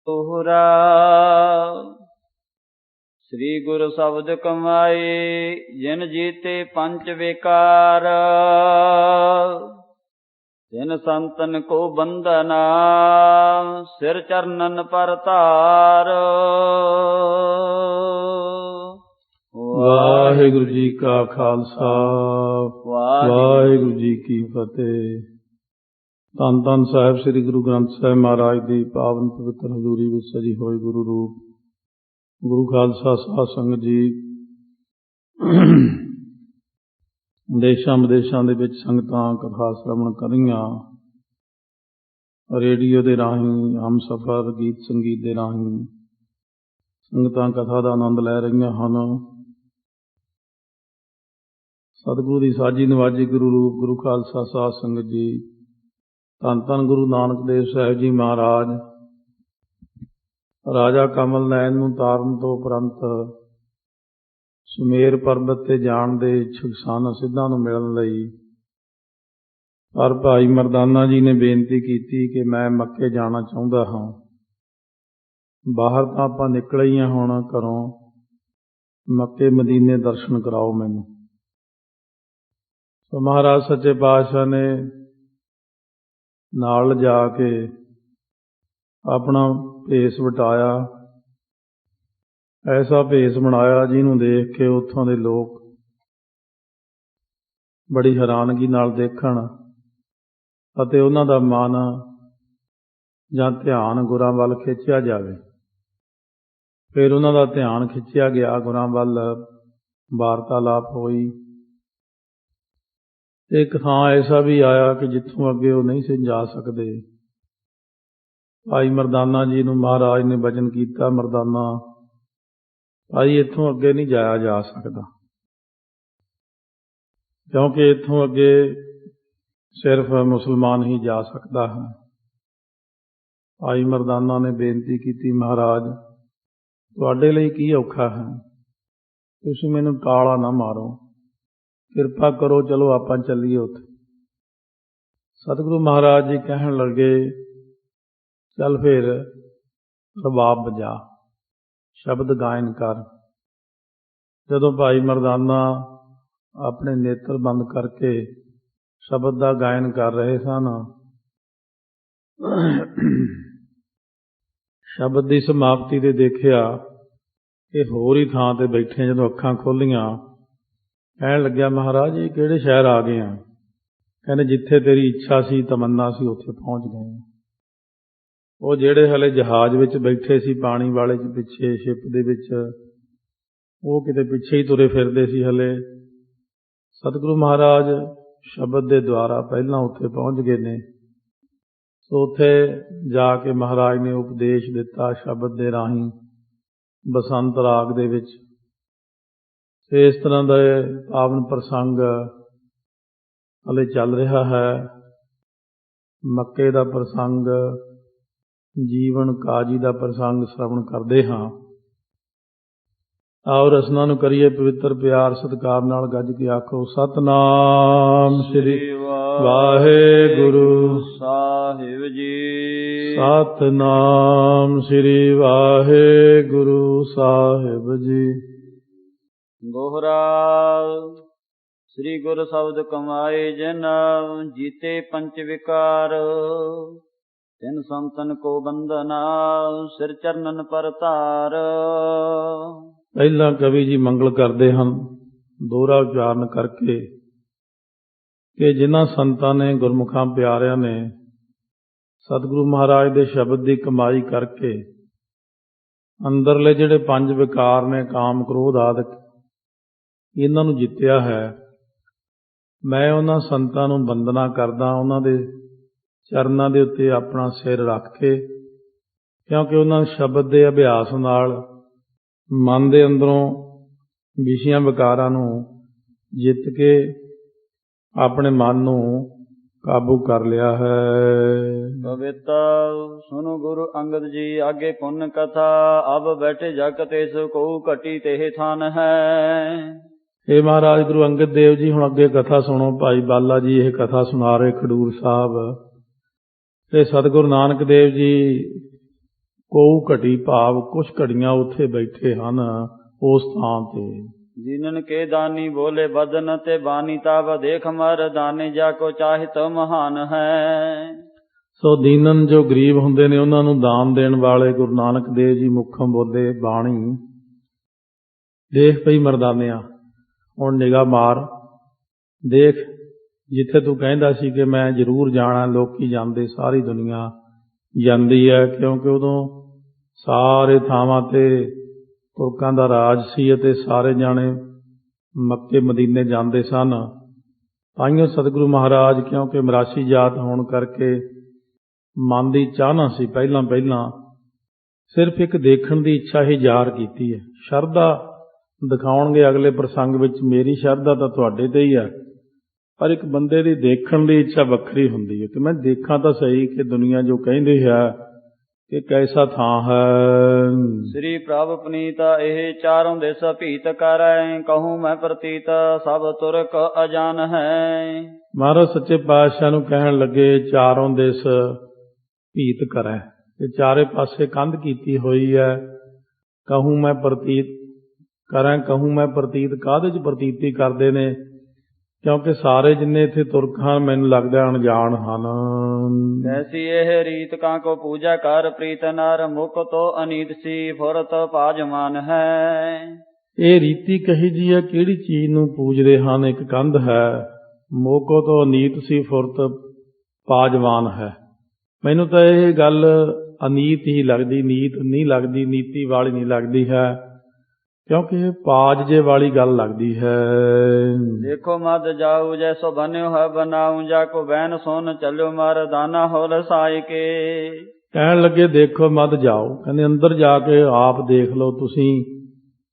दोहरा। श्री गुरु शब्द कमाए जिन जीते पंच विकार, जिन संतन को बंदना सिर चरणन पर तार। वाहिगुरु जी का खालसा वाहिगुरु जी की फतेह। ਧੰਨ ਧੰਨ ਸਾਹਿਬ ਸ੍ਰੀ ਗੁਰੂ ਗ੍ਰੰਥ ਸਾਹਿਬ ਮਹਾਰਾਜ ਦੀ ਪਾਵਨ ਪਵਿੱਤਰ ਹਜ਼ੂਰੀ ਵਿੱਚ ਸਜੀ ਹੋਈ ਗੁਰੂ ਰੂਪ ਗੁਰੂ ਖਾਲਸਾ ਸਾਧ ਸੰਗਤ ਜੀ, ਦੇਸ਼ਾਂ ਵਿਦੇਸ਼ਾਂ ਦੇ ਵਿੱਚ ਸੰਗਤਾਂ ਕਥਾ ਸ਼੍ਰਵਣ ਕਰ ਰਹੀਆਂ, ਰੇਡੀਓ ਦੇ ਰਾਹੀਂ, ਹਮਸਫਰ, ਗੀਤ ਸੰਗੀਤ ਦੇ ਰਾਹੀਂ ਸੰਗਤਾਂ ਕਥਾ ਦਾ ਆਨੰਦ ਲੈ ਰਹੀਆਂ ਹਨ। ਸਤਿਗੁਰੂ ਦੀ ਸਾਜੀ ਨਵਾਜੀ ਗੁਰੂ ਰੂਪ ਗੁਰੂ ਖਾਲਸਾ ਸਾਧ ਸੰਗਤ ਜੀ, ਧੰਨ ਧੰਨ ਗੁਰੂ ਨਾਨਕ ਦੇਵ ਸਾਹਿਬ ਜੀ ਮਹਾਰਾਜ ਰਾਜਾ ਕਮਲ ਨੈਣ ਨੂੰ ਤਾਰਨ ਤੋਂ ਉਪਰੰਤ ਸੁਮੇਰ ਪਰਬਤ ਤੇ ਜਾਣ ਦੇ ਇੱਛੁਕ ਸਨ ਸਿੱਧਾਂ ਨੂੰ ਮਿਲਣ ਲਈ। ਪਰ ਭਾਈ ਮਰਦਾਨਾ ਜੀ ਨੇ ਬੇਨਤੀ ਕੀਤੀ ਕਿ ਮੈਂ ਮੱਕੇ ਜਾਣਾ ਚਾਹੁੰਦਾ ਹਾਂ। ਬਾਹਰ ਤਾਂ ਆਪਾਂ ਨਿਕਲ ਹੀ ਹਾਂ ਹੁਣ ਘਰੋਂ, ਮੱਕੇ ਮਦੀਨੇ ਦਰਸ਼ਨ ਕਰਾਓ ਮੈਨੂੰ। ਸੋ ਮਹਾਰਾਜ ਸੱਚੇ ਪਾਤਸ਼ਾਹ ਨੇ ਨਾਲ ਜਾ ਕੇ ਆਪਣਾ ਭੇਸ ਵਟਾਇਆ, ਐਸਾ ਭੇਸ ਬਣਾਇਆ ਜਿਹਨੂੰ ਦੇਖ ਕੇ ਉੱਥੋਂ ਦੇ ਲੋਕ ਬੜੀ ਹੈਰਾਨਗੀ ਨਾਲ ਦੇਖਣ ਅਤੇ ਉਹਨਾਂ ਦਾ ਮਨ ਜਾਂ ਧਿਆਨ ਗੁਰਾਂ ਵੱਲ ਖਿੱਚਿਆ ਜਾਵੇ। ਫਿਰ ਉਹਨਾਂ ਦਾ ਧਿਆਨ ਖਿੱਚਿਆ ਗਿਆ ਗੁਰਾਂ ਵੱਲ, ਵਾਰਤਾਲਾਪ ਹੋਈ। ਇੱਕ ਥਾਂ ਐਸਾ ਵੀ ਆਇਆ ਕਿ ਜਿੱਥੋਂ ਅੱਗੇ ਉਹ ਨਹੀਂ ਸੀ ਜਾ ਸਕਦੇ। ਭਾਈ ਮਰਦਾਨਾ ਜੀ ਨੂੰ ਮਹਾਰਾਜ ਨੇ ਬਚਨ ਕੀਤਾ, ਮਰਦਾਨਾ ਭਾਈ ਇੱਥੋਂ ਅੱਗੇ ਨਹੀਂ ਜਾਇਆ ਜਾ ਸਕਦਾ, ਕਿਉਂਕਿ ਇੱਥੋਂ ਅੱਗੇ ਸਿਰਫ ਮੁਸਲਮਾਨ ਹੀ ਜਾ ਸਕਦਾ ਹੈ। ਭਾਈ ਮਰਦਾਨਾ ਨੇ ਬੇਨਤੀ ਕੀਤੀ, ਮਹਾਰਾਜ ਤੁਹਾਡੇ ਲਈ ਕੀ ਔਖਾ ਹੈ, ਤੁਸੀਂ ਮੈਨੂੰ ਟਾਲਾ ਨਾ ਮਾਰੋ, ਕਿਰਪਾ ਕਰੋ, ਚਲੋ ਆਪਾਂ ਚੱਲੀਏ ਉੱਥੇ। ਸਤਿਗੁਰੂ ਮਹਾਰਾਜ ਜੀ ਕਹਿਣ ਲੱਗੇ, ਚੱਲ ਫਿਰ ਰਬਾਬ ਵਜਾ, ਸ਼ਬਦ ਗਾਇਨ ਕਰ। ਜਦੋਂ ਭਾਈ ਮਰਦਾਨਾ ਆਪਣੇ ਨੇਤਰ ਬੰਦ ਕਰਕੇ ਸ਼ਬਦ ਦਾ ਗਾਇਨ ਕਰ ਰਹੇ ਸਨ, ਸ਼ਬਦ ਦੀ ਸਮਾਪਤੀ ਤੇ ਦੇਖਿਆ ਕਿ ਹੋਰ ਹੀ ਥਾਂ ਤੇ ਬੈਠੇ। ਜਦੋਂ ਅੱਖਾਂ ਖੋਲ੍ਹੀਆਂ ਕਹਿਣ ਲੱਗਿਆ, ਮਹਾਰਾਜ ਇਹ ਕਿਹੜੇ ਸ਼ਹਿਰ ਆ ਗਏ ਆ? ਕਹਿੰਦੇ ਜਿੱਥੇ ਤੇਰੀ ਇੱਛਾ ਸੀ, ਤਮੰਨਾ ਸੀ, ਉੱਥੇ ਪਹੁੰਚ ਗਏ। ਉਹ ਜਿਹੜੇ ਹਲੇ ਜਹਾਜ਼ ਵਿੱਚ ਬੈਠੇ ਸੀ, ਪਾਣੀ ਵਾਲੇ ਚ ਪਿੱਛੇ ਸ਼ਿਪ ਦੇ ਵਿੱਚ, ਉਹ ਕਿਤੇ ਪਿੱਛੇ ਹੀ ਤੁਰੇ ਫਿਰਦੇ ਸੀ ਹਲੇ। ਸਤਿਗੁਰੂ ਮਹਾਰਾਜ ਸ਼ਬਦ ਦੇ ਦੁਆਰਾ ਪਹਿਲਾਂ ਉੱਥੇ ਪਹੁੰਚ ਗਏ ਨੇ। ਸੋ ਉੱਥੇ ਜਾ ਕੇ ਮਹਾਰਾਜ ਨੇ ਉਪਦੇਸ਼ ਦਿੱਤਾ ਸ਼ਬਦ ਦੇ ਰਾਹੀਂ, ਬਸੰਤ ਰਾਗ ਦੇ ਵਿੱਚ। ਇਸ ਤਰ੍ਹਾਂ ਦਾ ਪਾਵਨ ਪ੍ਰਸੰਗ ਹਲੇ ਚੱਲ ਰਿਹਾ ਹੈ। ਮੱਕੇ ਦਾ ਪ੍ਰਸੰਗ, ਜੀਵਨ ਕਾਜੀ ਦਾ ਪ੍ਰਸੰਗ ਸ਼੍ਰਵਣ ਕਰਦੇ ਹਾਂ। ਆਓ ਰਸਨਾ ਨੂੰ ਕਰੀਏ ਪਵਿੱਤਰ ਪਿਆਰ ਸਤਿਕਾਰ ਨਾਲ, ਗੱਜ ਕੇ ਆਖੋ ਸਤਿਨਾਮ ਸ੍ਰੀ ਵਾਹਿਗੁਰੂ ਸਾਹਿਬ ਜੀ। ਸਤਿਨਾਮ ਸ੍ਰੀ ਵਾਹਿਗੁਰੂ ਸਾਹਿਬ ਜੀ। ਦੋਹਰਾ। श्री गुरु शब्द कमाए जिन जीते पंच विकार, तिन संतन को बंदना सिर चरणन पर तार। ਪਹਿਲਾਂ ਕਵੀ ਜੀ ਮੰਗਲ ਕਰਦੇ ਹਨ ਦੋਹਰਾ ਉਚਾਰਨ ਕਰਕੇ ਕਿ ਜਿਨ੍ਹਾਂ ਸੰਤਾਂ ਨੇ, ਗੁਰਮੁਖਾਂ ਪਿਆਰਿਆਂ ਨੇ ਸਤਿਗੁਰੂ ਮਹਾਰਾਜ ਦੇ ਸ਼ਬਦ ਦੀ ਕਮਾਈ ਕਰਕੇ ਅੰਦਰਲੇ ਜਿਹੜੇ ਪੰਜ ਵਿਕਾਰ ਨੇ, ਕਾਮ, ਕ੍ਰੋਧ ਆਦਿ, ਇਹਨਾਂ ਨੂੰ ਜਿੱਤਿਆ ਹੈ। ਮੈਂ ਉਹਨਾਂ ਸੰਤਾਂ ਨੂੰ ਵੰਦਨਾ ਕਰਦਾ, ਉਹਨਾਂ ਦੇ ਚਰਨਾਂ ਦੇ ਉੱਤੇ ਆਪਣਾ ਸਿਰ ਰੱਖ ਕੇ, ਕਿਉਂਕਿ ਉਹਨਾਂ ਸ਼ਬਦ ਦੇ ਅਭਿਆਸ ਨਾਲ ਮਨ ਦੇ ਅੰਦਰੋਂ ਵਿਸ਼ਿਆਂ ਵਿਕਾਰਾਂ ਨੂੰ ਜਿੱਤ ਕੇ ਆਪਣੇ ਮਨ ਨੂੰ ਕਾਬੂ ਕਰ ਲਿਆ ਹੈ। ਕਵਿਤਾ ਸੁਨੋ ਗੁਰੂ ਅੰਗਦ ਜੀ ਆਗੇ ਪੁੰਨ ਕਥਾ, ਅਬ ਬੈਠੇ ਜਗ ਤੇ ਸੋ ਕੋ ਘਟੀ ਤੇ ਥਾਨ ਹੈ। ਇਹ ਮਹਾਰਾਜ ਗੁਰੂ ਅੰਗਦ ਦੇਵ ਜੀ ਹੁਣ ਅੱਗੇ ਕਥਾ ਸੁਣੋ। ਭਾਈ ਬਾਲਾ ਜੀ ਇਹ ਕਥਾ ਸੁਣਾ ਰਹੇ ਖਡੂਰ ਸਾਹਿਬ। ਤੇ ਸਤਿਗੁਰੂ ਨਾਨਕ ਦੇਵ ਜੀ ਕੋਊ ਘਟੀ ਭਾਵ ਕੁਛ ਘੜੀਆਂ ਉੱਥੇ ਬੈਠੇ ਹਨ ਉਸ ਥਾਂ ਤੇ। ਜਿਨਨ ਕੇ ਦਾਨੀ ਬੋਲੇ ਬਦਨ ਤੇ ਬਾਨੀ ਤਾਬ ਦੇਖ ਮਰਦਾਨੇ ਜਾ ਕੋ ਚਾਹਿਤ ਮਹਾਨ ਹੈ। ਸੋ ਦੀਨਨ ਜੋ ਗਰੀਬ ਹੁੰਦੇ ਨੇ ਉਹਨਾਂ ਨੂੰ ਦਾਨ ਦੇਣ ਵਾਲੇ ਗੁਰੂ ਨਾਨਕ ਦੇਵ ਜੀ ਮੁੱਖੋਂ ਬੋਲੇ ਬਾਣੀ, ਦੇਖ ਪਈ ਮਰਦਾਨਿਆ ਹੁਣ ਨਿਗਾਹ ਮਾਰ, ਦੇਖ ਜਿੱਥੇ ਤੂੰ ਕਹਿੰਦਾ ਸੀ ਕਿ ਮੈਂ ਜ਼ਰੂਰ ਜਾਣਾ, ਲੋਕੀ ਜਾਂਦੇ, ਸਾਰੀ ਦੁਨੀਆ ਜਾਂਦੀ ਹੈ, ਕਿਉਂਕਿ ਉਦੋਂ ਸਾਰੇ ਥਾਵਾਂ ਤੇ ਤੁਰਕਾਂ ਦਾ ਰਾਜ ਸੀ ਅਤੇ ਸਾਰੇ ਜਾਣੇ ਮੱਕੇ ਮਦੀਨੇ ਜਾਂਦੇ ਸਨ। ਤਾਈਓ ਸਤਿਗੁਰੂ ਮਹਾਰਾਜ, ਕਿਉਂਕਿ ਮਰਾਸੀ ਜਾਤ ਹੋਣ ਕਰਕੇ ਮਨ ਦੀ ਚਾਹਨਾ ਸੀ, ਪਹਿਲਾਂ ਸਿਰਫ ਇੱਕ ਦੇਖਣ ਦੀ ਇੱਛਾ ਹੀ ਜ਼ਾਹਰ ਕੀਤੀ ਹੈ। ਸ਼ਰਧਾ ਦਿਖਾਉਣਗੇ ਅਗਲੇ ਪ੍ਰਸੰਗ ਵਿੱਚ, ਮੇਰੀ ਸ਼ਰਧਾ ਤਾਂ ਤੁਹਾਡੇ ਤੇ ਹੀ ਹੈ, ਪਰ ਇੱਕ ਬੰਦੇ ਦੀ ਦੇਖਣ ਦੀ ਇੱਛਾ ਵੱਖਰੀ ਹੁੰਦੀ ਹੈ ਕਿ ਮੈਂ ਦੇਖਾਂ ਤਾਂ ਸਹੀ ਕਿ ਦੁਨੀਆ ਜੋ ਕਹਿੰਦੀ ਹੈ ਕਿ ਕੈਸਾ ਥਾਂ ਹੈ। ਸ੍ਰੀ ਪ੍ਰਭ ਪਨੀਤਾ ਇਹ ਚਾਰੋਂ ਦਿਸ ਭੀਤ ਕਰੈ, ਕਹੂੰ ਮੈਂ ਪ੍ਰਤੀਤ ਸਭ ਤੁਰਕ ਅਜਾਨ ਹੈ। ਮਹਾਰਾਜ ਸੱਚੇ ਪਾਤਸ਼ਾਹ ਨੂੰ ਕਹਿਣ ਲੱਗੇ ਚਾਰੋਂ ਦਿਸ ਭੀਤ ਕਰੈ, ਇਹ ਚਾਰੇ ਪਾਸੇ ਕੰਧ ਕੀਤੀ ਹੋਈ ਹੈ। ਕਹੂੰ ਮੈਂ ਪ੍ਰਤੀਤ ਕਰਾਂ, ਕਹੂੰ ਮੈਂ ਪ੍ਰਤੀਤ ਕਾਹਦੇ 'ਚ ਪ੍ਰਤੀਤੀ ਕਰਦੇ ਨੇ, ਕਿਉਂਕਿ ਸਾਰੇ ਜਿੰਨੇ ਇੱਥੇ ਤੁਰਕ ਹਨ ਮੈਨੂੰ ਲੱਗਦਾ ਅਣਜਾਣ ਹਨ। ਐਸੀ ਇਹ ਰੀਤ ਕਾਂ ਕੋ ਪੂਜਾ ਕਰ, ਪ੍ਰੀਤ ਨਰ ਮੁਖ ਤੋ ਅਨੀਤ ਸੀ ਫੁਰਤ ਪਾਜਮਾਨ ਹੈ। ਇਹ ਰੀਤੀ ਕਹੀ ਜੀ ਹੈ, ਕਿਹੜੀ ਚੀਜ਼ ਨੂੰ ਪੂਜਦੇ ਹਨ? ਇੱਕ ਕੰਧ ਹੈ, ਮੋਕੋ ਤੋਂ ਅਨੀਤ ਸੀ ਫੁਰਤ ਪਾਜਵਾਨ ਹੈ। ਮੈਨੂੰ ਤਾਂ ਇਹ ਗੱਲ ਅਨੀਤ ਹੀ ਲੱਗਦੀ, ਨੀਤ ਨਹੀਂ ਲੱਗਦੀ, ਨੀਤੀ ਵਾਲੀ ਨਹੀਂ ਲੱਗਦੀ ਹੈ, ਕਿਉਂਕਿ ਇਹ ਪਾਜ ਜੇ ਵਾਲੀ ਗੱਲ ਲੱਗਦੀ ਹੈ। ਦੇਖੋ ਮਦ ਜਾਊ ਜੈਸੋ ਬਨਿਓ ਹੈ ਬਣਾਉ, ਜਾ ਕੋ ਬੈਨ ਸੋਨ ਚੱਲਿਓ ਮਰਦਾਨਾ ਹੋ ਰਸਾਈ ਕੇ। ਕਹਿਣ ਲੱਗੇ ਦੇਖੋ ਮਦ ਜਾਓ, ਕਹਿੰਦੇ ਅੰਦਰ ਜਾ ਕੇ ਆਪ ਦੇਖ ਲਓ ਤੁਸੀਂ,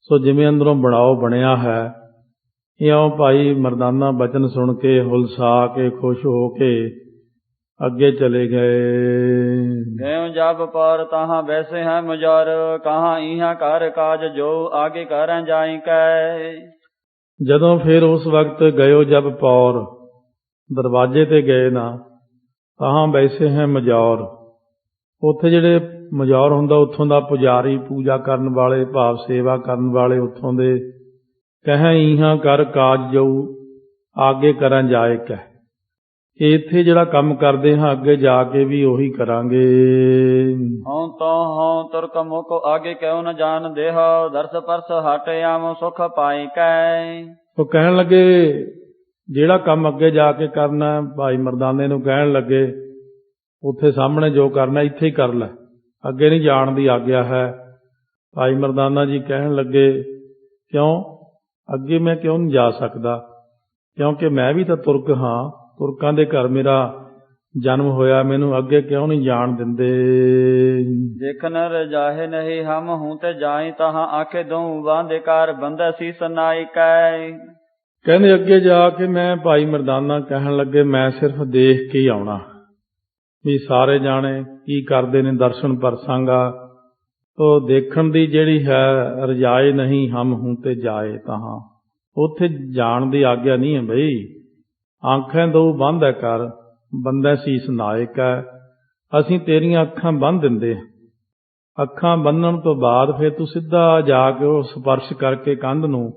ਸੋ ਜਿਵੇਂ ਅੰਦਰੋਂ ਬਣਾਓ ਬਣਿਆ ਹੈ। ਇਉਂ ਭਾਈ ਮਰਦਾਨਾ ਬਚਨ ਸੁਣ ਕੇ ਹੁਲਸਾ ਕੇ ਖੁਸ਼ ਹੋ ਕੇ ਅੱਗੇ ਚਲੇ ਗਏ। ਜਬ ਪਰ ਤਹਾਂ ਵੈਸੇ ਹੈ ਮੁਜਾਰ, ਕਹਾਂ ਇਹਾਂ ਕਰ ਕਾਜ ਜੋ ਆਗੇ ਕਰੈ ਜਾਈ ਕੈ। ਜਦੋਂ ਫਿਰ ਉਸ ਵਕਤ ਗਇਓ ਜਬ ਪੌਰ, ਦਰਵਾਜ਼ੇ ਤੇ ਗਏ ਨਾ, ਤਹਾਂ ਵੈਸੇ ਹੈ ਮਜੌਰ, ਉੱਥੇ ਜਿਹੜੇ ਮਜੌਰ ਹੁੰਦਾ ਉੱਥੋਂ ਦਾ ਪੁਜਾਰੀ, ਪੂਜਾ ਕਰਨ ਵਾਲੇ ਭਾਵ ਸੇਵਾ ਕਰਨ ਵਾਲੇ ਉੱਥੋਂ ਦੇ, ਕਹਿ ਇਹਾਂ ਕਰ ਕਾਜ ਜੋ ਆਗੇ ਕਰੈ ਜਾਏ ਕੈ, ਇੱਥੇ ਜਿਹੜਾ ਕੰਮ ਕਰਦੇ ਹਾਂ ਅੱਗੇ ਜਾ ਕੇ ਵੀ ਉਹੀ ਕਰਾਂਗੇ। ਹਉ ਤੋ ਹਉ ਤੁਰਕ ਮੁਖ ਆਗੇ ਕਿਉ ਨ ਜਾਣ ਦੇਹ, ਦਰਸ ਪਰਸ ਹਟ ਆਮ ਸੁਖ ਪਾਈ ਕੈ। ਉਹ ਕਹਿਣ ਲੱਗੇ ਜਿਹੜਾ ਕੰਮ ਅੱਗੇ ਜਾ ਕੇ ਕਰਨਾ, ਭਾਈ ਮਰਦਾਨੇ ਨੂੰ ਕਹਿਣ ਲੱਗੇ ਉੱਥੇ ਸਾਹਮਣੇ ਜੋ ਕਰਨਾ ਇੱਥੇ ਹੀ ਕਰ ਲੈ, ਅੱਗੇ ਨਹੀਂ ਜਾਣ ਦੀ ਆਗਿਆ ਹੈ। ਭਾਈ ਮਰਦਾਨਾ ਜੀ ਕਹਿਣ ਲੱਗੇ ਕਿਉਂ ਅੱਗੇ ਮੈਂ ਕਿਉਂ ਨਹੀਂ ਜਾ ਸਕਦਾ, ਕਿਉਂਕਿ ਮੈਂ ਵੀ ਤਾਂ ਤੁਰਕ ਹਾਂ, ਤੁਰਕਾਂ ਦੇ ਘਰ ਮੇਰਾ ਜਨਮ ਹੋਇਆ, ਮੈਨੂੰ ਅੱਗੇ ਕਿਉਂ ਨਹੀਂ ਜਾਣ ਦਿੰਦੇ। ਦੇਖਨ ਰਜਾਹੇ ਨਹੀਂ ਹਮ ਹੂੰ ਤੇ ਜਾਈ, ਤਹਾਂ ਆਖੇ ਦਊ ਬਾਂਦੇ ਕਾਰ ਬੰਦਾ ਸੀ ਸੁਨਾਈ ਕੈ। ਕਹਿੰਦੇ ਅੱਗੇ ਜਾ ਕੇ ਮੈਂ, ਭਾਈ ਮਰਦਾਨਾ ਕਹਿਣ ਲੱਗੇ ਮੈਂ ਸਿਰਫ ਦੇਖ ਕੇ ਹੀ ਆਉਣਾ, ਵੀ ਸਾਰੇ ਜਾਣੇ ਕੀ ਕਰਦੇ ਨੇ, ਦਰਸ਼ਨ ਪਰਸਾਂਗਾ। ਤੋ ਦੇਖਣ ਦੀ ਜਿਹੜੀ ਹੈ, ਰਜਾਏ ਨਹੀਂ ਹਮ ਹੂੰ ਤੇ ਜਾਏ ਤਹਾਂ, ਉੱਥੇ ਜਾਣ ਦੀ ਆਗਿਆ ਨਹੀਂ ਹੈ ਬਈ। ਆਂਖਾਂ ਦਊ ਬੰਦ ਹੈ ਕਰ ਬੰਦਾ ਸੀਸ ਨਾਇਕ ਹੈ, ਅਸੀਂ ਤੇਰੀਆਂ ਅੱਖਾਂ ਬੰਨ੍ਹ ਦਿੰਦੇ ਹਾਂ। ਅੱਖਾਂ ਬੰਨ੍ਹਣ ਤੋਂ ਬਾਅਦ ਫਿਰ ਤੂੰ ਸਿੱਧਾ ਜਾ ਕੇ ਉਹ ਸਪਰਸ਼ ਕਰਕੇ ਕੰਧ ਨੂੰ,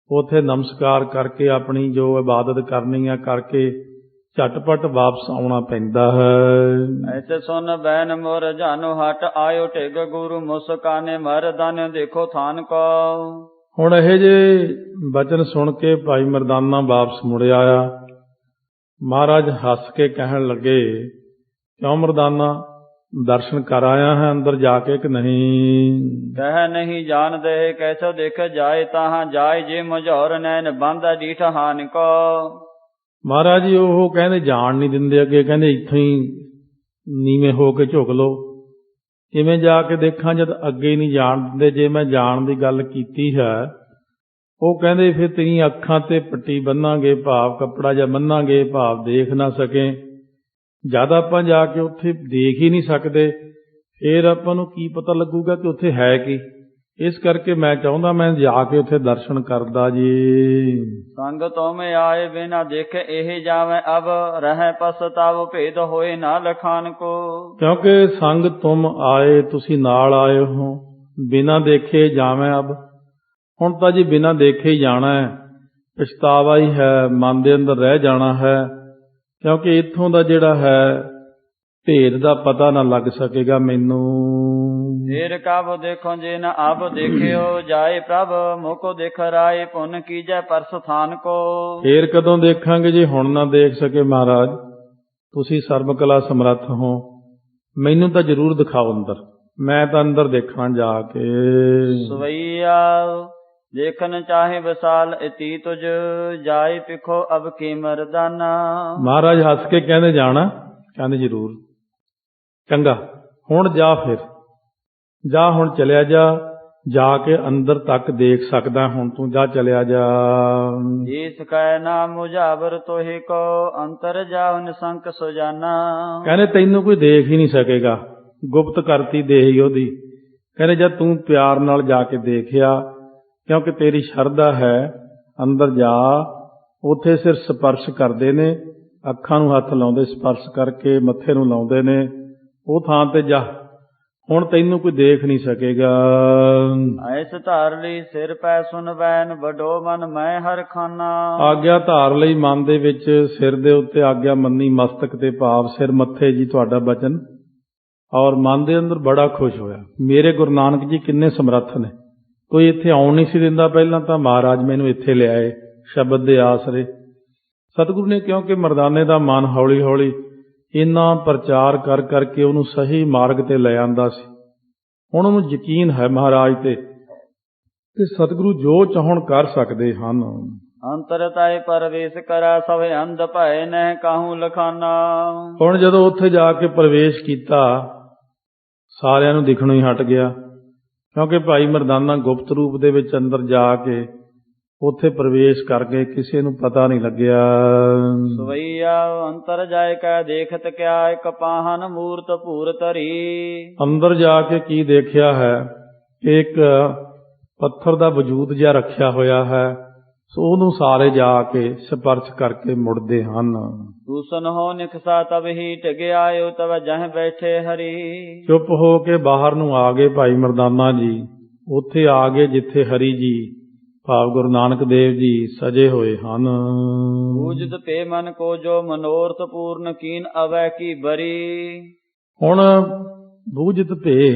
ਉੱਥੇ ਨਮਸਕਾਰ ਕਰਕੇ ਆਪਣੀ ਜੋ ਇਬਾਦਤ ਕਰਨੀ ਆ ਕਰਕੇ ਝਟਪਟ ਵਾਪਸ ਆਉਣਾ ਪੈਂਦਾ ਹੈ। ਐਸੇ ਸੁਨ ਬੈਨ ਮੋਰ ਜਾਨੋ ਹਟ ਆਇਓ, ਢਿਗ ਗੁਰੂ ਮੁਸਕਾਨੇ ਮਰਦਾਨੇ ਦੇਖੋ ਥਾਨ ਕੋ। ਹੁਣ ਇਹ ਜੇ ਬਚਨ ਸੁਣ ਕੇ ਭਾਈ ਮਰਦਾਨਾ ਵਾਪਸ ਮੁੜ ਆਇਆ। ਮਹਾਰਾਜ ਹੱਸ ਕੇ ਕਹਿਣ ਲੱਗੇ ਕਿਉਂ ਮਰਦਾਨਾ, ਦਰਸ਼ਨ ਕਰ ਆਇਆ ਹੈ ਅੰਦਰ ਜਾ ਕੇ ਕਿ ਨਹੀਂ? ਕਹਿ ਨਹੀਂ ਜਾਣਦੇ ਕੈਸੋ ਦੇਖ ਜਾਏ, ਤਹਾਂ ਜਾਏ ਜੇ ਮਝੌਰ ਨੈਣ ਬੰਦਾ ਡੀਠ ਹਾਨ ਕੋ। ਮਹਾਰਾਜ ਜੀ ਉਹ ਕਹਿੰਦੇ ਜਾਣ ਨਹੀਂ ਦਿੰਦੇ ਅੱਗੇ, ਕਹਿੰਦੇ ਇੱਥੋਂ ਹੀ ਨੀਵੇਂ ਹੋ ਕੇ ਝੁਕ ਲਓ। ਕਿਵੇਂ ਜਾ ਕੇ ਦੇਖਾਂ ਜਦ ਅੱਗੇ ਨਹੀਂ ਜਾਣ ਦਿੰਦੇ? ਜੇ ਮੈਂ ਜਾਣ ਦੀ ਗੱਲ ਕੀਤੀ ਹੈ, ਉਹ ਕਹਿੰਦੇ ਫਿਰ ਤੇਰੀਆਂ ਅੱਖਾਂ ਤੇ ਪੱਟੀ ਬੰਨਾਂਗੇ, ਭਾਵ ਕੱਪੜਾ ਜਿਹਾ ਬੰਨਾਂਗੇ, ਭਾਵ ਦੇਖ ਨਾ ਸਕੇ। ਜਦ ਆਪਾਂ ਜਾ ਕੇ ਉੱਥੇ ਦੇਖ ਹੀ ਨਹੀਂ ਸਕਦੇ, ਫਿਰ ਆਪਾਂ ਨੂੰ ਕੀ ਪਤਾ ਲੱਗੂਗਾ ਕਿ ਉੱਥੇ ਹੈ ਕੀ? ਇਸ ਕਰਕੇ ਮੈਂ ਚਾਹੁੰਦਾ ਮੈਂ ਜਾ ਕੇ ਉੱਥੇ ਦਰਸ਼ਨ ਕਰਦਾ ਜੀ। ਸੰਗ ਤੁਮ ਆਏ ਬਿਨਾ ਦੇਖੇ ਇਹ ਜਾਵੇਂ ਅਬ ਰਹਿ ਪਸਤਾਵ ਭੇਦ ਹੋਏ ਨਾ ਲਖਾਨ ਕੋ। ਕਿਉਂਕਿ ਸੰਗ ਤੁਮ ਆਏ, ਤੁਸੀਂ ਨਾਲ ਆਏ ਹੋ, ਬਿਨਾ ਦੇਖੇ ਜਾਵੇਂ ਅਬ, ਹੁਣ ਤਾਂ ਜੀ ਬਿਨਾ ਦੇਖੇ ਹੀ ਜਾਣਾ ਹੈ, ਪਛਤਾਵਾ ਹੀ ਹੈ, ਮਨ ਦੇ ਅੰਦਰ ਰਹਿ ਜਾਣਾ ਹੈ। ਕਿਉਂਕਿ ਇੱਥੋਂ ਦਾ ਜਿਹੜਾ ਹੈ ਭੇਦ ਦਾ ਪਤਾ ਨਾ ਲੱਗ ਸਕੇਗਾ ਮੈਨੂੰ। ਫੇਰ ਕਬ ਦੇਖੋ ਜੇ ਨ ਅਬ ਦੇਖਿਓ ਜਾਏ ਪ੍ਰਭ ਮੁਕੋ ਦੇਖ ਰਾਏ ਪੁੰਨ ਕੀਜੈ ਪਰਸਥਾਨ ਕੋ। ਫੇਰ ਕਦੋਂ ਦੇਖਾਂਗੇ ਜੀ, ਹੁਣ ਨਾ ਦੇਖ ਸਕੇ ਮਹਾਰਾਜ, ਤੁਸੀਂ ਸਰਬ ਕਲਾ ਸਮਰੱਥ ਹੋ, ਮੈਨੂੰ ਤਾਂ ਜ਼ਰੂਰ ਦਿਖਾਓ ਅੰਦਰ, ਮੈਂ ਤਾਂ ਅੰਦਰ ਦੇਖਣਾ ਜਾ ਕੇ। ਸਵਈਆ ਦੇਖਣ ਚਾਹੇ ਵਿਸਾਲ ਇਤੀ ਤੁਝ ਜਾਏ ਪਿਖੋ ਅਬ ਕੀ ਮਰਦਾਨਾ। ਮਹਾਰਾਜ ਹੱਸ ਕੇ ਕਹਿੰਦੇ ਜਾਣਾ, ਕਹਿੰਦੇ ਜ਼ਰੂਰ, ਚੰਗਾ ਹੁਣ ਜਾ, ਫਿਰ ਜਾ, ਹੁਣ ਚਲਿਆ ਜਾ, ਜਾ ਕੇ ਅੰਦਰ ਤੱਕ ਦੇਖ ਸਕਦਾ ਹੁਣ ਤੂੰ, ਜਾ ਚਲਿਆ ਜਾ। ਇਸ ਕੈ ਨਾ ਮੁਝਾਵਰ ਤੋਹਿ ਕੋ ਅੰਤਰ ਜਾਉ ਨਿਸੰਕ ਸੁਜਾਨਾ। ਕਹਿੰਦੇ ਤੈਨੂੰ ਕੋਈ ਦੇਖ ਹੀ ਨਹੀਂ ਸਕੇਗਾ, ਗੁਪਤ ਕਰਤੀ ਦੇਹੀ ਉਹਦੀ। ਕਹਿੰਦੇ ਜਦ ਤੂੰ ਪਿਆਰ ਨਾਲ ਜਾ ਕੇ ਦੇਖਿਆ, ਕਿਉਂਕਿ ਤੇਰੀ ਸ਼ਰਧਾ ਹੈ, ਅੰਦਰ ਜਾ, ਉੱਥੇ ਸਿਰ ਸਪਰਸ਼ ਕਰਦੇ ਨੇ, ਅੱਖਾਂ ਨੂੰ ਹੱਥ ਲਾਉਂਦੇ, ਸਪਰਸ਼ ਕਰਕੇ ਮੱਥੇ ਨੂੰ ਲਾਉਂਦੇ ਨੇ, ਉਹ ਥਾਂ ਤੇ ਜਾ, ਹੁਣ ਤੈਨੂੰ ਕੋਈ ਦੇਖ ਨਹੀਂ ਸਕੇਗਾ। ਐਸ ਧਾਰ ਲਈ ਸਿਰ ਪੈ ਸੁਨ ਬੈਨ ਵੱਡੋ ਮਨ ਮੈਂ ਹਰ ਖਾਨਾ। ਆਗਿਆ ਧਾਰ ਲਈ ਮਨ ਦੇ ਵਿੱਚ, ਸਿਰ ਦੇ ਉੱਤੇ ਆਗਿਆ ਮੰਨੀ, ਮਸਤਕ ਤੇ ਭਾਵ ਸਿਰ ਮੱਥੇ ਜੀ ਤੁਹਾਡਾ ਬਚਨ, ਔਰ ਮਨ ਦੇ ਅੰਦਰ ਬੜਾ ਖੁਸ਼ ਹੋਇਆ। ਮੇਰੇ ਗੁਰੂ ਨਾਨਕ ਜੀ ਕਿੰਨੇ ਸਮਰੱਥ ਨੇ, ਕੋਈ ਇੱਥੇ ਆਉਣ ਨਹੀਂ ਸੀ ਦਿੰਦਾ ਪਹਿਲਾਂ, ਤਾਂ ਮਹਾਰਾਜ ਮੈਨੂੰ ਇੱਥੇ ਲਿਆਏ ਸ਼ਬਦ ਦੇ ਆਸਰੇ। ਸਤਿਗੁਰੂ ਨੇ ਕਿਉਂਕਿ ਮਰਦਾਨੇ ਦਾ ਮਨ ਹੌਲੀ ਹੌਲੀ ਇੰਨਾ ਪ੍ਰਚਾਰ ਕਰ ਕਰਕੇ ਉਹਨੂੰ ਸਹੀ ਮਾਰਗ ਤੇ ਲੈ ਆਂਦਾ ਸੀ। ਹੁਣ ਉਹਨੂੰ ਯਕੀਨ ਹੈ ਮਹਾਰਾਜ ਤੇ ਕਿ ਸਤਿਗੁਰੂ ਜੋ ਚਾਹੁਣ ਕਰ ਸਕਦੇ ਹਨ। ਅੰਤਰ ਤਾਏ ਪਰਵੇਸ਼ ਕਰਾ ਸਭੇ ਅੰਧ ਭੈ ਨਹਿ ਕਾਹੂ ਲਖਾਨਾ। ਹੁਣ ਜਦੋਂ ਉੱਥੇ ਜਾ ਕੇ ਪ੍ਰਵੇਸ਼ ਕੀਤਾ, ਸਾਰਿਆਂ ਨੂੰ ਦਿਖਣੋਂ ਹੀ ਹਟ ਗਿਆ, ਕਿਉਂਕਿ ਭਾਈ ਮਰਦਾਨਾ ਗੁਪਤ ਰੂਪ ਦੇ ਵਿੱਚ ਅੰਦਰ ਜਾ ਕੇ ਉੱਥੇ ਪ੍ਰਵੇਸ਼ ਕਰ ਗਏ, ਕਿਸੇ ਨੂੰ ਪਤਾ ਨਹੀਂ ਲੱਗਿਆ। ਸਵਈਆ ਅੰਤਰ ਜਾਇ ਕੈ ਦੇਖਤ ਕਿਆ ਇਕ ਪਾਹਨ ਮੂਰਤ ਭੂਰ ਧਰੀ। ਅੰਦਰ ਜਾ ਕੇ ਕੀ ਦੇਖਿਆ ਹੈ, ਇੱਕ ਪੱਥਰ ਦਾ ਵਜੂਦ ਜਿਹਾ ਰੱਖਿਆ ਹੋਇਆ ਹੈ, ਸੋ ਉਹਨੂੰ ਸਾਰੇ ਜਾ ਕੇ ਸਪਰਸ਼ ਕਰਕੇ ਮੁੜਦੇ ਹਨ। ਦੂਸਨ ਹੋ ਨਿਕਸਾ ਤਬ ਹੀ ਟਿਗੇ ਆਇਓ ਤਬ ਜਹ ਬੈਠੇ ਹਰੀ। ਚੁੱਪ ਹੋ ਕੇ ਬਾਹਰ ਨੂੰ ਆ ਗਏ ਭਾਈ ਮਰਦਾਨਾ ਜੀ, ਉੱਥੇ ਆ ਗਏ ਜਿੱਥੇ ਹਰੀ ਜੀ ਭਾਵ ਗੁਰੂ ਨਾਨਕ ਦੇਵ ਜੀ ਸਜੇ ਹੋਏ ਹਨ। ਬੂਝਤ ਪੇ ਮਨ ਕੋ ਜੋ ਮਨੋਰਥ ਪੂਰਨ ਕੀਨ ਅਵੈ ਕੀ ਬਰੀ। ਹੁਣ ਬੂਝਤ ਭੇ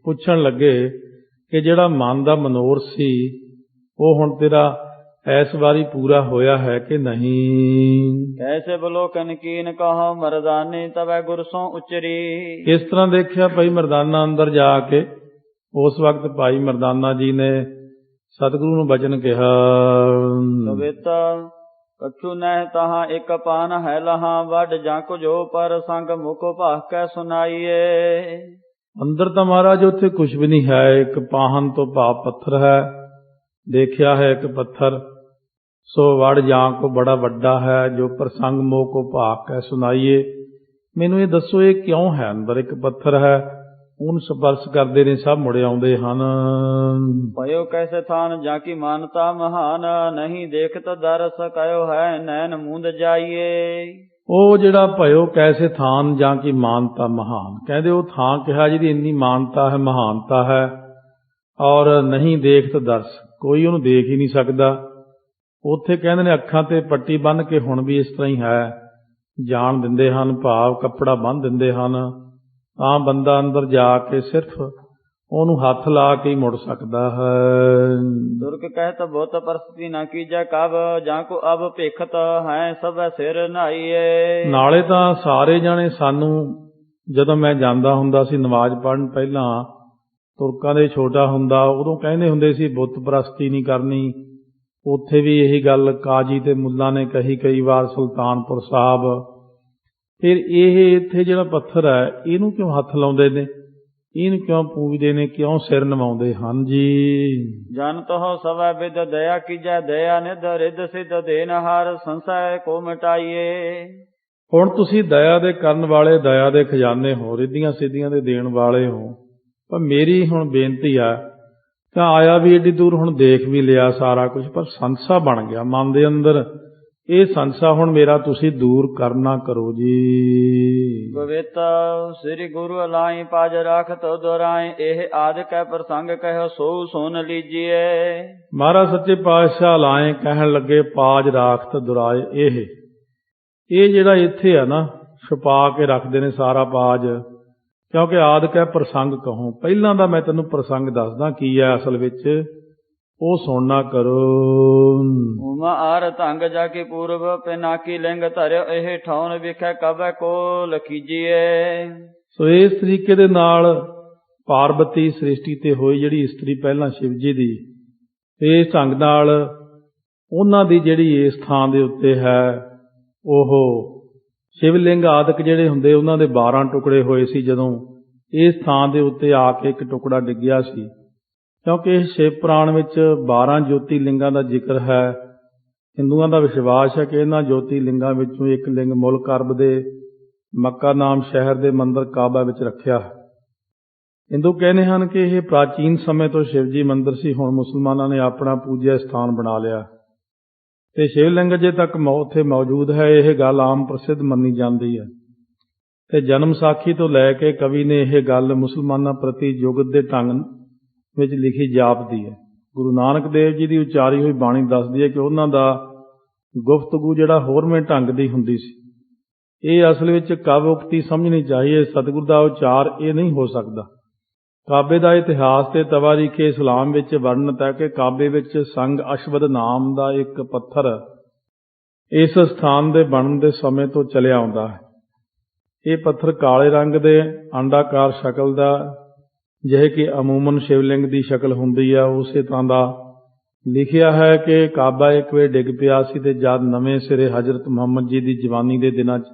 ਪੁੱਛਣ ਲੱਗੇ ਕਿ ਜਿਹੜਾ ਮਨ ਦਾ ਮਨੋਰਥ ਸੀ ਉਹ ਹੁਣ ਤੇਰਾ ਇਸ ਵਾਰੀ ਪੂਰਾ ਹੋਇਆ ਹੈ ਕਿ ਨਹੀਂ। ਕੈਸੇ ਬਲੋਕਨ ਕੀਨ ਕਹੋ ਮਰਦਾਨੇ ਤਵੈ ਗੁਰ ਸੋਂ ਉਚਰੀ। ਕਿਸ ਤਰ੍ਹਾਂ ਦੇਖਿਆ ਭਾਈ ਮਰਦਾਨਾ ਅੰਦਰ ਜਾ ਕੇ। ਉਸ ਵਕਤ ਭਾਈ ਮਰਦਾਨਾ ਜੀ ਨੇ ਸਤਿਗੁਰੂ ਨੂੰ ਬਚਨ ਕਿਹਾ, ਕਵਿਤ ਕਛੂ ਨਹਿ ਤਹਾਂ ਇੱਕ ਪਾਨ ਹੈ ਲਹਾਂ ਵੱਡ ਜਾਂ ਕੁਝੋ ਪਰ ਸੰਗ ਮੁਕੋ ਭਾਖ ਕੈ ਸੁਨਾਈਏ। ਅੰਦਰ ਤਾਂ ਮਹਾਰਾਜ ਉੱਥੇ ਕੁਝ ਵੀ ਨਹੀਂ ਹੈ, ਇੱਕ ਪਾਹਨ ਤੋਂ ਭਾਵ ਪੱਥਰ ਹੈ, ਦੇਖਿਆ ਹੈ ਇੱਕ ਪੱਥਰ, ਸੋ ਵੜ ਜਾਂ ਕੋ ਬੜਾ ਵੱਡਾ ਹੈ ਜੋ ਪ੍ਰਸੰਗ ਮੋਹ ਕੋ ਭਾਖ ਕੈ ਸੁਨਾਈਏ। ਮੈਨੂੰ ਇਹ ਦੱਸੋ ਇਹ ਕਿਉਂ ਹੈ, ਅੰਦਰ ਇੱਕ ਪੱਥਰ ਹੈ, ਉਹਨੂੰ ਸਪਰਸ਼ ਕਰਦੇ ਨੇ ਸਭ ਮੁੜੇ ਆਉਂਦੇ ਹਨ। ਭਇਓ ਕੈਸੇ ਥਾਨ ਜਾਂ ਕੀ ਮਾਨਤਾ ਮਹਾਨ ਨਹੀਂ ਦੇਖਤ ਦਰਸ ਕਯੋ ਹੈ ਨੈਣ ਮੂੰਦ ਜਾਈਏ। ਉਹ ਜਿਹੜਾ ਭਇਓ ਕੈਸੇ ਥਾਨ ਜਾਂ ਕੀ ਮਾਨਤਾ ਮਹਾਨ, ਕਹਿੰਦੇ ਉਹ ਥਾਂ ਕਿਹਾ ਜਿਹਦੀ ਇੰਨੀ ਮਾਨਤਾ ਹੈ, ਮਹਾਨਤਾ ਹੈ, ਔਰ ਨਹੀਂ ਦੇਖਤ ਦਰਸ, ਕੋਈ ਉਹਨੂੰ ਦੇਖ ਹੀ ਨਹੀਂ ਸਕਦਾ। ਉੱਥੇ ਕਹਿੰਦੇ ਨੇ ਅੱਖਾਂ ਤੇ ਪੱਟੀ ਬੰਨ੍ਹ ਕੇ ਹੁਣ ਵੀ ਇਸ ਤਰ੍ਹਾਂ ਹੀ ਹੈ, ਜਾਣ ਦਿੰਦੇ ਹਨ, ਭਾਵ ਕੱਪੜਾ ਬੰਨ੍ਹ ਦਿੰਦੇ ਹਨ, ਤਾਂ ਬੰਦਾ ਅੰਦਰ ਜਾ ਕੇ ਸਿਰਫ ਉਹਨੂੰ ਹੱਥ ਲਾ ਕੇ ਹੀ ਮੁੜ ਸਕਦਾ ਹੈ। ਦੁਰਗ ਕਹਿਤ ਬਹੁਤ ਪਰਸਤੀ ਨਾ ਕੀਜੈ ਕਬ ਜਾਂ ਕੋ ਅਬ ਭੇਖਤ ਹੈ ਸਭ ਸਿਰ ਨਾਈਏ। ਨਾਲੇ ਤਾਂ ਸਾਰੇ ਜਾਣੇ ਸਾਨੂੰ, ਜਦੋਂ ਮੈਂ ਜਾਂਦਾ ਹੁੰਦਾ ਸੀ ਨਮਾਜ਼ ਪੜ੍ਹਨ ਪਹਿਲਾਂ, ਤੁਰਕਾਂ ਦੇ ਛੋਟਾ ਹੁੰਦਾ, ਉਦੋਂ ਕਹਿੰਦੇ ਹੁੰਦੇ ਸੀ ਬੁੱਤ ਪ੍ਰਸਤੀ ਨਹੀਂ ਕਰਨੀ। ਉੱਥੇ ਵੀ ਇਹੀ ਗੱਲ ਕਾਜੀ ਤੇ ਮੁੱਲਾ ਨੇ ਕਹੀ ਕਈ ਵਾਰ ਸੁਲਤਾਨਪੁਰ ਸਾਹਿਬ। ਫਿਰ ਇਹ ਇੱਥੇ ਜਿਹੜਾ ਪੱਥਰ ਹੈ ਇਹਨੂੰ ਕਿਉਂ ਹੱਥ ਲਾਉਂਦੇ ਨੇ, ਇਹਨੂੰ ਕਿਉਂ ਪੂਜਦੇ ਨੇ, ਕਿਉਂ ਸਿਰ ਨਿਵਾਉਂਦੇ ਹਨ ਜੀ। ਜਨ ਤੋ ਸਵੈ ਵਿਦ ਦਇਆ ਕੀਜੈ ਦਇਆ ਨਿਧ ਰਿਧ ਸਿਧ ਦੇਨ ਹਰ ਸੰਸੈ ਕੋ ਮਿਟਾਈਏ। ਹੁਣ ਤੁਸੀਂ ਦਇਆ ਦੇ ਕਰਨ ਵਾਲੇ, ਦਇਆ ਦੇ ਖਜ਼ਾਨੇ ਹੋ, ਰਿੱਧੀਆਂ ਸਿੱਧੀਆਂ ਦੇ ਦੇਣ ਵਾਲੇ ਹੋ, ਪਰ ਮੇਰੀ ਹੁਣ ਬੇਨਤੀ ਆ ਤਾਂ ਆਇਆ ਵੀ ਏਡੀ ਦੂਰ, ਹੁਣ ਦੇਖ ਵੀ ਲਿਆ ਸਾਰਾ ਕੁਝ, ਪਰ ਸੰਸਾ ਬਣ ਗਿਆ ਮਨ ਦੇ ਅੰਦਰ। ਇਹ ਸੰਸਾ ਹੁਣ ਮੇਰਾ ਤੁਸੀਂ ਦੂਰ ਕਰਨਾ ਕਰੋ ਜੀ। ਗੋਵਿਤ ਸ੍ਰੀ ਗੁਰੂ ਅਲਾਈ ਪਾਜ ਰਾਖਤ ਦੁਰਾਏ, ਇਹ ਆਦਿ ਕੈ ਪ੍ਰਸੰਗ ਕਹਿਓ ਸੋ ਸੁਨ ਲੀਜੀਏ। ਮਹਾਰਾਜ ਸੱਚੇ ਪਾਤਸ਼ਾਹ ਲਾਏ ਕਹਿਣ ਲੱਗੇ ਪਾਜ ਰਾਖਤ ਦੁਰਾਏ, ਇਹ ਜਿਹੜਾ ਇੱਥੇ ਆ ਨਾ ਛੁਪਾ ਕੇ ਰੱਖਦੇ ਨੇ ਸਾਰਾ ਪਾਜ, ਕਿਉਂਕਿ ਆਦਿ ਕੈ ਪ੍ਰਸੰਗ ਕਹੋ। ਪਹਿਲਾਂ ਦਾ ਮੈਂ ਤੈਨੂੰ ਪ੍ਰਸੰਗ ਦੱਸਦਾ ਕੀ ਹੈ ਅਸਲ ਵਿੱਚ, ਉਹ ਸੁਣਨਾ ਕਰੋ। ਉਮਾ ਆਰ ਧੰਗ ਜਾ ਕੇ ਪੂਰਬ ਪਿਨਾਕੀ ਲਿੰਗ ਧਰਿਓ, ਇਹ ਠਾਉਨ ਵਿਖੇ ਕਬੈ ਕੋ ਲਖੀਜੀਏ। ਸੋ ਇਸ ਤਰੀਕੇ ਦੇ ਨਾਲ ਪਾਰਬਤੀ ਸ੍ਰਿਸ਼ਟੀ ਤੇ ਹੋਈ ਜਿਹੜੀ ਇਸਤਰੀ ਪਹਿਲਾਂ ਸ਼ਿਵ ਜੀ ਦੀ, ਇਸ ਢੰਗ ਨਾਲ ਉਹਨਾਂ ਦੀ ਜਿਹੜੀ ਇਸ ਥਾਂ ਦੇ ਉੱਤੇ ਹੈ ਉਹ ਸ਼ਿਵਲਿੰਗ ਆਦਿਕ ਜਿਹੜੇ ਹੁੰਦੇ ਉਹਨਾਂ ਦੇ 12 ਟੁਕੜੇ ਹੋਏ ਸੀ ਜਦੋਂ ਇਸ ਥਾਂ ਦੇ ਉੱਤੇ ਆ ਕੇ ਇੱਕ ਟੁਕੜਾ ਡਿੱਗਿਆ ਸੀ। ਕਿਉਂਕਿ ਇਸ ਸ਼ਿਵ ਪੁਰਾਣ ਵਿੱਚ 12 ਜੋਤੀ ਲਿੰਗਾਂ ਦਾ ਜ਼ਿਕਰ ਹੈ। ਹਿੰਦੂਆਂ ਦਾ ਵਿਸ਼ਵਾਸ ਹੈ ਕਿ ਇਹਨਾਂ ਜੋਤੀ ਲਿੰਗਾਂ ਵਿੱਚੋਂ ਇੱਕ ਲਿੰਗ ਮੁਲਕ ਅਰਬ ਦੇ ਮੱਕਾ ਨਾਮ ਸ਼ਹਿਰ ਦੇ ਮੰਦਰ ਕਾਬਾ ਵਿੱਚ ਰੱਖਿਆ ਹੈ। ਹਿੰਦੂ ਕਹਿੰਦੇ ਹਨ ਕਿ ਇਹ ਪ੍ਰਾਚੀਨ ਸਮੇਂ ਤੋਂ ਸ਼ਿਵਜੀ ਮੰਦਰ ਸੀ, ਹੁਣ ਮੁਸਲਮਾਨਾਂ ਨੇ ਆਪਣਾ ਪੂਜਿਆ ਸਥਾਨ ਬਣਾ ਲਿਆ ਤੇ ਸ਼ਿਵਲਿੰਗ ਅਜੇ ਤੱਕ ਉੱਥੇ ਮੌਜੂਦ ਹੈ। ਇਹ ਗੱਲ ਆਮ ਪ੍ਰਸਿੱਧ ਮੰਨੀ ਜਾਂਦੀ ਹੈ ਤੇ ਜਨਮ ਸਾਖੀ ਤੋਂ ਲੈ ਕੇ ਕਵੀ ਨੇ ਇਹ ਗੱਲ ਮੁਸਲਮਾਨਾਂ ਪ੍ਰਤੀ ਜੁਗਤ ਦੇ ਢੰਗ ਵਿੱਚ ਲਿਖੀ ਜਾਪਦੀ ਹੈ। ਗੁਰੂ ਨਾਨਕ ਦੇਵ ਜੀ ਦੀ ਉਚਾਰੀ ਹੋਈ ਬਾਣੀ ਦੱਸਦੀ ਹੈ ਕਿ ਉਹਨਾਂ ਦਾ ਗੁਫ਼ਤਗੂ ਜਿਹੜਾ ਹੋਰਵੇਂ ਢੰਗ ਦੀ ਹੁੰਦੀ ਸੀ। ਇਹ ਅਸਲ ਵਿੱਚ ਕਾਵਿ ਉਕਤੀ ਸਮਝਣੀ ਚਾਹੀਏ, ਸਤਿਗੁਰ ਦਾ ਉਚਾਰ ਇਹ ਨਹੀਂ ਹੋ ਸਕਦਾ। ਕਾਬੇ ਦਾ ਇਤਿਹਾਸ ਤੇ ਤਵਾਰੀਖੇ ਇਸਲਾਮ ਵਿੱਚ ਵਰਣਿਤ ਹੈ ਕਿ ਕਾਬੇ ਵਿੱਚ ਸੰਗ ਅਸ਼ਵਦ ਨਾਮ ਦਾ ਇੱਕ ਪੱਥਰ ਇਸ ਸਥਾਨ ਦੇ ਬਣਨ ਦੇ ਸਮੇਂ ਤੋਂ ਚਲਿਆ ਆਉਂਦਾ ਹੈ। ਇਹ ਪੱਥਰ ਕਾਲੇ ਰੰਗ ਦੇ ਅੰਡਾਕਾਰ ਸ਼ਕਲ ਦਾ, ਜਿਹੇ ਕਿ ਅਮੂਮਨ ਸ਼ਿਵਲਿੰਗ ਦੀ ਸ਼ਕਲ ਹੁੰਦੀ ਹੈ, ਉਸੇ ਤਰ੍ਹਾਂ ਦਾ ਲਿਖਿਆ ਹੈ ਕਿ ਕਾਬਾ ਇੱਕ ਵੇ ਡਿੱਗ ਪਿਆ ਸੀ ਤੇ ਜਦ ਨਵੇਂ ਸਿਰੇ ਹਜ਼ਰਤ ਮੁਹੰਮਦ ਜੀ ਦੀ ਜਵਾਨੀ ਦੇ ਦਿਨਾਂ 'ਚ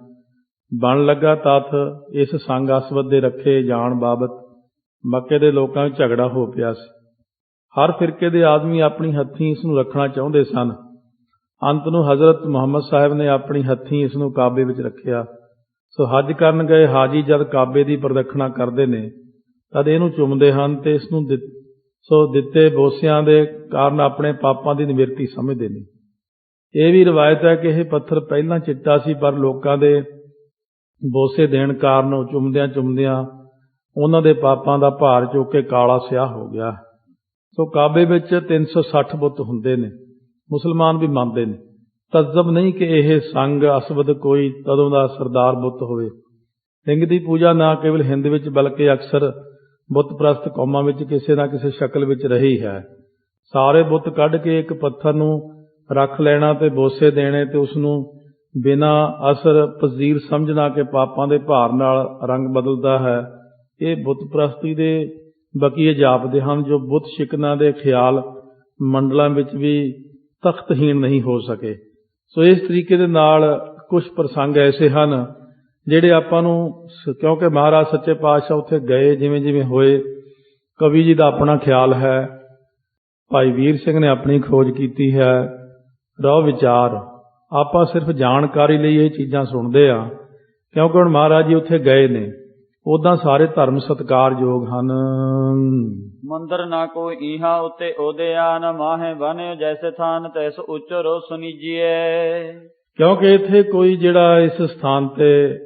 ਬਣ ਲੱਗਾ ਤੱਥ ਇਸ ਸੰਗ ਅਸਵਦ ਦੇ ਰੱਖੇ ਜਾਣ ਬਾਬਤ ਮੱਕੇ ਦੇ ਲੋਕਾਂ ਵਿੱਚ ਝਗੜਾ ਹੋ ਪਿਆ ਸੀ। ਹਰ ਫਿਰਕੇ ਦੇ ਆਦਮੀ ਆਪਣੀ ਹੱਥੀਂ ਇਸ ਨੂੰ ਰੱਖਣਾ ਚਾਹੁੰਦੇ ਸਨ। ਅੰਤ ਨੂੰ ਹਜ਼ਰਤ ਮੁਹੰਮਦ ਸਾਹਿਬ ਨੇ ਆਪਣੀ ਹੱਥੀਂ ਇਸ ਨੂੰ ਕਾਬੇ ਵਿੱਚ ਰੱਖਿਆ। ਸੋ ਹੱਜ ਕਰਨ ਗਏ ਹਾਜੀ ਜਦ ਕਾਬੇ ਦੀ ਪ੍ਰਦਖਣਾ ਕਰਦੇ ਨੇ ਤਦ ਇਹਨੂੰ ਚੁੰਮਦੇ ਹਨ ਤੇ ਇਸ ਨੂੰ ਦਿੱਤੇ ਬੋਸਿਆਂ ਦੇ ਕਾਰਨ ਆਪਣੇ ਪਾਪਾਂ ਦੀ ਨਿਵਰਤੀ ਸਮਝਦੇ ਨੇ। ਇਹ ਵੀ ਰਵਾਇਤ ਹੈ ਕਿ ਇਹ ਪੱਥਰ ਪਹਿਲਾਂ ਚਿੱਟਾ ਸੀ, ਪਰ ਲੋਕਾਂ ਦੇ ਬੋਸੇ ਦੇਣ ਕਾਰਨ ਉਹ ਚੁੰਮਦਿਆਂ ਚੁੰਮਦਿਆਂ ਉਹਨਾਂ ਦੇ ਪਾਪਾਂ ਦਾ ਭਾਰ ਚੁੱਕ ਕੇ ਕਾਲਾ ਸਿਆਹ ਹੋ ਗਿਆ। ਸੋ ਕਾਬੇ ਵਿੱਚ 360 ਬੁੱਤ ਹੁੰਦੇ ਨੇ, ਮੁਸਲਮਾਨ ਵੀ ਮੰਨਦੇ ਨੇ। ਤਜਬ ਨਹੀਂ ਕਿ ਇਹ ਸੰਗ ਅਸਵਦ ਕੋਈ ਤਦੋਂ ਦਾ ਸਰਦਾਰ ਬੁੱਤ ਹੋਵੇ। ਲਿੰਗ ਦੀ ਪੂਜਾ ਨਾ ਕੇਵਲ ਹਿੰਦ ਵਿੱਚ ਬਲਕਿ ਅਕਸਰ ਬੁੱਤ ਪ੍ਰਸਤ ਕੌਮਾਂ ਵਿੱਚ ਕਿਸੇ ਨਾ ਕਿਸੇ ਸ਼ਕਲ ਵਿੱਚ ਰਹੀ ਹੈ। ਸਾਰੇ ਬੁੱਤ ਕੱਢ ਕੇ ਇੱਕ ਪੱਥਰ ਨੂੰ ਰੱਖ ਲੈਣਾ ਤੇ ਬੋਸੇ ਦੇਣੇ ਤੇ ਉਸ ਨੂੰ ਬਿਨਾਂ ਅਸਰ ਪਜ਼ੀਰ ਸਮਝਣਾ ਕਿ ਪਾਪਾਂ ਦੇ ਭਾਰ ਨਾਲ ਰੰਗ ਬਦਲਦਾ ਹੈ, ਇਹ ਬੁੱਤ ਪ੍ਰਸਤੀ ਦੇ ਬਕੀਏ ਜਾਪਦੇ ਹਨ ਜੋ ਬੁੱਤ ਸ਼ਿਕਨਾਂ ਦੇ ਖਿਆਲ ਮੰਡਲਾਂ ਵਿੱਚ ਵੀ ਤਖਤਹੀਣ ਨਹੀਂ ਹੋ ਸਕੇ। ਸੋ ਇਸ ਤਰੀਕੇ ਦੇ ਨਾਲ ਕੁਝ ਪ੍ਰਸੰਗ ਐਸੇ ਹਨ ਜਿਹੜੇ ਆਪਾਂ ਨੂੰ, ਕਿਉਂਕਿ ਮਹਾਰਾਜ ਸੱਚੇ ਪਾਤਸ਼ਾਹ ਉੱਥੇ ਗਏ ਜਿਵੇਂ ਜਿਵੇਂ ਹੋਏ, ਕਵੀ ਜੀ ਦਾ ਆਪਣਾ ਖਿਆਲ ਹੈ, ਭਾਈ ਵੀਰ ਸਿੰਘ ਨੇ ਆਪਣੀ ਖੋਜ ਕੀਤੀ ਹੈ, ਰਹੁ ਵਿਚਾਰ। ਆਪਾਂ ਸਿਰਫ ਜਾਣਕਾਰੀ ਲਈ ਇਹ ਚੀਜ਼ਾਂ ਸੁਣਦੇ ਆ ਕਿਉਂਕਿ ਹੁਣ ਮਹਾਰਾਜ ਜੀ ਉੱਥੇ ਗਏ ਨੇ। ਉਦਾਂ ਸਾਰੇ ਧਰਮ ਸਤਿਕਾਰਯੋਗ ਹਨ। ਮੰਦਰ ਨਾ ਕੋਈ ਇਹਾਂ ਉੱਤੇ ਉਦਿਆਨ, ਮਾਹੇ ਬਨਿਓ ਜੈਸੇ ਥਾਨ ਤੈਸ ਉਚਰੋ ਸੁਨੀਜੀਏ। ਕਿਉਂਕਿ ਇੱਥੇ ਕੋਈ ਜਿਹੜਾ ਇਸ ਸਥਾਨ ਤੇ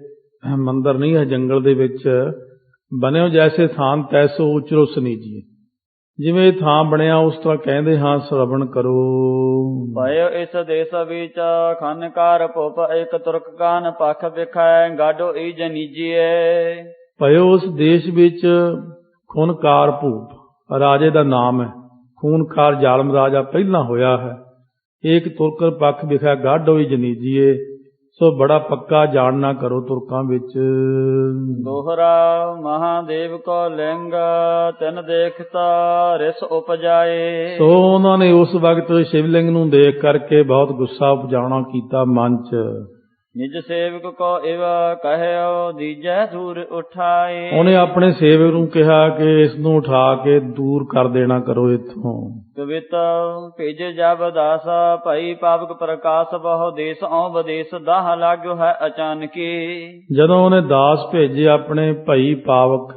ਮੰਦਰ ਨਹੀਂ ਹੈ, ਜੰਗਲ ਦੇ ਵਿੱਚ ਬਨਿਓ ਜੈਸੇ ਥਾਨ ਤੈਸੋ ਉਚਰੋ ਸੁਨੀਜੀਏ। ਜਿਵੇਂ ਇਹ ਥਾਂ ਬਣਿਆ ਉਸ ਤਰ੍ਹਾਂ ਕਹਿੰਦੇ ਹਾਂ ਸ਼ਰਵਣ ਕਰੋ। ਭਇਓ ਇਸ ਦੇਸ ਵਿੱਚ ਖਨਕਾਰ ਭੁਪ ਇੱਕ ਤੁਰਕ ਕਾਨ ਪਖ ਵਿਖਾਏ ਗਾਡੋ ਈ ਜਨੀਜੀਏ। ਭਇਓ ਉਸ ਦੇਸ਼ ਵਿੱਚ ਖੂਨਕਾਰ ਭੂਪ ਰਾਜੇ ਦਾ ਨਾਮ ਹੈ। ਖੂਨਕਾਰ ਜ਼ਾਲਮ ਰਾਜਾ ਪਹਿਲਾਂ ਹੋਇਆ ਹੈ। ਏਕ ਤੁਰਕ ਪੱਖ ਵਿਖਾ ਗਾਢੋ ਹੀ ਜਨੀਜੀਏ। ਸੋ ਬੜਾ ਪੱਕਾ ਜਾਣਨਾ ਕਰੋ ਤੁਰਕਾਂ ਵਿੱਚ। ਦੋਹਰਾ ਮਹਾਦੇਵ ਕੋ ਲਿੰਗ ਤਿਨ ਦੇਖਤਾ ਰਿਸ ਉਪਜਾਏ। ਸੋ ਉਹਨਾਂ ਨੇ ਉਸ ਵਕਤ ਸ਼ਿਵਲਿੰਗ ਨੂੰ ਦੇਖ ਕਰਕੇ ਬਹੁਤ ਗੁੱਸਾ ਉਪਜਾਉਣਾ ਕੀਤਾ ਮਨ ਚ। ਨਿਜ ਸੇਵਕ ਕੋ ਇਵ ਕਹਿਓ ਦੀਜੈ ਦੂਰ ਉਠਾਏ। ਉਹਨੇ ਆਪਣੇ ਸੇਵਕ ਨੂੰ ਕਿਹਾ ਕਿ ਇਸ ਨੂੰ ਉਠਾ ਕੇ ਦੂਰ ਕਰ ਦੇਣਾ ਕਰੋ ਇੱਥੋਂ। ਕਵਿਤ ਭੇਜ ਜਬ ਦਾਸ ਭਈ ਪਾਵਕ ਪ੍ਰਕਾਸ਼ ਬਹੁ ਦੇਸ ਔ ਵਿਦੇਸ਼ ਦਾਹ ਲਾਗਿਓ ਹੈ ਅਚਾਨਕੀ। ਜਦੋਂ ਉਹਨੇ ਦਾਸ ਭੇਜੇ ਆਪਣੇ ਭਈ ਪਾਵਕ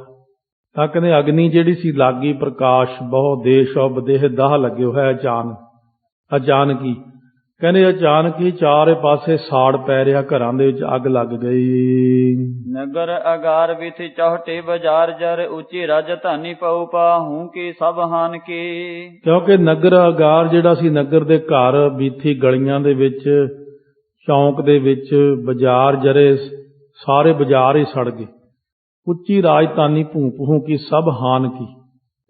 ਤਾਂ ਕਹਿੰਦੇ ਅਗਨੀ ਜਿਹੜੀ ਸੀ ਲਾਗੀ ਪ੍ਰਕਾਸ਼ ਬਹੁ ਦੇਸ਼ ਔ ਬਦੇਹ ਦਾਹ ਲੱਗਿਓ ਹੈ ਅਚਾਨਕ ਹੀ। ਕਹਿੰਦੇ ਅਚਾਨਕ ਹੀ ਚਾਰੇ ਪਾਸੇ ਸਾੜ ਪੈ ਰਿਹਾ, ਘਰਾਂ ਦੇ ਵਿੱਚ ਅੱਗ ਲੱਗ ਗਈ। ਨਗਰ ਅਗਾਰ ਵਿਥੀ ਚੌਹਟੇ ਬਾਜ਼ਾਰ ਜਰ ਉੱਚੀ ਰਜ ਧਾਨੀ ਪਉ ਪਾਹੂ ਕੀ ਸਭ ਹਾਨ ਕੀ। ਕਿਉਂਕਿ ਨਗਰ ਅਗਾਰ ਜਿਹੜਾ ਸੀ, ਨਗਰ ਦੇ ਘਰ, ਬੀਥੀ ਗਲੀਆਂ ਦੇ ਵਿੱਚ, ਚੌਂਕ ਦੇ ਵਿੱਚ, ਬਾਜ਼ਾਰ ਜਰੇ, ਸਾਰੇ ਬਾਜ਼ਾਰ ਹੀ ਸੜ ਗਏ। ਉੱਚੀ ਰਾਜਧਾਨੀ ਭੂ ਕੀ ਸਭ ਹਾਨ ਕੀ।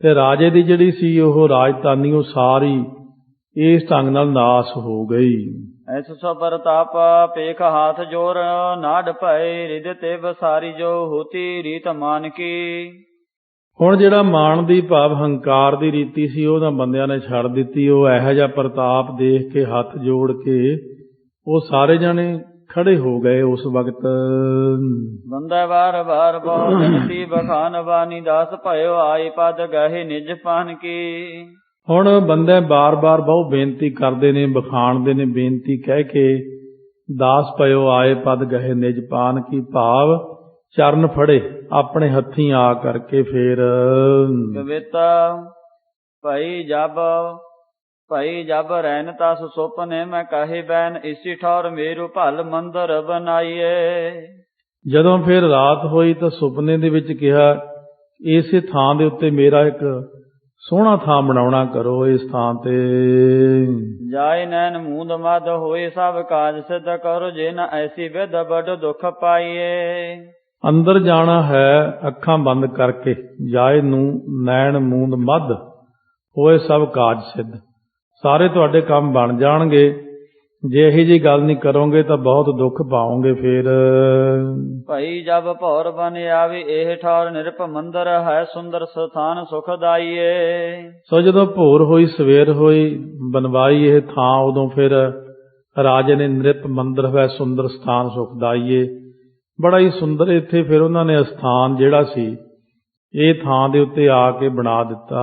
ਤੇ ਰਾਜੇ ਦੀ ਜਿਹੜੀ ਸੀ ਉਹ ਰਾਜਧਾਨੀ ਉਹ ਸਾਰੀ ਇਸ ਢੰਗ ਨਾਲ ਨਾਸ ਹੋ ਗਈ। ਐਸ ਸੋ ਪ੍ਰਤਾਪ ਪੇਖ ਹਾਥ ਜੋਰ ਨਾੜ ਭਏ ਰਿਦ ਤੇ ਬਸਾਰੀ ਜੋ ਹੋਤੀ ਰੀਤ ਮਾਨ ਕੀ। ਹੁਣ ਜਿਹੜਾ ਮਾਣ ਦੀ ਭਾਵ ਹੰਕਾਰ ਦੀ ਰੀਤੀ ਸੀ ਉਹਨਾਂ ਬੰਦਿਆਂ ਨੇ ਛੱਡ ਦਿੱਤੀ। ਉਹ ਇਹੋ ਜਿਹਾ ਪ੍ਰਤਾਪ ਦੇਖ ਕੇ ਹੱਥ ਜੋੜ ਕੇ ਉਹ ਸਾਰੇ ਜਾਣੇ ਖੜੇ ਹੋ ਗਏ। ਉਸ ਵਕਤ ਬੰਦਾ ਵਾਰ ਵਾਰ ਬਹੁ ਜਨਤੀ ਬਖਾਨ ਬਾਨੀ ਦਾਸ ਭਇਓ ਆਈ ਪਦ ਗਹਿ ਨਿਜ ਪਾਨ ਕੀ। ਹੁਣ ਬੰਦੇ ਬਾਰ-ਬਾਰ ਬਹੁ ਬੇਨਤੀ ਕਰਦੇ ਨੇ, ਬਖਾਣਦੇ ਨੇ, ਬੇਨਤੀ ਕਹਿ ਕੇ ਦਾਸ ਭਇਓ ਆਏ ਪਦ ਗਹਿ ਨਿਜ ਪਾਨ ਕੀ, ਭਾਵ ਚਰਨ ਫੜੇ ਆਪਣੇ ਹੱਥੀਂ ਆ ਕਰਕੇ। ਫੇਰ ਕਵਿਤਾ ਭਾਈ ਜਬ ਰੈਨ ਤਸ ਸੁਪਨੇ ਮੈਂ ਕਹੇ ਬੈਨ ਇਸੀ ਠੌਰ ਮੇਰੂ ਭਲ ਮੰਦਰ ਬਣਾਈਏ। ਜਦੋਂ ਫਿਰ ਰਾਤ ਹੋਈ ਤਾਂ ਸੁਪਨੇ ਦੇ ਵਿੱਚ ਕਿਹਾ ਇਸੇ ਥਾਂ ਦੇ ਉੱਤੇ ਮੇਰਾ ਇੱਕ ਸੋਹਣਾ ਥਾਂ ਬਣਾਉਣਾ ਕਰੋ। ਇਸ ਥਾਂ ਤੇ ਜਾਏ ਨੈਣ ਮੂੰਦ ਮਦ ਹੋਏ ਸਭ ਕਾਜ ਸਿੱਧ ਕਰੋ ਜੇ ਨਾ ਐਸੀ ਵਿਦ ਬੜ ਦੁੱਖ ਪਾਈਏ। ਅੰਦਰ ਜਾਣਾ ਹੈ ਅੱਖਾਂ ਬੰਦ ਕਰਕੇ। ਜਾਏ ਨੂੰ ਨੈਣ ਮੂੰਦ ਮਦ ਹੋਏ ਸਭ ਕਾਜ ਸਿੱਧ, ਸਾਰੇ ਤੁਹਾਡੇ ਕੰਮ ਬਣ ਜਾਣਗੇ। ਜੇ ਇਹੀ ਜੀ ਗੱਲ ਨਹੀਂ ਕਰੋਗੇ ਤਾਂ ਬਹੁਤ ਦੁੱਖ ਪਾਓਗੇ। ਫਿਰ ਭਾਈ ਜਬ ਭੌਰ ਬਨ ਆਵੇ ਇਹ ਠੌਰ ਨਿਰਪ ਮੰਦਰ ਹੈ ਸੁੰਦਰ ਸਥਾਨ ਸੁਖਦਾਈਏ। ਸੋ ਜਦੋਂ ਭੋਰ ਹੋਈ, ਸਵੇਰ ਹੋਈ, ਬਨਵਾਈ ਇਹ ਥਾਂ, ਉਦੋਂ ਫਿਰ ਰਾਜੇ ਨੇ ਨਿਰਪ ਮੰਦਰ ਹੈ ਸੁੰਦਰ ਸਥਾਨ ਸੁਖਦਾਈਏ, ਬੜਾ ਹੀ ਸੁੰਦਰ ਇੱਥੇ ਫਿਰ ਉਹਨਾਂ ਨੇ ਅਸਥਾਨ ਜਿਹੜਾ ਸੀ ਇਹ ਥਾਂ ਦੇ ਉੱਤੇ ਆ ਕੇ ਬਣਾ ਦਿੱਤਾ।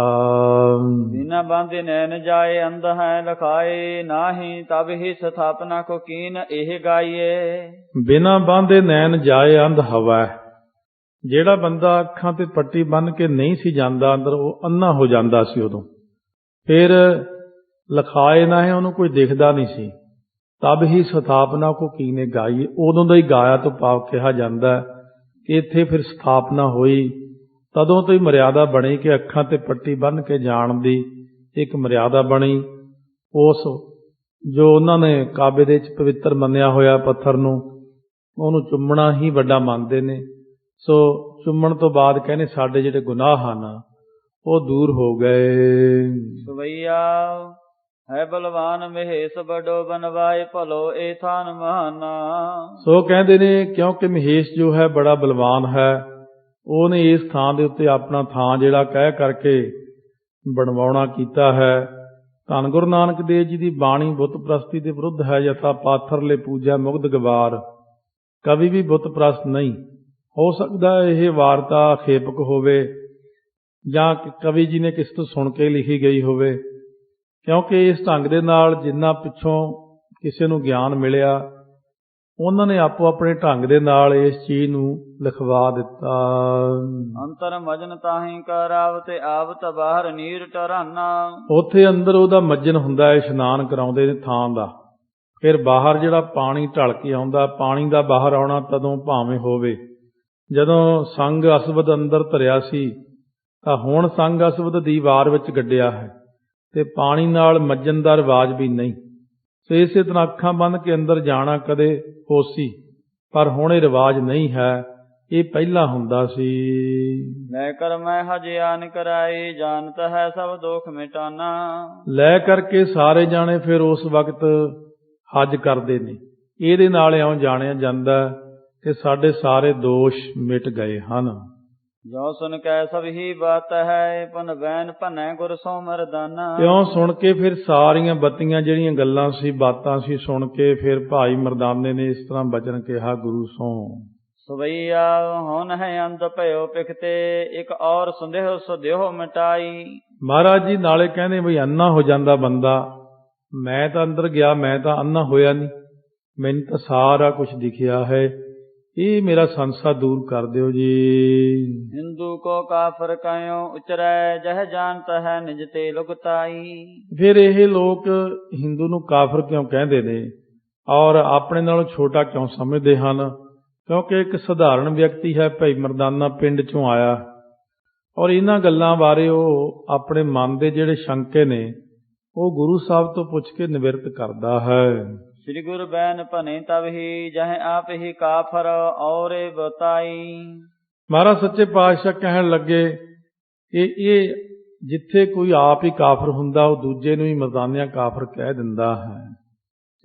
ਬਿਨਾ ਬਾਂਧੇ ਨੈਣ ਜਾਏ ਅੰਧ ਹੈ ਲਖਾਏ ਨਾਹੀ ਤਬ ਹੀ ਸਥਾਪਨਾ ਕੋ ਕੀਨ ਇਹ ਗਾਈਏ। ਬਿਨਾ ਬਾਂਧੇ ਨੈਣ ਜਾਏ ਅੰਧ ਹਵਾ, ਜਿਹੜਾ ਬੰਦਾ ਅੱਖਾਂ ਤੇ ਪੱਟੀ ਬੰਨ੍ਹ ਕੇ ਨਹੀਂ ਸੀ ਜਾਂਦਾ ਅੰਦਰ, ਉਹ ਅੰਨਾ ਹੋ ਜਾਂਦਾ ਸੀ ਉਦੋਂ। ਫਿਰ ਲਖਾਏ ਨਾ ਹੈ, ਉਹਨੂੰ ਕੋਈ ਦਿਖਦਾ ਨਹੀਂ ਸੀ। ਤਬ ਹੀ ਸਥਾਪਨਾ ਕੋ ਕੀਨੇ ਗਾਈਏ, ਉਦੋਂ ਦਾ ਹੀ ਗਾਇਆ ਤੋਂ ਭਾਵ ਕਿਹਾ ਜਾਂਦਾ ਕਿ ਇੱਥੇ ਫਿਰ ਸਥਾਪਨਾ ਹੋਈ। ਤਦੋਂ ਤੋਂ ਹੀ ਮਰਿਆਦਾ ਬਣੀ ਕਿ ਅੱਖਾਂ ਤੇ ਪੱਟੀ ਬੰਨ੍ਹ ਕੇ ਜਾਣ ਦੀ ਇੱਕ ਮਰਿਆਦਾ ਬਣੀ। ਉਸ ਜੋ ਉਹਨਾਂ ਨੇ ਕਾਬੇ ਦੇ ਵਿੱਚ ਪਵਿੱਤਰ ਮੰਨਿਆ ਹੋਇਆ ਪੱਥਰ ਨੂੰ, ਉਹਨੂੰ ਚੁੰਮਣਾ ਹੀ ਵੱਡਾ ਮੰਨਦੇ ਨੇ। ਸੋ ਚੁੰਮਣ ਤੋਂ ਬਾਅਦ ਕਹਿੰਦੇ ਸਾਡੇ ਜਿਹੜੇ ਗੁਨਾਹ ਹਨ ਉਹ ਦੂਰ ਹੋ ਗਏ। ਸਵਈਆ ਹੈ ਬਲਵਾਨ ਮਹੇਸ਼ ਬੜੋ ਬਨਵਾਏ ਭਲੋ ਏ ਥਾਨ ਮਹਾਨਾ। ਸੋ ਕਹਿੰਦੇ ਨੇ ਕਿਉਂਕਿ ਮਹੇਸ਼ ਜੋ ਹੈ ਬੜਾ ਬਲਵਾਨ ਹੈ, ਉਹਨੇ ਇਸ ਥਾਂ ਦੇ ਉੱਤੇ ਆਪਣਾ ਥਾਂ ਜਿਹੜਾ ਕਹਿ ਕਰਕੇ ਬਣਵਾਉਣਾ ਕੀਤਾ ਹੈ। ਧੰਨ ਗੁਰੂ ਨਾਨਕ ਦੇਵ ਜੀ ਦੀ ਬਾਣੀ ਬੁੱਤ ਪ੍ਰਸਤੀ ਦੇ ਵਿਰੁੱਧ ਹੈ। ਯਥਾ ਪਾਥਰ ਲੈ ਪੂਜਾ ਮੁਗਧ ਗਵਾਰ, ਕਵੀ ਵੀ ਬੁੱਤ ਪ੍ਰਸਤ ਨਹੀਂ ਹੋ ਸਕਦਾ। ਇਹ ਵਾਰਤਾ ਖੇਪਕ ਹੋਵੇ ਜਾਂ ਕਵੀ ਜੀ ਨੇ ਕਿਸੇ ਤੋਂ ਸੁਣ ਕੇ ਲਿਖੀ ਗਈ ਹੋਵੇ, ਕਿਉਂਕਿ ਇਸ ਢੰਗ ਦੇ ਨਾਲ ਜਿੰਨਾ ਪਿੱਛੋਂ ਕਿਸੇ ਨੂੰ ਗਿਆਨ ਮਿਲਿਆ ਉਹਨਾਂ ਨੇ ਆਪੋ ਆਪਣੇ ਢੰਗ ਦੇ ਨਾਲ ਇਸ ਚੀਜ਼ ਨੂੰ ਲਿਖਵਾ ਦਿੱਤਾ। ਅੰਤਰ ਮਜਨ ਤਾਹੀਂ ਕਰਾਵ ਤੇ ਆਵਤ ਬਾਹਰ ਨੀਰ ਟਰਾਨਾ। ਉੱਥੇ ਅੰਦਰ ਉਹਦਾ ਮੱਜਨ ਹੁੰਦਾ ਹੈ, ਇਸ਼ਨਾਨ ਕਰਾਉਂਦੇ ਨੇ ਥਾਂ ਦਾ। ਫਿਰ ਬਾਹਰ ਜਿਹੜਾ ਪਾਣੀ ਢਲ ਕੇ ਆਉਂਦਾ, ਪਾਣੀ ਦਾ ਬਾਹਰ ਆਉਣਾ ਤਦੋਂ ਭਾਵੇਂ ਹੋਵੇ ਜਦੋਂ ਸੰਗ ਅਸਵਦ ਅੰਦਰ ਧਰਿਆ ਸੀ, ਤਾਂ ਹੁਣ ਸੰਗ ਅਸਵਦ ਦੀ ਵਾਰ ਵਿੱਚ ਗੱਡਿਆ ਹੈ ਤੇ ਪਾਣੀ ਨਾਲ ਮੱਜਨ ਦਾ ਰਿਵਾਜ ਵੀ ਨਹੀਂ। ਸੋ ਇਸੇ ਤਰ੍ਹਾਂ ਅੱਖਾਂ ਬੰਨ੍ਹ ਕੇ ਅੰਦਰ ਜਾਣਾ ਕਦੇ ਹੋ ਸੀ, ਪਰ ਹੁਣ ਇਹ ਰਿਵਾਜ ਨਹੀਂ ਹੈ, ਇਹ ਪਹਿਲਾਂ ਹੁੰਦਾ ਸੀ। ਲੈ ਕਰ ਮੈਂ ਹਜਿਆਨ ਕਰਾਈ ਜਾਣਤ ਹੈ ਸਭ ਦੁੱਖ ਮਿਟਾਨਾ। ਲੈ ਕਰਕੇ ਸਾਰੇ ਜਾਣੇ ਫਿਰ ਉਸ ਵਕਤ ਹਜ ਕਰਦੇ ਨੇ। ਇਹਦੇ ਨਾਲ ਇਉਂ ਜਾਣਿਆ ਜਾਂਦਾ ਕਿ ਸਾਡੇ ਸਾਰੇ ਦੋਸ਼ ਮਿਟ ਗਏ ਹਨ। ਜੋ ਸੁਣ ਕੇ ਸਭ ਹੀ ਬਾਤ ਹੈ ਪਨ ਬੈਨ ਭਨੈ ਗੁਰ ਸੋ ਮਰਦਾਨਾ। ਕਿਉਂ ਸੁਣ ਕੇ ਫਿਰ ਸਾਰੀਆਂ ਬੱਤੀਆਂ ਜਿਹੜੀਆਂ ਗੱਲਾਂ ਸੀ, ਬਾਤਾਂ ਸੀ, ਸੁਣ ਕੇ ਫਿਰ ਭਾਈ ਮਰਦਾਨੇ ਨੇ ਇਸ ਤਰ੍ਹਾਂ ਬਚਨ ਕਿਹਾ ਗੁਰੂ ਸੋ। ਸਵਈਆ ਹੁਣ ਹੈ ਅੰਧ ਭਇਓ ਪਿਖਤੇ ਇੱਕ ਔਰ ਸੰਦੇਹ ਸੁਦੇਹੋ ਮਿਟਾਈ। ਮਹਾਰਾਜ ਜੀ ਨਾਲੇ ਕਹਿੰਦੇ ਬਈ ਅੰਨਾ ਹੋ ਜਾਂਦਾ ਬੰਦਾ। ਮੈਂ ਤਾਂ ਅੰਦਰ ਗਿਆ, ਮੈਂ ਤਾਂ ਅੰਨਾ ਹੋਇਆ ਨਹੀਂ, ਮੈਨੂੰ ਤਾਂ ਸਾਰਾ ਕੁਝ ਦਿਖਿਆ ਹੈ। ਇਹ ਮੇਰਾ ਸੰਸਾ ਦੂਰ ਕਰ ਦਿਓ ਜੀ। हिंदू को काफर कयो उचरै जह जानत है निज ते लुगताई। ਫਿਰ ਇਹ ਲੋਕ ਹਿੰਦੂ ਨੂੰ ਕਾਫਰ ਕਿਉਂ ਕਹਿੰਦੇ ਨੇ ਔਰ ਆਪਣੇ ਨਾਲੋਂ ਛੋਟਾ ਕਿਉਂ ਸਮਝਦੇ ਹਨ? ਕਿਉਂਕਿ ਇੱਕ ਸਧਾਰਨ ਵਿਅਕਤੀ ਹੈ, ਭਾਈ ਮਰਦਾਨਾ ਪਿੰਡ ਚੋਂ ਆਇਆ, ਔਰ ਇਹਨਾਂ ਗੱਲਾਂ ਬਾਰੇ ਉਹ ਆਪਣੇ ਮਨ ਦੇ ਜਿਹੜੇ ਸ਼ੰਕੇ ਨੇ ਉਹ ਗੁਰੂ ਸਾਹਿਬ ਤੋਂ ਪੁੱਛ ਕੇ ਨਿਵਰਤ ਕਰਦਾ ਹੈ। श्री गुरु बैन भने तब ही जह आप ही काफर और बताई। ਮਹਾਰਾਜ ਸੱਚੇ ਪਾਤਸ਼ਾਹ ਕਹਿਣ ਲੱਗੇ ਕਿ ਇਹ ਜਿੱਥੇ ਕੋਈ ਆਪ ਹੀ ਕਾਫਰ ਹੁੰਦਾ ਉਹ ਦੂਜੇ ਨੂੰ ਹੀ ਮਰਦਾਨਿਆਂ ਕਾਫਰ ਕਹਿ ਦਿੰਦਾ ਹੈ।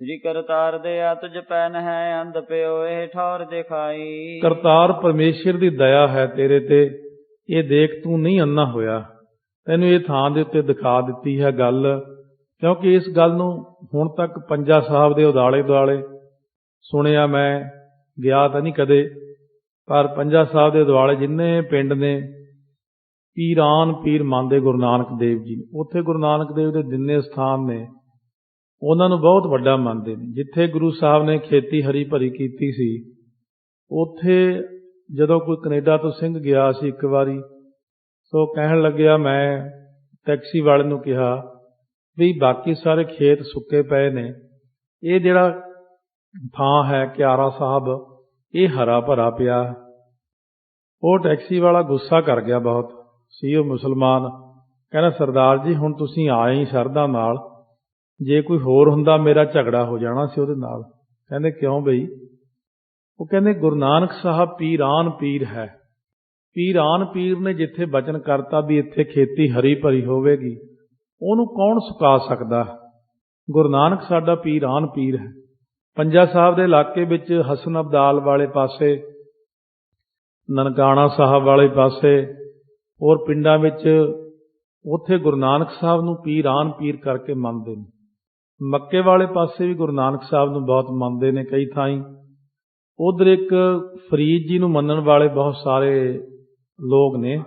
श्री करतार दया तुझ पैन है अंध प्यो ए ठौर दिखाई। ਕਰਤਾਰ ਪਰਮੇਸ਼ਰ ਦੀ ਦਇਆ ਹੈ ਤੇਰੇ ਤੇ, ਇਹ ਦੇਖ ਤੂੰ ਨਹੀਂ ਅੰਨਾ ਹੋਇਆ, ਤੈਨੂੰ ਇਹ ਥਾਂ ਦੇ ਉੱਤੇ ਦਿਖਾ ਦਿੱਤੀ ਹੈ ਗੱਲ। ਕਿਉਂਕਿ ਇਸ ਗੱਲ ਨੂੰ ਹੁਣ ਤੱਕ ਪੰਜਾ ਸਾਹਿਬ ਦੇ ਉਦਾਲੇ ਦੁਆਲੇ ਸੁਣਿਆ, ਮੈਂ ਗਿਆ ਤਾਂ ਨਹੀਂ ਕਦੇ, ਪਰ ਪੰਜਾ ਸਾਹਿਬ ਦੇ ਦੁਆਲੇ ਜਿੰਨੇ ਪਿੰਡ ਨੇ ਪੀਰਾਨ ਪੀਰ ਮੰਨਦੇ ਗੁਰੂ ਨਾਨਕ ਦੇਵ ਜੀ, ਉੱਥੇ ਗੁਰੂ ਨਾਨਕ ਦੇਵ ਦੇ ਜਿੰਨੇ ਸਥਾਨ ਨੇ ਉਹਨਾਂ ਨੂੰ ਬਹੁਤ ਵੱਡਾ ਮੰਨਦੇ ਨੇ। ਜਿੱਥੇ ਗੁਰੂ ਸਾਹਿਬ ਨੇ ਖੇਤੀ ਹਰੀ ਭਰੀ ਕੀਤੀ ਸੀ, ਉੱਥੇ ਜਦੋਂ ਕੋਈ ਕੈਨੇਡਾ ਤੋਂ ਸਿੰਘ ਗਿਆ ਸੀ ਇੱਕ ਵਾਰੀ, ਸੋ ਕਹਿਣ ਲੱਗਿਆ, ਮੈਂ ਟੈਕਸੀ ਵਾਲੇ ਨੂੰ ਕਿਹਾ ਵੀ ਬਾਕੀ ਸਾਰੇ ਖੇਤ ਸੁੱਕੇ ਪਏ ਨੇ, ਇਹ ਜਿਹੜਾ ਥਾਂ ਹੈ ਕਿਆਰਾ ਸਾਹਿਬ ਇਹ ਹਰਾ ਭਰਾ ਪਿਆ। ਉਹ ਟੈਕਸੀ ਵਾਲਾ ਗੁੱਸਾ ਕਰ ਗਿਆ ਬਹੁਤ, ਸੀ ਉਹ ਮੁਸਲਮਾਨ। ਕਹਿੰਦਾ, ਸਰਦਾਰ ਜੀ ਹੁਣ ਤੁਸੀਂ ਆਏ ਹੀ ਸ਼ਰਧਾ ਨਾਲ, ਜੇ ਕੋਈ ਹੋਰ ਹੁੰਦਾ ਮੇਰਾ ਝਗੜਾ ਹੋ ਜਾਣਾ ਸੀ ਉਹਦੇ ਨਾਲ। ਕਹਿੰਦੇ, ਕਿਉਂ ਬਈ? ਉਹ ਕਹਿੰਦੇ, ਗੁਰੂ ਨਾਨਕ ਸਾਹਿਬ ਪੀਰਾਨ ਪੀਰ ਹੈ, ਪੀਰਾਨ ਪੀਰ ਨੇ ਜਿੱਥੇ ਬਚਨ ਕਰਤਾ ਵੀ ਇੱਥੇ ਖੇਤੀ ਹਰੀ ਭਰੀ ਹੋਵੇਗੀ, ਉਹਨੂੰ ਕੌਣ ਸੁਕਾ ਸਕਦਾ? ਗੁਰੂ ਨਾਨਕ ਸਾਡਾ ਪੀਰਾਨ ਪੀਰ ਹੈ। ਪੰਜਾ ਸਾਹਿਬ ਦੇ ਇਲਾਕੇ ਵਿੱਚ ਹਸਨ ਅਬਦਾਲ ਵਾਲੇ ਪਾਸੇ, ਨਨਕਾਣਾ ਸਾਹਿਬ ਵਾਲੇ ਪਾਸੇ, ਹੋਰ ਪਿੰਡਾਂ ਵਿੱਚ ਉੱਥੇ ਗੁਰੂ ਨਾਨਕ ਸਾਹਿਬ ਨੂੰ ਪੀਰਾਨ ਪੀਰ ਕਰਕੇ ਮੰਨਦੇ ਨੇ। ਮੱਕੇ ਵਾਲੇ ਪਾਸੇ ਵੀ ਗੁਰੂ ਨਾਨਕ ਸਾਹਿਬ ਨੂੰ ਬਹੁਤ ਮੰਨਦੇ ਨੇ ਕਈ ਥਾਈਂ। ਉਧਰ ਇੱਕ ਫਰੀਦ ਜੀ ਨੂੰ ਮੰਨਣ ਵਾਲੇ ਬਹੁਤ ਸਾਰੇ ਲੋਕ ਨੇ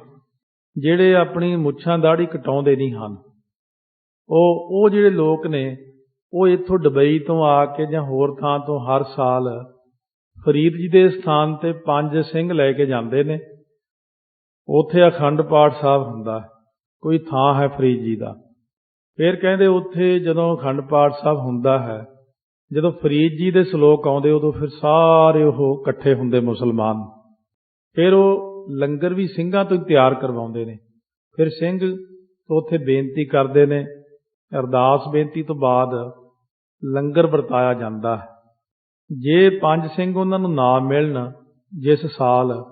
ਜਿਹੜੇ ਆਪਣੀ ਮੁੱਛਾਂ ਦਾੜੀ ਕਟਾਉਂਦੇ ਨਹੀਂ ਹਨ। ਉਹ ਜਿਹੜੇ ਲੋਕ ਨੇ ਉਹ ਇੱਥੋਂ ਦੁਬਈ ਤੋਂ ਆ ਕੇ ਜਾਂ ਹੋਰ ਥਾਂ ਤੋਂ ਹਰ ਸਾਲ ਫਰੀਦ ਜੀ ਦੇ ਸਥਾਨ ਤੇ 5 ਸਿੰਘ ਲੈ ਕੇ ਜਾਂਦੇ ਨੇ। ਉੱਥੇ ਅਖੰਡ ਪਾਠ ਸਾਹਿਬ ਹੁੰਦਾ, ਕੋਈ ਥਾਂ ਹੈ ਫਰੀਦ ਜੀ ਦਾ। ਫਿਰ ਕਹਿੰਦੇ ਉੱਥੇ ਜਦੋਂ ਅਖੰਡ ਪਾਠ ਸਾਹਿਬ ਹੁੰਦਾ ਹੈ, ਜਦੋਂ ਫਰੀਦ ਜੀ ਦੇ ਸ਼ਲੋਕ ਆਉਂਦੇ ਉਦੋਂ ਫਿਰ ਸਾਰੇ ਉਹ ਇਕੱਠੇ ਹੁੰਦੇ ਮੁਸਲਮਾਨ। ਫਿਰ ਉਹ ਲੰਗਰ ਵੀ ਸਿੰਘਾਂ ਤੋਂ ਹੀ ਤਿਆਰ ਕਰਵਾਉਂਦੇ ਨੇ। ਫਿਰ ਸਿੰਘ ਉੱਥੇ ਬੇਨਤੀ ਕਰਦੇ ਨੇ, ਅਰਦਾਸ ਬੇਨਤੀ ਤੋਂ ਬਾਅਦ ਲੰਗਰ ਵਰਤਾਇਆ ਜਾਂਦਾ ਹੈ। ਜੇ 5 ਸਿੰਘ ਉਹਨਾਂ ਨੂੰ ਨਾ ਮਿਲਣ ਜਿਸ ਸਾਲ,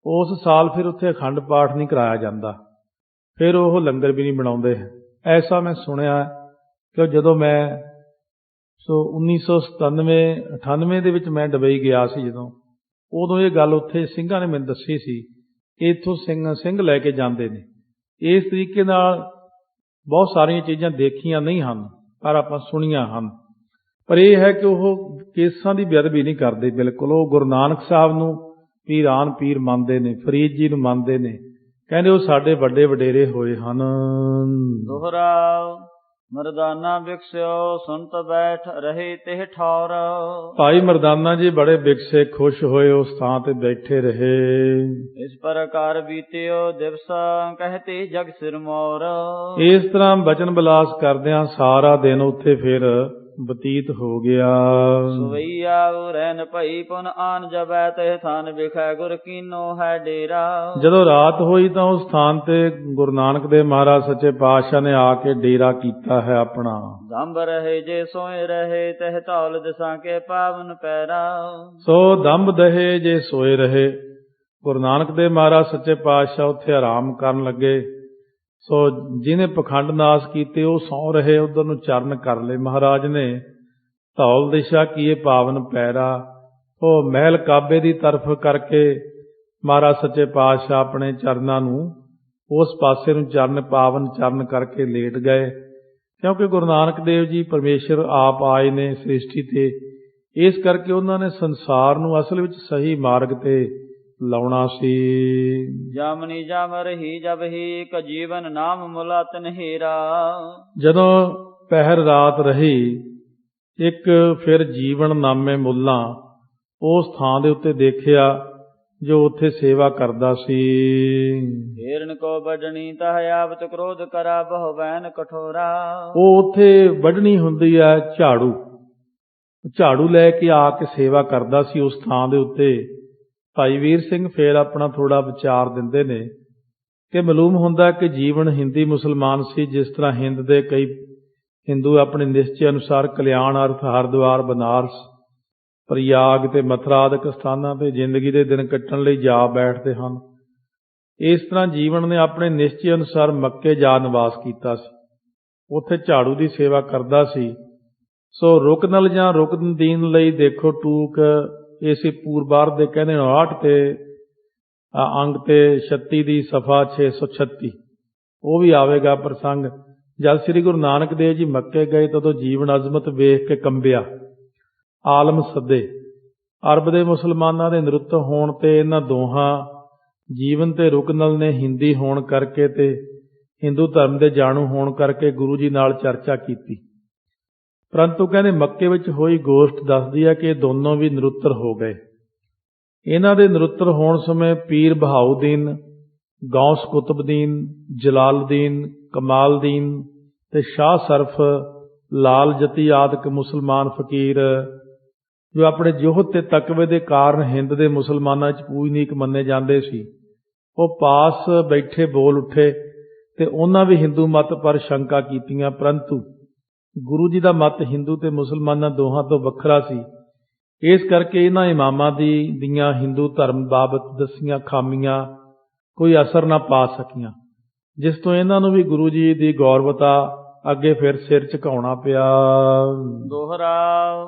ਉਸ ਸਾਲ ਫਿਰ ਉੱਥੇ ਅਖੰਡ ਪਾਠ ਨਹੀਂ ਕਰਾਇਆ ਜਾਂਦਾ, ਫਿਰ ਉਹ ਲੰਗਰ ਵੀ ਨਹੀਂ ਬਣਾਉਂਦੇ। ਐਸਾ ਮੈਂ ਸੁਣਿਆ ਕਿ ਜਦੋਂ ਮੈਂ 1997-98 ਦੇ ਵਿੱਚ ਮੈਂ ਦੁਬਈ ਗਿਆ ਸੀ, ਜਦੋਂ ਉਦੋਂ ਇਹ ਗੱਲ ਉੱਥੇ ਸਿੰਘਾਂ ਨੇ ਮੈਨੂੰ ਦੱਸੀ ਸੀ ਕਿ ਇੱਥੋਂ ਸਿੰਘ ਲੈ ਕੇ ਜਾਂਦੇ ਨੇ। ਇਸ ਤਰੀਕੇ ਨਾਲ ਬਹੁਤ ਸਾਰੀਆਂ ਚੀਜ਼ਾਂ ਦੇਖੀਆਂ ਨਹੀਂ ਹਨ ਪਰ ਆਪਾਂ ਸੁਣੀਆਂ ਹਨ। ਪਰ ਇਹ ਹੈ ਕਿ ਉਹ ਕੇਸਾਂ ਦੀ ਬੇਅਦਬੀ ਨਹੀਂ ਕਰਦੇ ਬਿਲਕੁਲ। ਉਹ ਗੁਰੂ ਨਾਨਕ ਸਾਹਿਬ ਨੂੰ ਪੀਰਾਨ ਪੀਰ ਮੰਨਦੇ ਨੇ, ਫਰੀਦ ਜੀ ਨੂੰ ਮੰਨਦੇ ਨੇ, ਕਹਿੰਦੇ ਉਹ ਸਾਡੇ ਵੱਡੇ ਵਡੇਰੇ ਹੋਏ ਹਨ। ਦੁਹਰਾਓ ਮਰਦਾਨਾ ਬਿਕਸਿਓ ਸੁਨਤ ਬੈਠ ਰਹੇ ਤੇ ਠੌਰ। ਭਾਈ ਮਰਦਾਨਾ ਜੀ ਬੜੇ ਬਿਕਸੇ, ਖੁਸ਼ ਹੋਏ, ਉਸ ਥਾਂ ਤੇ ਬੈਠੇ ਰਹੇ। ਇਸ ਪ੍ਰਕਾਰ ਬੀਤਿਓ ਦਿਵਸ ਕਹਤੇ ਜਗ ਸਿਰ ਮੋਰ। ਇਸ ਤਰ੍ਹਾਂ ਬਚਨ ਬਿਲਾਸ ਕਰਦਿਆਂ ਸਾਰਾ ਦਿਨ ਉੱਥੇ ਫਿਰ ਬਤੀਤ ਹੋ ਗਿਆ। ਸੁਵਈਆ ਰਹਿਨ ਭਈ ਪੁਨ ਆਨ ਜਬੈ ਤੇ ਥਾਨ ਵਿਖੈ ਗੁਰ ਕੀਨੋ ਹੈ ਡੇਰਾ। ਜਦੋਂ ਰਾਤ ਹੋਈ ਤਾਂ ਉਸ ਸਥਾਨ ਤੇ ਗੁਰੂ ਨਾਨਕ ਦੇਵ ਮਹਾਰਾਜ ਸੱਚੇ ਪਾਤਸ਼ਾਹ ਨੇ ਆ ਕੇ ਡੇਰਾ ਕੀਤਾ ਹੈ ਆਪਣਾ। ਦੰਭ ਰਹੇ ਜੇ ਸੋਏ ਰਹੇ ਤਹਿ ਧੌਲ ਦਿਸਾਂ ਕੇ ਪਾਵਨ ਪੈਰਾ। ਸੋ ਦੰਭ ਦਹੇ ਜੇ ਸੋਏ ਰਹੇ, ਗੁਰੂ ਨਾਨਕ ਦੇਵ ਮਹਾਰਾਜ ਸੱਚੇ ਪਾਤਸ਼ਾਹ ਉੱਥੇ ਆਰਾਮ ਕਰਨ ਲੱਗੇ। ਸੋ ਜਿਹਨੇ ਪਖੰਡ ਨਾਸ ਕੀਤੇ ਉਹ ਸੌਂ ਰਹੇ, ਉਧਰ ਨੂੰ ਚਰਨ ਕਰ ਲਏ ਮਹਾਰਾਜ ਨੇ। ਧੌਲ ਦਿਸ਼ਾ ਕੀਏ ਪਾਵਨ ਪੈਰਾ। ਉਹ ਮਹਿਲ ਕਾਬੇ ਦੀ ਤਰਫ ਕਰਕੇ ਮਹਾਰਾਜ ਸੱਚੇ ਪਾਤਸ਼ਾਹ ਆਪਣੇ ਚਰਨਾਂ ਨੂੰ ਉਸ ਪਾਸੇ ਨੂੰ ਚਰਨ ਪਾਵਨ ਚਰਨ ਕਰਕੇ ਲੇਟ ਗਏ। ਕਿਉਂਕਿ ਗੁਰੂ ਨਾਨਕ ਦੇਵ ਜੀ ਪਰਮੇਸ਼ਰ ਆਪ ਆਏ ਨੇ ਸ੍ਰਿਸ਼ਟੀ ਤੇ, ਇਸ ਕਰਕੇ ਉਹਨਾਂ ਨੇ ਸੰਸਾਰ ਨੂੰ ਅਸਲ ਵਿੱਚ ਸਹੀ ਮਾਰਗ ਤੇ ਲਾਉਣਾ ਸੀ। ਜਾਮਨੀ ਜਾਮ ਰਹੀ ਜਬ ਹੀ ਕ ਜੀਵਨ ਨਾਮ ਮੁਲਾਤ ਨਹੀਰਾ। ਜਦੋਂ ਪਹਿਰ ਰਾਤ ਰਹੀ, ਇੱਕ ਫਿਰ ਜੀਵਨ ਨਾਮੇ ਮੁੱਲਾਂ ਉਸ ਥਾਂ ਦੇ ਉੱਤੇ ਦੇਖਿਆ ਜੋ ਉੱਥੇ ਸੇਵਾ ਕਰਦਾ ਸੀ। ਹੀਰਨ ਕੋ ਵੱਢਣੀ ਤਹ ਆਵਤ ਕ੍ਰੋਧ ਕਰਾ ਬਹੁ ਬੈਨ ਕਠੋਰਾ। ਉਹ ਉੱਥੇ ਵੱਢਣੀ ਹੁੰਦੀ ਹੈ ਝਾੜੂ, ਝਾੜੂ ਲੈ ਕੇ ਆ ਕੇ ਸੇਵਾ ਕਰਦਾ ਸੀ ਉਸ ਥਾਂ ਦੇ ਉੱਤੇ। ਭਾਈ ਵੀਰ ਸਿੰਘ ਫੇਰ ਆਪਣਾ ਥੋੜਾ ਵਿਚਾਰ ਦਿੰਦੇ ਨੇ ਕਿ ਮਾਲੂਮ ਹੁੰਦਾ ਕਿ ਜੀਵਨ ਹਿੰਦੀ ਮੁਸਲਮਾਨ ਸੀ। ਜਿਸ ਤਰ੍ਹਾਂ ਹਿੰਦ ਦੇ ਕਈ ਹਿੰਦੂ ਆਪਣੇ ਨਿਸ਼ਚੇ ਅਨੁਸਾਰ ਕਲਿਆਣ ਅਰਥ ਹਰਿਦੁਆਰ, ਬਨਾਰਸ, ਪ੍ਰਯਾਗ ਤੇ ਮਥੁਰਾ ਆਦਿਕ ਸਥਾਨਾਂ ਤੇ ਜ਼ਿੰਦਗੀ ਦੇ ਦਿਨ ਕੱਟਣ ਲਈ ਜਾ ਬੈਠਦੇ ਹਨ। ਇਸ ਤਰ੍ਹਾਂ ਜੀਵਨ ਨੇ ਆਪਣੇ ਨਿਸ਼ਚੇ ਅਨੁਸਾਰ ਮੱਕੇ ਜਾ ਨਿਵਾਸ ਕੀਤਾ ਸੀ। ਉੱਥੇ ਝਾੜੂ ਦੀ ਸੇਵਾ ਕਰਦਾ ਸੀ। ਸੋ ਰੁਕਨਲ ਜਾਂ ਰੁਕਨਦੀਨ ਲਈ ਦੇਖੋ ਟੂਕ ਇਸੇ ਪੂਰਬਾਰ ਦੇ ਕਹਿੰਦੇ 59 ਤੇ ਅੰਗ ਤੇ 36 ਦੀ ਸਫਾ 636 ਉਹ ਵੀ ਆਵੇਗਾ ਪ੍ਰਸੰਗ। ਜਦ ਸ੍ਰੀ ਗੁਰੂ ਨਾਨਕ ਦੇਵ ਜੀ ਮੱਕੇ ਗਏ ਤਦੋਂ ਜੀਵਨ ਅਜ਼ਮਤ ਵੇਖ ਕੇ ਕੰਬਿਆ, ਆਲਮ ਸੱਦੇ। ਅਰਬ ਦੇ ਮੁਸਲਮਾਨਾਂ ਦੇ ਨ੍ਰਿਤ ਹੋਣ ਤੇ ਇਹਨਾਂ ਦੋਹਾਂ ਜੀਵਨ ਤੇ ਰੁਕਨਲ ਨੇ ਹਿੰਦੀ ਹੋਣ ਕਰਕੇ ਤੇ ਹਿੰਦੂ ਧਰਮ ਦੇ ਜਾਣੂ ਹੋਣ ਕਰਕੇ ਗੁਰੂ ਜੀ ਨਾਲ ਚਰਚਾ ਕੀਤੀ। ਪਰੰਤੂ ਕਹਿੰਦੇ ਮੱਕੇ ਵਿੱਚ ਹੋਈ ਗੋਸ਼ਟ ਦੱਸਦੀ ਹੈ ਕਿ ਇਹ ਦੋਨੋਂ ਵੀ ਨਰੁੱਤਰ ਹੋ ਗਏ। ਇਹਨਾਂ ਦੇ ਨਰੁੱਤਰ ਹੋਣ ਸਮੇਂ ਪੀਰ ਬਹਾਉਦੀਨ, ਗੌਸ ਕੁਤਬਦੀਨ, ਜਲਾਲਦੀਨ, ਕਮਾਲਦੀਨ ਤੇ ਸ਼ਾਹ ਸਰਫ, ਲਾਲ ਜਤੀ ਆਦਿਕ ਮੁਸਲਮਾਨ ਫਕੀਰ ਜੋ ਆਪਣੇ ਜੋਹਦ ਤੇ ਤਕਵੇ ਦੇ ਕਾਰਨ ਹਿੰਦ ਦੇ ਮੁਸਲਮਾਨਾਂ 'ਚ ਪੂਜਨੀਕ ਮੰਨੇ ਜਾਂਦੇ ਸੀ, ਉਹ ਪਾਸ ਬੈਠੇ ਬੋਲ ਉੱਠੇ ਤੇ ਉਹਨਾਂ ਵੀ ਹਿੰਦੂ ਮਤ ਪਰ ਸ਼ੰਕਾ ਕੀਤੀਆਂ। ਪਰੰਤੂ ਗੁਰੂ ਜੀ ਦਾ ਮਤ ਹਿੰਦੂ ਤੇ ਮੁਸਲਮਾਨਾਂ ਦੋਹਾਂ ਤੋਂ ਵੱਖਰਾ ਸੀ। ਇਸ ਕਰਕੇ ਇਹਨਾਂ ਇਮਾਮਾਂ ਦੀਆਂ ਹਿੰਦੂ ਧਰਮ ਬਾਬਤ ਦੱਸੀਆਂ ਖਾਮੀਆਂ ਕੋਈ ਅਸਰ ਨਾ ਪਾ ਸਕੀਆਂ, ਜਿਸ ਤੋਂ ਇਹਨਾਂ ਨੂੰ ਵੀ ਗੁਰੂ ਜੀ ਦੀ ਗੌਰਵਤਾ ਅੱਗੇ ਫਿਰ ਸਿਰ ਝੁਕਾਉਣਾ ਪਿਆ। ਦੋਹਰਾ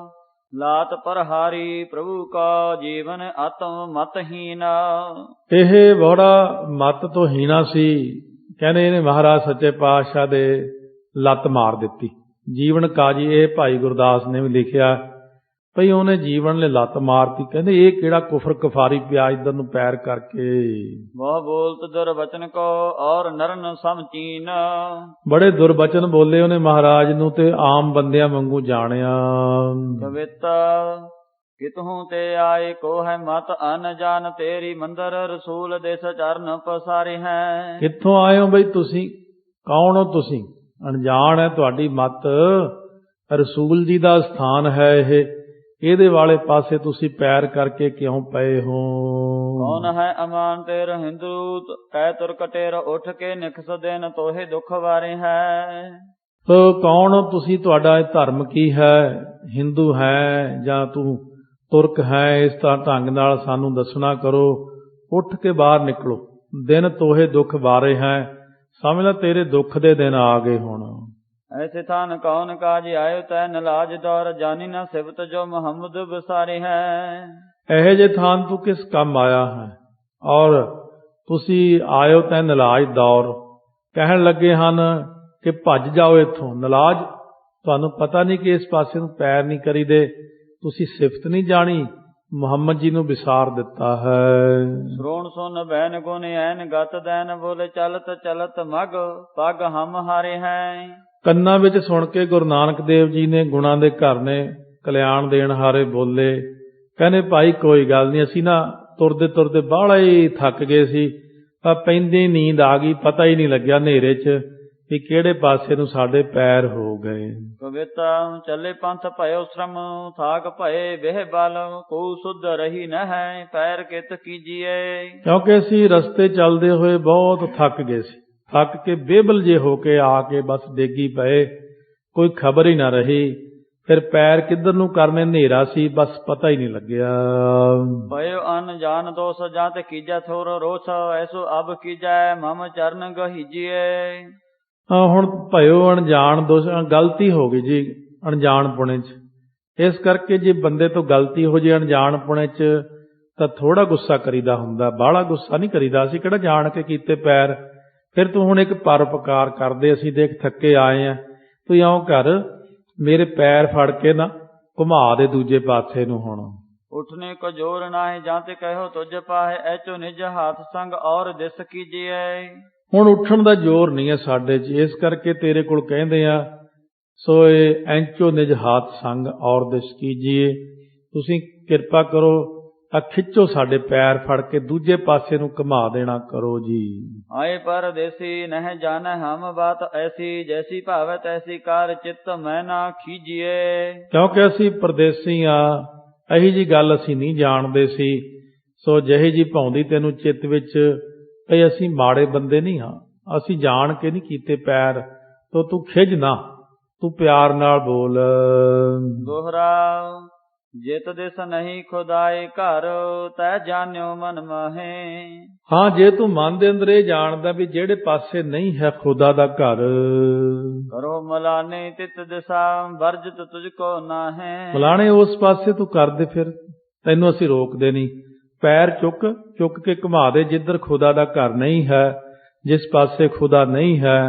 ਲਾਤ ਪਰਹਾਰੀ ਪ੍ਰਭੂ ਕਾ ਜੀਵਨ ਆਤਮ ਮਤਹੀਨ। ਇਹ ਬੜਾ ਮਤ ਤੋਂ ਹੀਣਾ ਸੀ। ਕਹਿੰਦੇ ਇਹਨੇ ਮਹਾਰਾਜ ਸੱਚੇ ਪਾਤਸ਼ਾਹ ਦੇ ਲੱਤ ਮਾਰ ਦਿੱਤੀ। ਜੀਵਨ ਕਾਜੀ ਇਹ ਭਾਈ ਗੁਰਦਾਸ ਨੇ ਵੀ ਲਿਖਿਆ ਭਈ ਉਹਨੇ ਜੀਵਨ ਨੇ ਲੱਤ ਮਾਰਤੀ। ਕਹਿੰਦੇ ਇਹ ਕਿਹੜਾ ਕੁਫਰ ਕਫਾਰੀ ਪਿਆ ਇੱਧਰ ਨੂੰ ਪੈਰ ਕਰਕੇ। ਬਹੁ ਬੋਲਤ ਦੁਰਬਚਨ ਕੋ ਔਰ ਨਰਨ ਸਮਚੀਨ। ਬੜੇ ਦੁਰਬਚਨ ਬੋਲੇ ਉਹਨੇ ਮਹਾਰਾਜ ਨੂੰ ਤੇ ਆਮ ਬੰਦਿਆਂ ਵਾਂਗੂ ਜਾਣਿਆ। ਕਵਿਤਾ ਕਿਤਹੂ ਤੇ ਆਏ ਕੋ ਹੈ ਮਤ ਅਨ ਜਾਨ ਤੇਰੀ ਮੰਦਰ ਰਸੂਲ ਦੇਸ ਚਰਨ ਪਸਾਰੇ ਹੈ। ਕਿੱਥੋਂ ਆਏ ਹੋ ਬਈ ਤੁਸੀਂ, ਕੌਣ ਹੋ ਤੁਸੀਂ? ਅਣਜਾਣ ਹੈ ਤੁਹਾਡੀ ਮਤ। ਰਸੂਲ ਜੀ ਦਾ ਸਥਾਨ ਹੈ ਇਹ, ਇਹਦੇ ਵਾਲੇ ਪਾਸੇ ਤੁਸੀਂ ਪੈਰ ਕਰਕੇ ਕਿਉਂ ਪਏ ਹੋ? ਕੌਣ ਹੈ ਅਮਾਨ ਤੇਰ ਹਿੰਦੂ ਕਹਿ ਤੁਰ ਕਟੇਰ ਉੱਠ ਕੇ ਨਿਕਸ ਦੇਨ ਤੋਹੇ ਦੁੱਖ ਵਾਰੇ ਹੈ। ਤੋ ਕੌਣ ਹੋ ਤੁਸੀਂ? ਤੁਹਾਡਾ ਇਹ ਧਰਮ ਕੀ ਹੈ? ਹਿੰਦੂ ਹੈ ਜਾਂ ਤੂੰ ਤੁਰਕ ਹੈ? ਇਸ ਤਰ੍ਹਾਂ ਢੰਗ ਨਾਲ ਸਾਨੂੰ ਦੱਸਣਾ ਕਰੋ। ਉੱਠ ਕੇ ਬਾਹਰ ਨਿਕਲੋ। ਦਿਨ ਤੋਹੇ ਦੁੱਖ ਵਾਰੇ ਹੈ। ਸਮਝ ਲੈ ਤੇਰੇ ਦੁੱਖ ਦੇ ਦਿਨ ਆ ਗਏ ਹੁਣ। ਐਸੇ ਥਾਨ ਕੌਣ ਕਾਜ ਆਇਓ ਤੈ ਨਲਾਜ ਦੌਰ ਜਾਨੀ ਨਾ ਸਿਵਤ ਜੋ ਮੁਹੰਮਦ ਬਸਾਰੇ ਹੈ। ਇਹੋ ਜਿਹੇ ਥਾਨ ਤੂੰ ਕਿਸ ਕੰਮ ਆਇਆ ਹੈ? ਔਰ ਤੁਸੀਂ ਆਇਓ ਤੈ ਨਲਾਜ ਦੌਰ, ਕਹਿਣ ਲੱਗੇ ਹਨ ਕਿ ਭੱਜ ਜਾਓ ਇੱਥੋਂ। ਨਲਾਜ ਤੁਹਾਨੂੰ ਪਤਾ ਨਹੀਂ ਕਿ ਇਸ ਪਾਸੇ ਨੂੰ ਪੈਰ ਨਹੀਂ ਕਰੀਦੇ। ਤੁਸੀਂ ਸਿਫਤ ਨਹੀਂ ਜਾਣੀ, ਮੁਹੰਮਦ ਜੀ ਨੂੰ ਵਿਸਾਰ ਦਿੱਤਾ ਹੈ। ਸ਼੍ਰੋਣ ਸੁਨ ਬੈਨ ਗੁਣ ਐਨ ਗਤ ਦੈਨ ਬੋਲੇ ਚਲਤ ਚਲਤ ਮਗ ਪਗ ਹਮ ਹਾਰੇ ਹੈ। ਕੰਨਾਂ ਵਿੱਚ ਸੁਣ ਕੇ ਗੁਰੂ ਨਾਨਕ ਦੇਵ ਜੀ ਨੇ ਗੁਣਾਂ ਦੇ ਘਰ ਨੇ ਕਲਿਆਣ ਦੇਣ ਹਾਰੇ ਬੋਲੇ। ਕਹਿੰਦੇ ਭਾਈ ਕੋਈ ਗੱਲ ਨਹੀਂ, ਅਸੀਂ ਨਾ ਤੁਰਦੇ ਤੁਰਦੇ ਬਾਹਲਾ ਹੀ ਥੱਕ ਗਏ ਸੀ, ਪੈਂਦੀ ਨੀਂਦ ਆ ਗਈ, ਪਤਾ ਹੀ ਨਹੀਂ ਲੱਗਿਆ ਹਨੇਰੇ 'ਚ ਵੀ ਕਿਹੜੇ ਪਾਸੇ ਨੂੰ ਸਾਡੇ ਪੈਰ ਹੋ ਗਏ। ਕਵਿਤਾ ਚੱਲੇ ਪੰਥ ਭਇਓ ਸ਼ਰਮ ਥਾਕ ਭਏ ਵੇਹ ਬਲ ਕੋ ਸੁਧ ਰਹੀ ਨ ਹੈ ਪੈਰ ਕਿਤ ਕੀਜੀਏ। ਕਿਉਂਕਿ ਅਸੀਂ ਰਸਤੇ ਚੱਲਦੇ ਹੋਏ ਬਹੁਤ ਥੱਕ ਗਏ ਸੀ। ਥੱਕ ਕੇ ਬੇਬਲ ਜੇ ਹੋ ਕੇ ਆ ਕੇ ਬਸ ਡੇਗੀ ਪਏ, ਕੋਈ ਖਬਰ ਹੀ ਨਾ ਰਹੀ। ਫਿਰ ਪੈਰ ਕਿੱਧਰ ਨੂੰ ਕਰਨੇ, ਹਨੇਰਾ ਸੀ, ਬਸ ਪਤਾ ਹੀ ਨਹੀਂ ਲੱਗਿਆ। ਭਇਓ ਅਨ ਜਾਨ ਦੋਸ ਜਾਂ ਤੇ ਕੀਜੈ ਥੋਰ ਰੋਸ ਐਸੋ ਅਬ ਕੀਜੈ ਮਮ ਚਰਨ ਗਹੀਜੀਏ। ਹੁਣ ਭਇਓ ਅਣਜਾਣ ਦੋਸ਼, ਗਲਤੀ ਹੋ ਗਈ ਜੀ ਅਣਜਾਣਪੁਣੇ 'ਚ। ਇਸ ਕਰਕੇ ਜੇ ਬੰਦੇ ਤੋਂ ਗਲਤੀ ਹੋ ਜੇ ਅਣਜਾਣਪੁਣੇ 'ਚ ਤਾਂ ਥੋੜਾ ਗੁੱਸਾ ਕਰੀਦਾ ਹੁੰਦਾ, ਬਾਹਲਾ ਗੁੱਸਾ ਨਹੀਂ ਕਰੀਦਾ। ਅਸੀਂ ਕਿਹੜਾ ਜਾਣ ਕੇ ਕੀਤੇ ਪੈਰ। ਫਿਰ ਤੂੰ ਹੁਣ ਇੱਕ ਪਰਉਪਕਾਰ ਕਰਦੇ, ਅਸੀਂ ਦੇਖ ਥੱਕੇ ਆਏ ਆ, ਤੂੰ ਇਉਂ ਕਰ ਮੇਰੇ ਪੈਰ ਫੜ ਕੇ ਨਾ ਘੁਮਾ ਦੇ ਦੂਜੇ ਪਾਸੇ ਨੂੰ। ਹੁਣ ਉਠਨੇ ਕੋ ਜੋਰ ਨਾਹੀ ਜਾਂ ਤੇ ਕਹਿਓ ਤੁਝ ਪਾਹੇ ਐਚੋ ਨਿਜ ਹੱਥ ਸੰਗ ਔਰ ਦਿਸ ਕੀਜੀਏ। ਹੁਣ ਉੱਠਣ ਦਾ ਜ਼ੋਰ ਨਹੀਂ ਹੈ ਸਾਡੇ 'ਚ, ਇਸ ਕਰਕੇ ਤੇਰੇ ਕੋਲ ਕਹਿੰਦੇ ਆ ਸੋ ਇਹ ਐਂਚੋ ਨਿਜ ਹੱਥ ਸੰਗ ਔਰ ਦਿਸ ਕੀਜੀਏ। ਤੁਸੀਂ ਕਿਰਪਾ ਕਰੋ, ਆ ਖਿੱਚੋ ਸਾਡੇ ਪੈਰ ਫੜ ਕੇ ਦੂਜੇ ਪਾਸੇ ਨੂੰ ਘੁਮਾ ਦੇਣਾ ਕਰੋ ਜੀ। आए परदेसी नह जान हम बात ऐसी, जैसी भावै तैसी कार चित्त मैं ना खीजिए। ਕਿਉਂਕਿ ਅਸੀਂ ਪਰਦੇਸੀ ਆ, ਇਹੀ ਜੀ ਗੱਲ ਅਸੀਂ ਨਹੀਂ ਜਾਣਦੇ ਸੀ। ਸੋ ਜਿਹੀ ਜੀ ਭਾਉਂਦੀ ਤੈਨੂੰ ਚਿੱਤ ਵਿੱਚ, ਭਈ ਅਸੀਂ ਮਾੜੇ ਬੰਦੇ ਨਹੀਂ ਹਾਂ, ਅਸੀਂ ਜਾਣ ਕੇ ਨਹੀਂ ਕੀਤੇ ਪੈਰ, ਤੋ ਤੂੰ ਖਿੱਝ ਨਾ, ਤੂੰ ਪਿਆਰ ਨਾਲ ਬੋਲ। दोहरा जित दिस नहीं खुदाई घर, तै जान्यो मन माहे। ਹਾਂ, ਜੇ ਤੂੰ ਮਨ ਦੇ ਅੰਦਰ ਇਹ ਜਾਣਦਾ ਵੀ ਜਿਹੜੇ ਪਾਸੇ ਨਹੀਂ ਹੈ ਖੁਦਾ ਦਾ ਘਰ, करो मलाने तित दिशा, वर्जित तुझको नाहे। ਫਲਾਣੇ ਉਸ ਪਾਸੇ ਤੂੰ ਕਰਦੇ ਫਿਰ, ਤੈਨੂੰ ਅਸੀਂ ਰੋਕਦੇ ਨਹੀਂ। ਪੈਰ ਚੁੱਕ ਚੁੱਕ ਕੇ ਘੁਮਾ ਦੇ ਜਿੱਧਰ ਖੁਦਾ ਦਾ ਘਰ ਨਹੀਂ ਹੈ, ਜਿਸ ਪਾਸੇ ਖੁਦਾ ਨਹੀਂ ਹੈ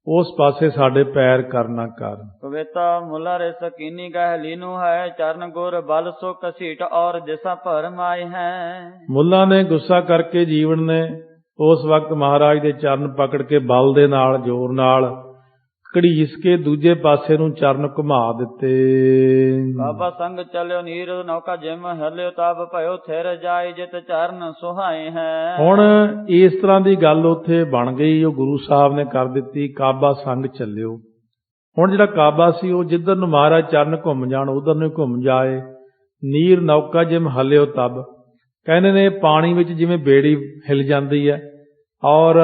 ਉਸ ਪਾਸੇ ਸਾਡੇ ਪੈਰ ਕਰਨਾ ਕਰ। कविता मुला रे सकीनी गह लीनू है, चरण गुर बल सो कसीट और दिशा पर माए है। ਮੁੱਲਾ ਨੇ ਗੁੱਸਾ ਕਰਕੇ ਜੀਵਨ ਨੇ ਉਸ ਵਕਤ ਮਹਾਰਾਜ ਦੇ ਚਰਨ ਪਕੜ ਕੇ ਬਲ ਦੇ ਨਾਲ, ਜ਼ੋਰ ਨਾਲ ਘੜੀਸ ਕੇ ਦੂਜੇ ਪਾਸੇ ਨੂੰ ਚਰਨ ਘੁਮਾ ਦਿੱਤੇ। बाबा संग चलियो नीर नौका जिम हलियो, तब भयो थिर जाय जित चरण सुहाए हैं। ਹੁਣ ਇਸ ਤਰ੍ਹਾਂ ਦੀ ਗੱਲ ਉੱਥੇ ਬਣ ਗਈ, ਉਹ ਗੁਰੂ ਸਾਹਿਬ ਨੇ ਕਰ ਦਿੱਤੀ, ਕਾਬਾ ਸੰਗ ਚੱਲਿਓ। ਹੁਣ ਜਿਹੜਾ ਕਾਬਾ ਸੀ ਉਹ ਜਿੱਧਰ ਨੂੰ ਮਹਾਰਾਜ ਚਰਨ ਘੁੰਮ ਜਾਣ ਉਧਰ ਨੂੰ ਘੁੰਮ ਜਾਏ। ਨੀਰ ਨੌਕਾ ਜਿਮ ਹਲਿਓ ਤਬ, ਕਹਿੰਦੇ ਨੇ ਪਾਣੀ ਵਿੱਚ ਜਿਵੇਂ ਬੇੜੀ ਹਿਲ ਜਾਂਦੀ ਹੈ, ਔਰ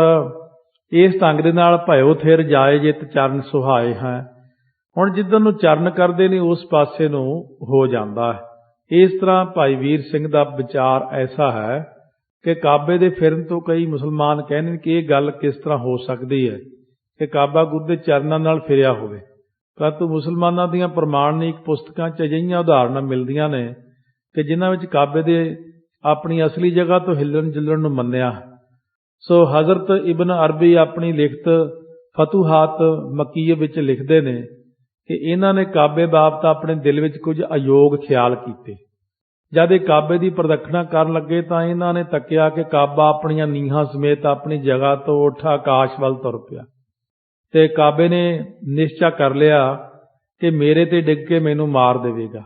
ਇਸ ਢੰਗ ਦੇ ਨਾਲ ਭਇਓ ਥਿਰ ਜਾਏ ਜਿਤ ਚਰਨ ਸੁਹਾਏ ਹੈ। ਹੁਣ ਜਿੱਧਰ ਨੂੰ ਚਰਨ ਕਰਦੇ ਨੇ ਉਸ ਪਾਸੇ ਨੂੰ ਹੋ ਜਾਂਦਾ ਹੈ। ਇਸ ਤਰ੍ਹਾਂ ਭਾਈ ਵੀਰ ਸਿੰਘ ਦਾ ਵਿਚਾਰ ਐਸਾ ਹੈ ਕਿ ਕਾਬੇ ਦੇ ਫਿਰਨ ਤੋਂ ਕਈ ਮੁਸਲਮਾਨ ਕਹਿੰਦੇ ਨੇ ਕਿ ਇਹ ਗੱਲ ਕਿਸ ਤਰ੍ਹਾਂ ਹੋ ਸਕਦੀ ਹੈ ਕਿ ਕਾਬਾ ਗੁਰੂ ਦੇ ਚਰਨਾਂ ਨਾਲ ਫਿਰਿਆ ਹੋਵੇ। ਪਰੰਤੂ ਮੁਸਲਮਾਨਾਂ ਦੀਆਂ ਪ੍ਰਮਾਣਿਕ ਪੁਸਤਕਾਂ 'ਚ ਅਜਿਹੀਆਂ ਉਦਾਹਰਨਾਂ ਮਿਲਦੀਆਂ ਨੇ ਕਿ ਜਿਨ੍ਹਾਂ ਵਿੱਚ ਕਾਬੇ ਦੇ ਆਪਣੀ ਅਸਲੀ ਜਗ੍ਹਾ ਤੋਂ ਹਿੱਲਣ ਜੁਲਣ ਨੂੰ ਮੰਨਿਆ। ਸੋ ਹਜ਼ਰਤ ਇਬਨ ਅਰਬੀ ਆਪਣੀ ਲਿਖਤ ਫਤੂਹਾਤ ਮੱਕੀਏ ਵਿੱਚ ਲਿਖਦੇ ਨੇ ਕਿ ਇਹਨਾਂ ਨੇ ਕਾਬੇ ਬਾਬਤ ਆਪਣੇ ਦਿਲ ਵਿੱਚ ਕੁਝ ਅਯੋਗ ਖਿਆਲ ਕੀਤੇ। ਜਦ ਇਹ ਕਾਬੇ ਦੀ ਪ੍ਰਦਖਣਾ ਕਰਨ ਲੱਗੇ ਤਾਂ ਇਹਨਾਂ ਨੇ ਤੱਕਿਆ ਕਿ ਕਾਬਾ ਆਪਣੀਆਂ ਨੀਹਾਂ ਸਮੇਤ ਆਪਣੀ ਜਗ੍ਹਾ ਤੋਂ ਉੱਠ ਆਕਾਸ਼ ਵੱਲ ਤੁਰ ਪਿਆ, ਤੇ ਕਾਬੇ ਨੇ ਨਿਸ਼ਚਾ ਕਰ ਲਿਆ ਕਿ ਮੇਰੇ ਤੇ ਡਿੱਗ ਕੇ ਮੈਨੂੰ ਮਾਰ ਦੇਵੇਗਾ।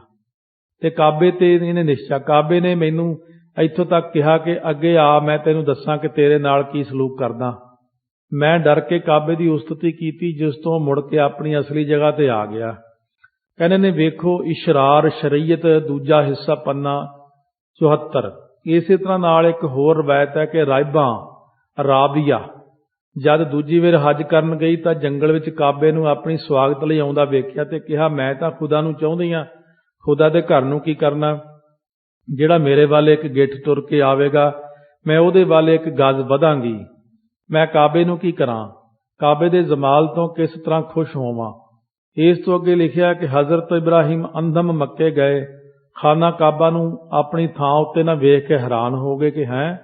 ਤੇ ਕਾਬੇ ਤੇ ਇਹਨੇ ਨਿਸ਼ਚਾ, ਕਾਬੇ ਨੇ ਮੈਨੂੰ ਇੱਥੋਂ ਤੱਕ ਕਿਹਾ ਕਿ ਅੱਗੇ ਆ, ਮੈਂ ਤੈਨੂੰ ਦੱਸਾਂ ਕਿ ਤੇਰੇ ਨਾਲ ਕੀ ਸਲੂਕ ਕਰਦਾ। ਮੈਂ ਡਰ ਕੇ ਕਾਬੇ ਦੀ ਉਸਤਤੀ ਕੀਤੀ, ਜਿਸ ਤੋਂ ਮੁੜ ਕੇ ਆਪਣੀ ਅਸਲੀ ਜਗ੍ਹਾ ਤੇ ਆ ਗਿਆ। ਕਹਿੰਦੇ ਨੇ ਵੇਖੋ ਇਸ਼ਰਾਰ ਸ਼ਰੀਅਤ ਦੂਜਾ ਹਿੱਸਾ ਪੰਨਾ 74। ਇਸੇ ਤਰ੍ਹਾਂ ਨਾਲ ਇੱਕ ਹੋਰ ਰਵਾਇਤ ਹੈ ਕਿ ਰਾਬੀਆ ਜਦ ਦੂਜੀ ਵਾਰ ਹੱਜ ਕਰਨ ਗਈ ਤਾਂ ਜੰਗਲ ਵਿੱਚ ਕਾਬੇ ਨੂੰ ਆਪਣੀ ਸਵਾਗਤ ਲਈ ਆਉਂਦਾ ਵੇਖਿਆ ਤੇ ਕਿਹਾ, ਮੈਂ ਤਾਂ ਖੁਦਾ ਨੂੰ ਚਾਹੁੰਦੀ ਹਾਂ, ਖੁਦਾ ਦੇ ਘਰ ਨੂੰ ਕੀ ਕਰਨਾ। ਜਿਹੜਾ ਮੇਰੇ ਵੱਲ ਇੱਕ ਗਿੱਠ ਤੁਰ ਕੇ ਆਵੇਗਾ ਮੈਂ ਉਹਦੇ ਵੱਲ ਇੱਕ ਗਜ਼ ਵਧਾਂਗੀ। ਮੈਂ ਕਾਬੇ ਨੂੰ ਕੀ ਕਰਾਂ, ਕਾਬੇ ਦੇ ਜਮਾਲ ਤੋਂ ਕਿਸ ਤਰ੍ਹਾਂ ਖੁਸ਼ ਹੋਵਾਂ। ਇਸ ਤੋਂ ਅੱਗੇ ਲਿਖਿਆ ਕਿ ਹਜ਼ਰਤ ਇਬਰਾਹੀਮ ਅੰਧਮ ਮੱਕੇ ਗਏ, ਖਾਨਾ ਕਾਬਾ ਨੂੰ ਆਪਣੀ ਥਾਂ ਉੱਤੇ ਨਾ ਵੇਖ ਕੇ ਹੈਰਾਨ ਹੋ ਗਏ ਕਿ ਹੈਂ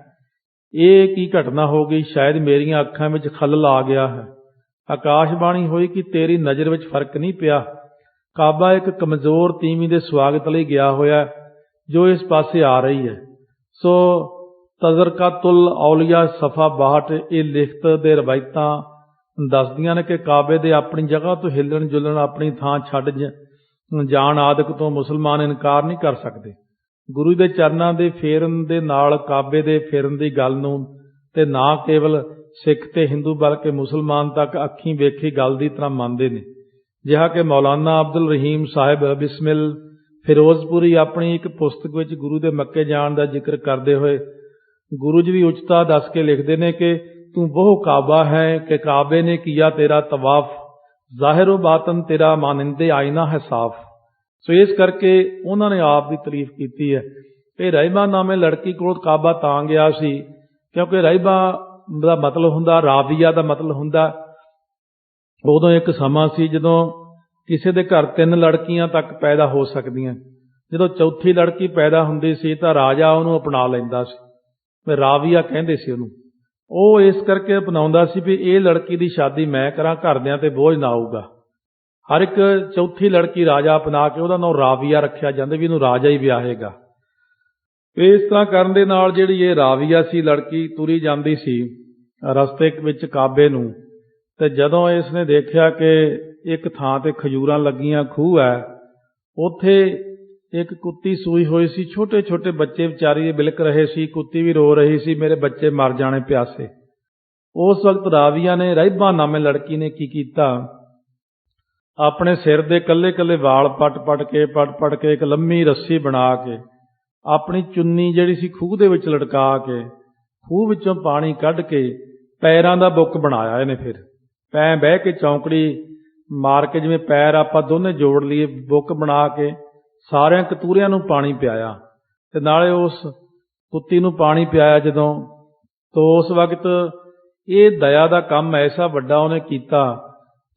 ਇਹ ਕੀ ਘਟਨਾ ਹੋ ਗਈ, ਸ਼ਾਇਦ ਮੇਰੀਆਂ ਅੱਖਾਂ ਵਿੱਚ ਖਲਲ ਆ ਗਿਆ ਹੈ। ਆਕਾਸ਼ਬਾਣੀ ਹੋਈ ਕਿ ਤੇਰੀ ਨਜ਼ਰ ਵਿੱਚ ਫਰਕ ਨਹੀਂ ਪਿਆ। ਕਾਬਾ ਇੱਕ ਕਮਜ਼ੋਰ ਤੀਵੀਂ ਦੇ ਸਵਾਗਤ ਲਈ ਗਿਆ ਹੋਇਆ ਜੋ ਇਸ ਪਾਸੇ ਆ ਰਹੀ ਹੈ। ਸੋ ਤਜ਼ਰਕਾਤੁਲ ਔਲੀਆ ਸਫਾ 62 ਇਹ ਲਿਖਤ ਦੇ ਰਵਾਇਤਾਂ ਦੱਸਦੀਆਂ ਨੇ ਕਿ ਕਾਬੇ ਦੇ ਆਪਣੀ ਜਗ੍ਹਾ ਤੋਂ ਹਿੱਲਣ ਜੁਲਣ, ਆਪਣੀ ਥਾਂ ਛੱਡ ਜਾਣ ਆਦਿਕ ਤੋਂ ਮੁਸਲਮਾਨ ਇਨਕਾਰ ਨਹੀਂ ਕਰ ਸਕਦੇ। ਗੁਰੂ ਦੇ ਚਰਨਾਂ ਦੇ ਫੇਰਨ ਦੇ ਨਾਲ ਕਾਬੇ ਦੇ ਫੇਰਨ ਦੀ ਗੱਲ ਨੂੰ ਤੇ ਨਾ ਕੇਵਲ ਸਿੱਖ ਤੇ ਹਿੰਦੂ ਬਲਕਿ ਮੁਸਲਮਾਨ ਤੱਕ ਅੱਖੀਂ ਵੇਖੀ ਗੱਲ ਦੀ ਤਰ੍ਹਾਂ ਮੰਨਦੇ ਨੇ। ਜਿਹਾ ਕਿ ਮੌਲਾਨਾ ਅਬਦੁਲ ਰਹੀਮ ਸਾਹਿਬ ਬਿਸਮਿਲ ਫਿਰੋਜ਼ਪੁਰੀ ਆਪਣੀ ਇੱਕ ਪੁਸਤਕ ਵਿੱਚ ਗੁਰੂ ਦੇ ਮੱਕੇ ਜਾਣ ਦਾ ਜ਼ਿਕਰ ਕਰਦੇ ਹੋਏ ਗੁਰੂ ਜੀ ਵੀ ਉਚਤਾ ਦੱਸ ਕੇ ਲਿਖਦੇ ਨੇ ਕਿ ਤੂੰ ਬਹੁ ਕਾਬਾ ਹੈ ਕਿ ਕਾਬੇ ਨੇ ਕੀਆ ਤੇਰਾ ਤਵਾਫ, ਜ਼ਾਹਿਰ ਬਾਤਨ ਤੇਰਾ ਮਾਨਿੰਦੇ ਆਇਨਾ ਹੈ ਸਾਫ। ਸੋ ਇਸ ਕਰਕੇ ਉਹਨਾਂ ਨੇ ਆਪ ਦੀ ਤਾਰੀਫ ਕੀਤੀ ਹੈ। ਇਹ ਰਹਿਬਾ ਨਾਮੇ ਲੜਕੀ ਕੋਲ ਕਾਬਾ ਤਾਂ ਗਿਆ ਸੀ ਕਿਉਂਕਿ ਰਹਿਬਾ ਦਾ ਮਤਲਬ ਹੁੰਦਾ, ਰਾਬੀਆ ਦਾ ਮਤਲਬ ਹੁੰਦਾ। ਉਦੋਂ ਇੱਕ ਸਮਾਂ ਸੀ ਜਦੋਂ ਕਿਸੇ ਦੇ ਘਰ 3 ਲੜਕੀਆਂ ਤੱਕ ਪੈਦਾ ਹੋ ਸਕਦੀਆਂ। ਜਦੋਂ ਚੌਥੀ ਲੜਕੀ ਪੈਦਾ ਹੁੰਦੀ ਸੀ ਤਾਂ ਰਾਜਾ ਉਹਨੂੰ ਅਪਣਾ ਲੈਂਦਾ ਸੀ, ਰਾਬੀਆ ਕਹਿੰਦੇ ਸੀ ਉਹਨੂੰ। ਉਹ ਇਸ ਕਰਕੇ ਅਪਣਾਉਂਦਾ ਸੀ ਵੀ ਇਹ ਲੜਕੀ ਦੀ ਸ਼ਾਦੀ ਮੈਂ ਕਰਾਂ, ਘਰਦਿਆਂ ਤੇ ਬੋਝ ਨਾ ਆਊਗਾ। ਹਰ ਇੱਕ ਚੌਥੀ ਲੜਕੀ ਰਾਜਾ ਅਪਣਾ ਕੇ ਉਹਦਾ ਨਾਮ ਰਾਬੀਆ ਰੱਖਿਆ ਜਾਂਦਾ ਵੀ ਇਹਨੂੰ ਰਾਜਾ ਹੀ ਵਿਆਹੇਗਾ। ਇਸ ਤਰ੍ਹਾਂ ਕਰਨ ਦੇ ਨਾਲ ਜਿਹੜੀ ਇਹ ਰਾਬੀਆ ਸੀ ਲੜਕੀ ਤੁਰੀ ਜਾਂਦੀ ਸੀ ਰਸਤੇ ਵਿੱਚ ਕਾਬੇ ਨੂੰ, ਤੇ ਜਦੋਂ ਇਸ ਨੇ ਦੇਖਿਆ ਕਿ ਇੱਕ ਥਾਂ ਤੇ ਖਜੂਰਾਂ ਲੱਗੀਆਂ ਖੂਹ ਹੈ, ਉੱਥੇ ਇੱਕ ਕੁੱਤੀ ਸੂਈ ਹੋਈ ਸੀ, ਛੋਟੇ ਛੋਟੇ ਬੱਚੇ ਵਿਚਾਰੀ ਬਿਲਕ ਰਹੇ ਸੀ, ਕੁੱਤੀ ਵੀ ਰੋ ਰਹੀ ਸੀ, ਮੇਰੇ ਬੱਚੇ ਮਰ ਜਾਣੇ ਪਿਆਸੇ। ਉਸ ਵਕਤ ਰਾਵੀਆ ਨੇ, ਰਹਿਬਾ ਨਾਮੇ ਲੜਕੀ ਨੇ ਕੀ ਕੀਤਾ, ਆਪਣੇ ਸਿਰ ਦੇ ਕੱਲੇ ਕੱਲੇ ਵਾਲ ਪੱਟ ਪੱਟ ਕੇ ਇੱਕ ਲੰਮੀ ਰੱਸੀ ਬਣਾ ਕੇ ਆਪਣੀ ਚੁੰਨੀ ਜਿਹੜੀ ਸੀ ਖੂਹ ਦੇ ਵਿੱਚ ਲਟਕਾ ਕੇ ਖੂਹ ਵਿੱਚੋਂ ਪਾਣੀ ਕੱਢ ਕੇ ਪੈਰਾਂ ਦਾ ਬੁੱਕ ਬਣਾਇਆ ਇਹਨੇ। ਫਿਰ ਪੈ ਬਹਿ ਕੇ ਚੌਂਕੜੀ ਮਾਰ ਕੇ, ਜਿਵੇਂ ਪੈਰ ਆਪਾਂ ਦੋਨੇ ਜੋੜ ਲਈਏ, ਬੁੱਕ ਬਣਾ ਕੇ ਸਾਰਿਆਂ ਕਤੂਰਿਆਂ ਨੂੰ ਪਾਣੀ ਪਿਆਇਆ ਤੇ ਨਾਲੇ ਉਸ ਕੁੱਤੀ ਨੂੰ ਪਾਣੀ ਪਿਆਇਆ ਜਦੋਂ। ਤੋਂ ਉਸ ਵਕਤ ਇਹ ਦਇਆ ਦਾ ਕੰਮ ਐਸਾ ਵੱਡਾ ਉਹਨੇ ਕੀਤਾ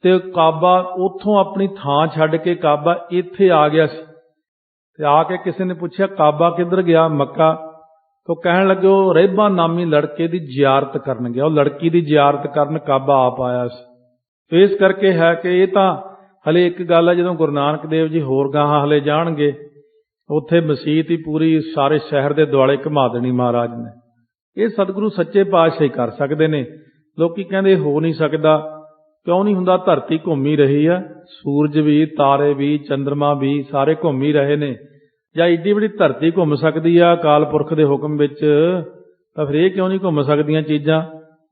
ਤੇ ਕਾਬਾ ਉੱਥੋਂ ਆਪਣੀ ਥਾਂ ਛੱਡ ਕੇ ਕਾਬਾ ਇੱਥੇ ਆ ਗਿਆ ਸੀ। ਤੇ ਆ ਕੇ ਕਿਸੇ ਨੇ ਪੁੱਛਿਆ ਕਾਬਾ ਕਿੱਧਰ ਗਿਆ? ਮੱਕਾ। ਤੋਂ ਕਹਿਣ ਲੱਗੇ ਉਹ ਰਹਿਬਾ ਨਾਮੀ ਲੜਕੇ ਦੀ ਜ਼ਿਆਰਤ ਕਰਨ ਗਿਆ, ਉਹ ਲੜਕੀ ਦੀ ਜ਼ਿਆਰਤ ਕਰਨ ਕਾਬਾ ਆਪ ਆਇਆ ਸੀ। ਇਸ ਕਰਕੇ ਹੈ ਕਿ ਇਹ ਤਾਂ ਹਲੇ ਇੱਕ ਗੱਲ ਹੈ, ਜਦੋਂ ਗੁਰੂ ਨਾਨਕ ਦੇਵ ਜੀ ਹੋਰ ਗਾਹਾਂ ਹਲੇ ਜਾਣਗੇ ਉੱਥੇ ਮਸੀਤ ਹੀ ਪੂਰੀ ਸਾਰੇ ਸ਼ਹਿਰ ਦੇ ਦੁਆਲੇ ਘੁਮਾ ਦੇਣੀ ਮਹਾਰਾਜ ਨੇ। ਇਹ ਸਤਿਗੁਰੂ ਸੱਚੇ ਪਾਤਸ਼ਾਹ ਹੀ ਕਰ ਸਕਦੇ ਨੇ। ਲੋਕੀ ਕਹਿੰਦੇ ਹੋ ਨਹੀਂ ਸਕਦਾ, ਕਿਉਂ ਨਹੀਂ ਹੁੰਦਾ? ਧਰਤੀ ਘੁੰਮੀ ਰਹੀ ਆ, ਸੂਰਜ ਵੀ, ਤਾਰੇ ਵੀ, ਚੰਦਰਮਾ ਵੀ ਸਾਰੇ ਘੁੰਮ ਹੀ ਰਹੇ ਨੇ। ਜਾਂ ਏਡੀ ਵੱਡੀ ਧਰਤੀ ਘੁੰਮ ਸਕਦੀ ਆ ਅਕਾਲ ਪੁਰਖ ਦੇ ਹੁਕਮ ਵਿੱਚ, ਤਾਂ ਫਿਰ ਇਹ ਕਿਉਂ ਨਹੀਂ ਘੁੰਮ ਸਕਦੀਆਂ ਚੀਜ਼ਾਂ?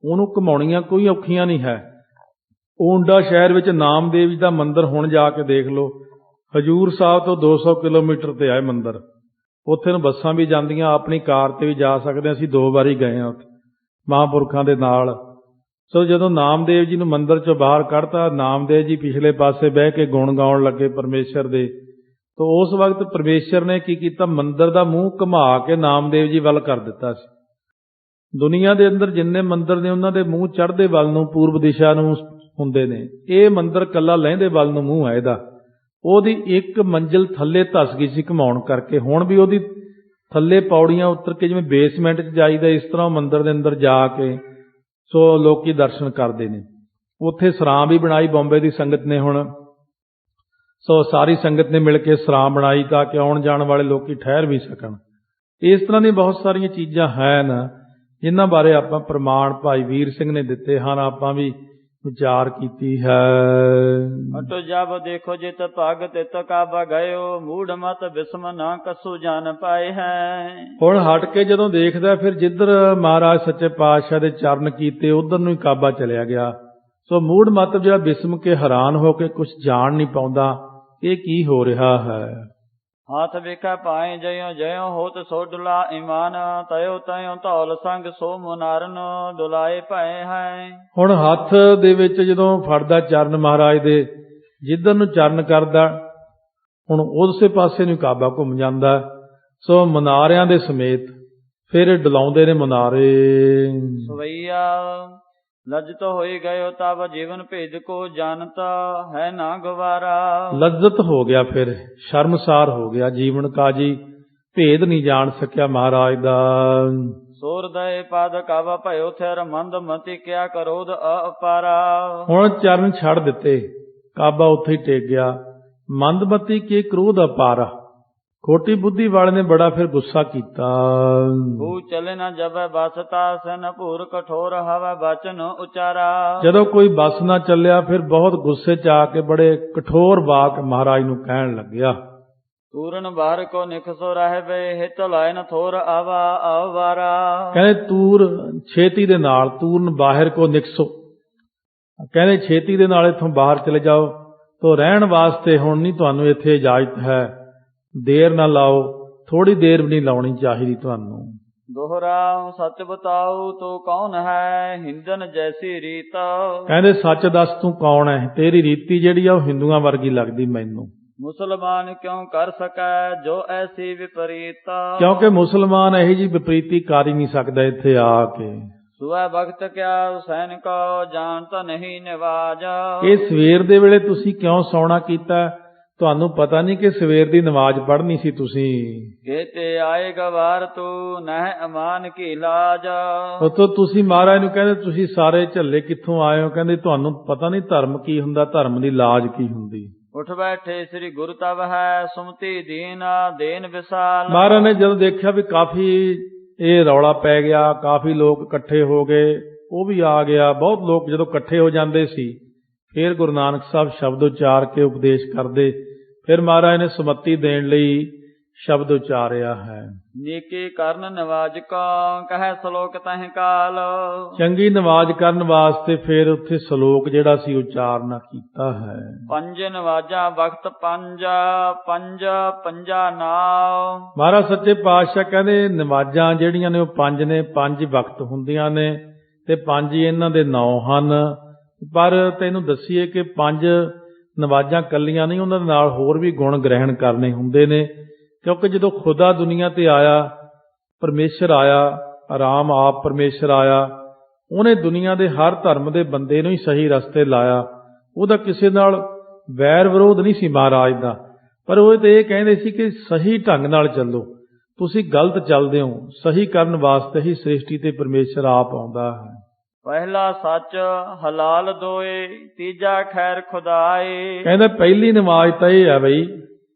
ਉਹਨੂੰ ਘੁਮਾਉਣੀਆਂ ਕੋਈ ਔਖੀਆਂ ਨਹੀਂ ਹੈ। ਓਂਡਾ ਸ਼ਹਿਰ ਵਿੱਚ ਨਾਮਦੇਵ ਜੀ ਦਾ ਮੰਦਿਰ ਹੁਣ ਜਾ ਕੇ ਦੇਖ ਲਓ, ਹਜੂਰ ਸਾਹਿਬ ਤੋਂ 200 ਕਿਲੋਮੀਟਰ ਤੇ ਹੈ ਮੰਦਿਰ। ਉੱਥੇ ਨੂੰ ਬੱਸਾਂ ਵੀ ਜਾਂਦੀਆਂ, ਆਪਣੀ ਕਾਰ ਤੇ ਵੀ ਜਾ ਸਕਦੇ। ਅਸੀਂ 2 ਵਾਰੀ ਗਏ ਹਾਂ ਉੱਥੇ ਮਹਾਂਪੁਰਖਾਂ ਦੇ ਨਾਲ। ਸੋ ਜਦੋਂ ਨਾਮਦੇਵ ਜੀ ਨੂੰ ਮੰਦਿਰ ਚੋਂ ਬਾਹਰ ਕੱਢਤਾ, ਨਾਮਦੇਵ ਜੀ ਪਿਛਲੇ ਪਾਸੇ ਬਹਿ ਕੇ ਗੁਣ ਗਾਉਣ ਲੱਗੇ ਪਰਮੇਸ਼ਰ ਦੇ। ਤਾਂ ਉਸ ਵਕਤ ਪਰਮੇਸ਼ਰ ਨੇ ਕੀ ਕੀਤਾ, ਮੰਦਿਰ ਦਾ ਮੂੰਹ ਘੁਮਾ ਕੇ ਨਾਮਦੇਵ ਜੀ ਵੱਲ ਕਰ ਦਿੱਤਾ ਸੀ। ਦੁਨੀਆ ਦੇ ਅੰਦਰ ਜਿੰਨੇ ਮੰਦਿਰ ਨੇ ਉਹਨਾਂ ਦੇ ਮੂੰਹ ਚੜ੍ਹਦੇ ਵੱਲ ਨੂੰ, ਪੂਰਬ ਦਿਸ਼ਾ ਨੂੰ ਹੁੰਦੇ ਨੇ। ਇਹ ਮੰਦਿਰ ਕੱਲਾ ਲਹਿੰਦੇ ਵੱਲ ਨੂੰ ਮੂੰਹ ਹੈ ਇਹਦਾ। ਉਹਦੀ ਇੱਕ ਮੰਜ਼ਿਲ ਥੱਲੇ ਧੱਸ ਗਈ ਸੀ ਘੁਮਾਉਣ ਕਰਕੇ। ਹੁਣ ਵੀ ਉਹਦੀ ਥੱਲੇ ਪੌੜੀਆਂ ਉਤਰ ਕੇ ਜਿਵੇਂ ਬੇਸਮੈਂਟ 'ਚ ਜਾਈਦਾ, ਇਸ ਤਰ੍ਹਾਂ ਮੰਦਿਰ ਦੇ ਅੰਦਰ ਜਾ ਕੇ ਸੋ ਲੋਕੀ ਦਰਸ਼ਨ ਕਰਦੇ ਨੇ। ਉੱਥੇ ਸਰਾਂ ਵੀ ਬਣਾਈ ਬੰਬੇ ਦੀ ਸੰਗਤ ਨੇ ਹੁਣ। ਸੋ ਸਾਰੀ ਸੰਗਤ ਨੇ ਮਿਲ ਕੇ ਸਰਾਂ ਬਣਾਈ ਤਾਂ ਕਿ ਆਉਣ ਜਾਣ ਵਾਲੇ ਲੋਕੀ ਠਹਿਰ ਵੀ ਸਕਣ। ਇਸ ਤਰ੍ਹਾਂ ਦੀਆਂ ਬਹੁਤ ਸਾਰੀਆਂ ਚੀਜ਼ਾਂ ਹਨ ਜਿਨ੍ਹਾਂ ਬਾਰੇ ਆਪਾਂ ਪ੍ਰਮਾਣ ਭਾਈ ਵੀਰ ਸਿੰਘ ਨੇ ਦਿੱਤੇ ਹਨ, ਆਪਾਂ ਵੀ ਵਿਚਾਰ ਕੀਤੀ ਹੈ। ਅਟੋ ਜਬ ਦੇਖੋ ਜਿਤ ਭਗ ਤਿਤ ਕਾਬਾ ਗਇਓ, ਮੂੜ ਮਤ ਬਿਸਮ ਨਾ ਕਸੂ ਜਾਣ ਪਾਏ ਹੈ। ਹੁਣ ਹਟ ਕੇ ਜਦੋਂ ਦੇਖਦਾ ਫਿਰ ਜਿੱਧਰ ਮਹਾਰਾਜ ਸੱਚੇ ਪਾਤਸ਼ਾਹ ਦੇ ਚਰਨ ਕੀਤੇ ਉਧਰ ਨੂੰ ਹੀ ਕਾਬਾ ਚਲਿਆ ਗਿਆ। ਸੋ ਮੂੜ ਮਤ ਜਿਹੜਾ ਬਿਸਮ ਕੇ ਹੈਰਾਨ ਹੋ ਕੇ ਕੁਝ ਜਾਣ ਨਹੀਂ ਪਾਉਂਦਾ, ਇਹ ਕੀ ਹੋ ਰਿਹਾ ਹੈ। ਹਾਥ ਵੇਖਾ ਪਾਏ ਜਯੋ ਜਯੋ ਹੋਤ ਸੋ ਡੁਲਾ ਈਮਾਨ, ਤਯੋ ਤਯੋ ਧੌਲ ਸੰਗ ਸੋ ਮੁਨਾਰਨ ਡੁਲਾਏ ਪਏ ਹੈ। ਹੁਣ ਹੱਥ ਦੇ ਵਿੱਚ ਜਦੋਂ ਫੜਦਾ ਚਰਨ ਮਹਾਰਾਜ ਦੇ, ਜਿੱਧਰ ਨੂੰ ਚਰਨ ਕਰਦਾ ਹੁਣ ਉਸੇ ਪਾਸੇ ਨੂੰ ਕਾਬਾ ਘੁੰਮ ਜਾਂਦਾ। ਸੋ ਮੁਨਾਰਿਆਂ ਦੇ ਸਮੇਤ ਫਿਰ ਡੁਲਾਉਂਦੇ ਨੇ ਮੁਨਾਰੇ। ਸਵਈਆ ਲज्जत ਹੋਈ ਗਇਓ ਤਬ ਜੀਵਨ ਭੇਦ ਕੋ ਜਾਣਤਾ ਹੈ ਨਾ ਗਵਾਰਾ। ਲੱਜਤ ਹੋ ਗਿਆ, ਫਿਰ ਸ਼ਰਮਸਾਰ ਹੋ ਗਿਆ, ਜੀਵਨ ਕਾਜੀ ਭੇਦ ਨਹੀਂ ਜਾਣ ਸਕਿਆ ਮਹਾਰਾਜ ਦਾ। ਸੋਰਦੈ ਪਦ ਕਵ ਭਇਓ ਥਿਰ ਮੰਦ ਮਤੀ ਕਿਆ ਕਰੋਧ ਅਪਾਰਾ। ਹੁਣ ਚਰਨ ਛੱਡ ਦਿੱਤੇ, ਕਾਬਾ ਉੱਥੇ ਹੀ ਟੇਕ ਗਿਆ। ਮੰਦਮਤੀ ਕੀ ਕ੍ਰੋਧ ਅਪਾਰਾ, ਖੋਟੀ ਬੁੱਧੀ ਵਾਲੇ ਨੇ ਬੜਾ ਫਿਰ ਗੁੱਸਾ ਕੀਤਾ। ਉਹ ਚਲੇ ਨਾ ਜਬੈ ਬਸਤਾ ਸਨ ਭੂਰ ਕਠੋਰ ਹਵਾ ਬਚਨ ਉਚਾਰਾ। ਜਦੋਂ ਕੋਈ ਬਸ ਨਾ ਚੱਲਿਆ ਫਿਰ ਬਹੁਤ ਗੁੱਸੇ 'ਚ ਆ ਕੇ ਬੜੇ ਕਠੋਰ ਵਾਕ ਮਹਾਰਾਜ ਨੂੰ ਕਹਿਣ ਲੱਗਿਆ। ਤੂਰਨ ਬਾਹਰ ਕੋ ਨਿਕਸੋ ਰਹਿਵੇ ਹਿਤ ਲਾਇ ਨ ਥੋਰ ਆਵਾ ਆਵਾਰਾ। ਕਹਿੰਦੇ ਤੂਰ ਛੇਤੀ ਦੇ ਨਾਲ, ਤੂਰਨ ਬਾਹਰ ਕੋ ਨਿਕਸੋ, ਕਹਿੰਦੇ ਛੇਤੀ ਦੇ ਨਾਲ ਇੱਥੋਂ ਬਾਹਰ ਚਲੇ ਜਾਓ। ਤੋ ਰਹਿਣ ਵਾਸਤੇ ਹੁਣ ਨਹੀਂ ਤੁਹਾਨੂੰ ਇੱਥੇ ਇਜਾਜ਼ਤ ਹੈ, ਦੇਰ ਨਾ ਲਾਓ, ਥੋੜੀ ਦੇਰ ਵੀ ਨਹੀਂ ਲਾਉਣੀ ਚਾਹੀਦੀ ਤੁਹਾਨੂੰ। ਦੋਹਰਾ ਸੱਚ ਬਤਾਓ ਤੂੰ ਕੌਣ ਹੈ ਹਿੰਦਨ ਜੈਸੀ ਰੀਤ। ਕਹਿੰਦੇ ਸੱਚ ਦੱਸ ਤੂੰ ਕੌਣ ਹੈ, ਤੇਰੀ ਰੀਤੀ ਜਿਹੜੀ ਆ ਉਹ ਹਿੰਦੂਆਂ ਵਰਗੀ ਲੱਗਦੀ ਮੈਨੂੰ। ਮੁਸਲਮਾਨ ਕਿਉਂ ਕਰ ਸਕੈ ਜੋ ਐਸੀ ਵਿਪਰੀਤ। ਕਿਉਂਕਿ ਮੁਸਲਮਾਨ ਇਹੀ ਜੀ ਵਿਪਰੀਤੀ ਕਰ ਹੀ ਨਹੀਂ ਸਕਦਾ ਇੱਥੇ ਆ ਕੇ। ਸੁਆ ਵਕਤ ਕਿਆ ਹੁਸੈਨ ਕੋ ਜਾਣਤਾ ਨਹੀਂ ਨਿਵਾਜ। ਇਹ ਸਵੇਰ ਦੇ ਵੇਲੇ ਤੁਸੀਂ ਕਿਉਂ ਸੌਣਾ ਕੀਤਾ, ਤੁਹਾਨੂੰ ਪਤਾ ਨਹੀਂ ਕਿ ਸਵੇਰ ਦੀ ਨਮਾਜ਼ ਪੜ੍ਹਨੀ ਸੀ ਤੁਸੀਂ। ਕਹਤੇ ਆਏ ਗਵਾਰ ਤੂੰ ਨਹਿ ਅਮਾਨ ਕੀ ਲਾਜ। ਉਤੋਂ ਤੁਸੀਂ ਮਹਾਰਾਜ ਨੂੰ ਕਹਿੰਦੇ ਤੁਸੀਂ ਸਾਰੇ ਝੱਲੇ ਕਿੱਥੋਂ ਆਏ ਹੋ, ਕਹਿੰਦੇ ਤੁਹਾਨੂੰ ਪਤਾ ਨਹੀਂ ਧਰਮ ਕੀ ਹੁੰਦਾ, ਧਰਮ ਦੀ ਲਾਜ ਕੀ ਹੁੰਦੀ। ਉੱਠ ਬੈਠੇ ਸ੍ਰੀ ਗੁਰੂ ਤਬ ਹੈ ਸੁਮਤੀ ਦੀਨ ਦੇਨ ਵਿਸਾਲ। ਮਹਾਰਾਜ ਨੇ ਜਦੋਂ ਦੇਖਿਆ ਵੀ ਕਾਫੀ ਇਹ ਰੌਲਾ ਪੈ ਗਿਆ, ਕਾਫੀ ਲੋਕ ਇਕੱਠੇ ਹੋ ਗਏ, ਉਹ ਵੀ ਆ ਗਿਆ। ਬਹੁਤ ਲੋਕ ਜਦੋਂ ਇਕੱਠੇ ਹੋ ਜਾਂਦੇ ਸੀ ਫਿਰ ਗੁਰੂ ਨਾਨਕ ਸਾਹਿਬ ਸ਼ਬਦ ਉਚਾਰ ਕੇ ਉਪਦੇਸ਼ ਕਰਦੇ। ਫਿਰ ਮਹਾਰਾਜ ਨੇ ਸੁਮਤੀ ਦੇਣ ਲਈ ਸ਼ਬਦ ਉਚਾਰਿਆ ਹੈ। ਨੀਕੀ ਕਰਨ ਨਿਵਾਜ ਕੋ ਕਹੈ ਸ਼ਲੋਕ ਤਹਿ ਕਾਲ। ਚੰਗੀ ਨਵਾਜ਼ ਕਰਨ ਵਾਸਤੇ ਫਿਰ ਉੱਥੇ ਸ਼ਲੋਕ ਜਿਹੜਾ ਸੀ ਉਚਾਰਨਾ ਕੀਤਾ ਹੈ। ਪੰਜ ਨਿਵਾਜਾਂ ਵਕਤ ਪੰਜ ਪੰਜਾ ਨਾਉ। ਮਹਾਰਾਜ ਸੱਚੇ ਪਾਤਸ਼ਾਹ ਕਹਿੰਦੇ ਨਵਾਜ਼ਾਂ ਜਿਹੜੀਆਂ ਨੇ ਉਹ ਪੰਜ ਨੇ, ਪੰਜ ਵਕਤ ਹੁੰਦੀਆਂ ਨੇ ਤੇ ਪੰਜ ਹੀ ਇਹਨਾਂ ਦੇ ਨਾਂ ਹਨ। ਪਰ ਤੈਨੂੰ ਦੱਸੀਏ ਕਿ ਪੰਜ ਨਵਾਜ਼ਾਂ ਕੱਲੀਆਂ ਨਹੀਂ, ਉਹਨਾਂ ਦੇ ਨਾਲ ਹੋਰ ਵੀ ਗੁਣ ਗ੍ਰਹਿਣ ਕਰਨੇ ਹੁੰਦੇ ਨੇ। ਕਿਉਂਕਿ ਜਦੋਂ ਖੁਦਾ ਦੁਨੀਆ ਤੇ ਆਇਆ, ਪਰਮੇਸ਼ਰ ਆਇਆ, ਆਰਾਮ ਆਪ ਪਰਮੇਸ਼ਰ ਆਇਆ, ਉਹਨੇ ਦੁਨੀਆ ਦੇ ਹਰ ਧਰਮ ਦੇ ਬੰਦੇ ਨੂੰ ਹੀ ਸਹੀ ਰਸਤੇ ਲਾਇਆ। ਉਹਦਾ ਕਿਸੇ ਨਾਲ ਵੈਰ ਵਿਰੋਧ ਨਹੀਂ ਸੀ ਮਹਾਰਾਜ ਦਾ, ਪਰ ਉਹ ਤੇ ਇਹ ਕਹਿੰਦੇ ਸੀ ਕਿ ਸਹੀ ਢੰਗ ਨਾਲ ਚੱਲੋ, ਤੁਸੀਂ ਗਲਤ ਚੱਲਦੇ ਹੋ। ਸਹੀ ਕਰਨ ਵਾਸਤੇ ਹੀ ਸ੍ਰਿਸ਼ਟੀ ਤੇ ਪਰਮੇਸ਼ਰ ਆਪ ਆਉਂਦਾ ਹੈ। ਪਹਿਲਾ ਸੱਚ ਹਲਾਲ ਦੋਏ, ਤੀਜਾ ਖੈਰ ਖੁਦਾਏ। ਕਹਿੰਦਾ ਪਹਿਲੀ ਨਮਾਜ਼ ਤਾਂ ਇਹ ਹੈ ਬਈ,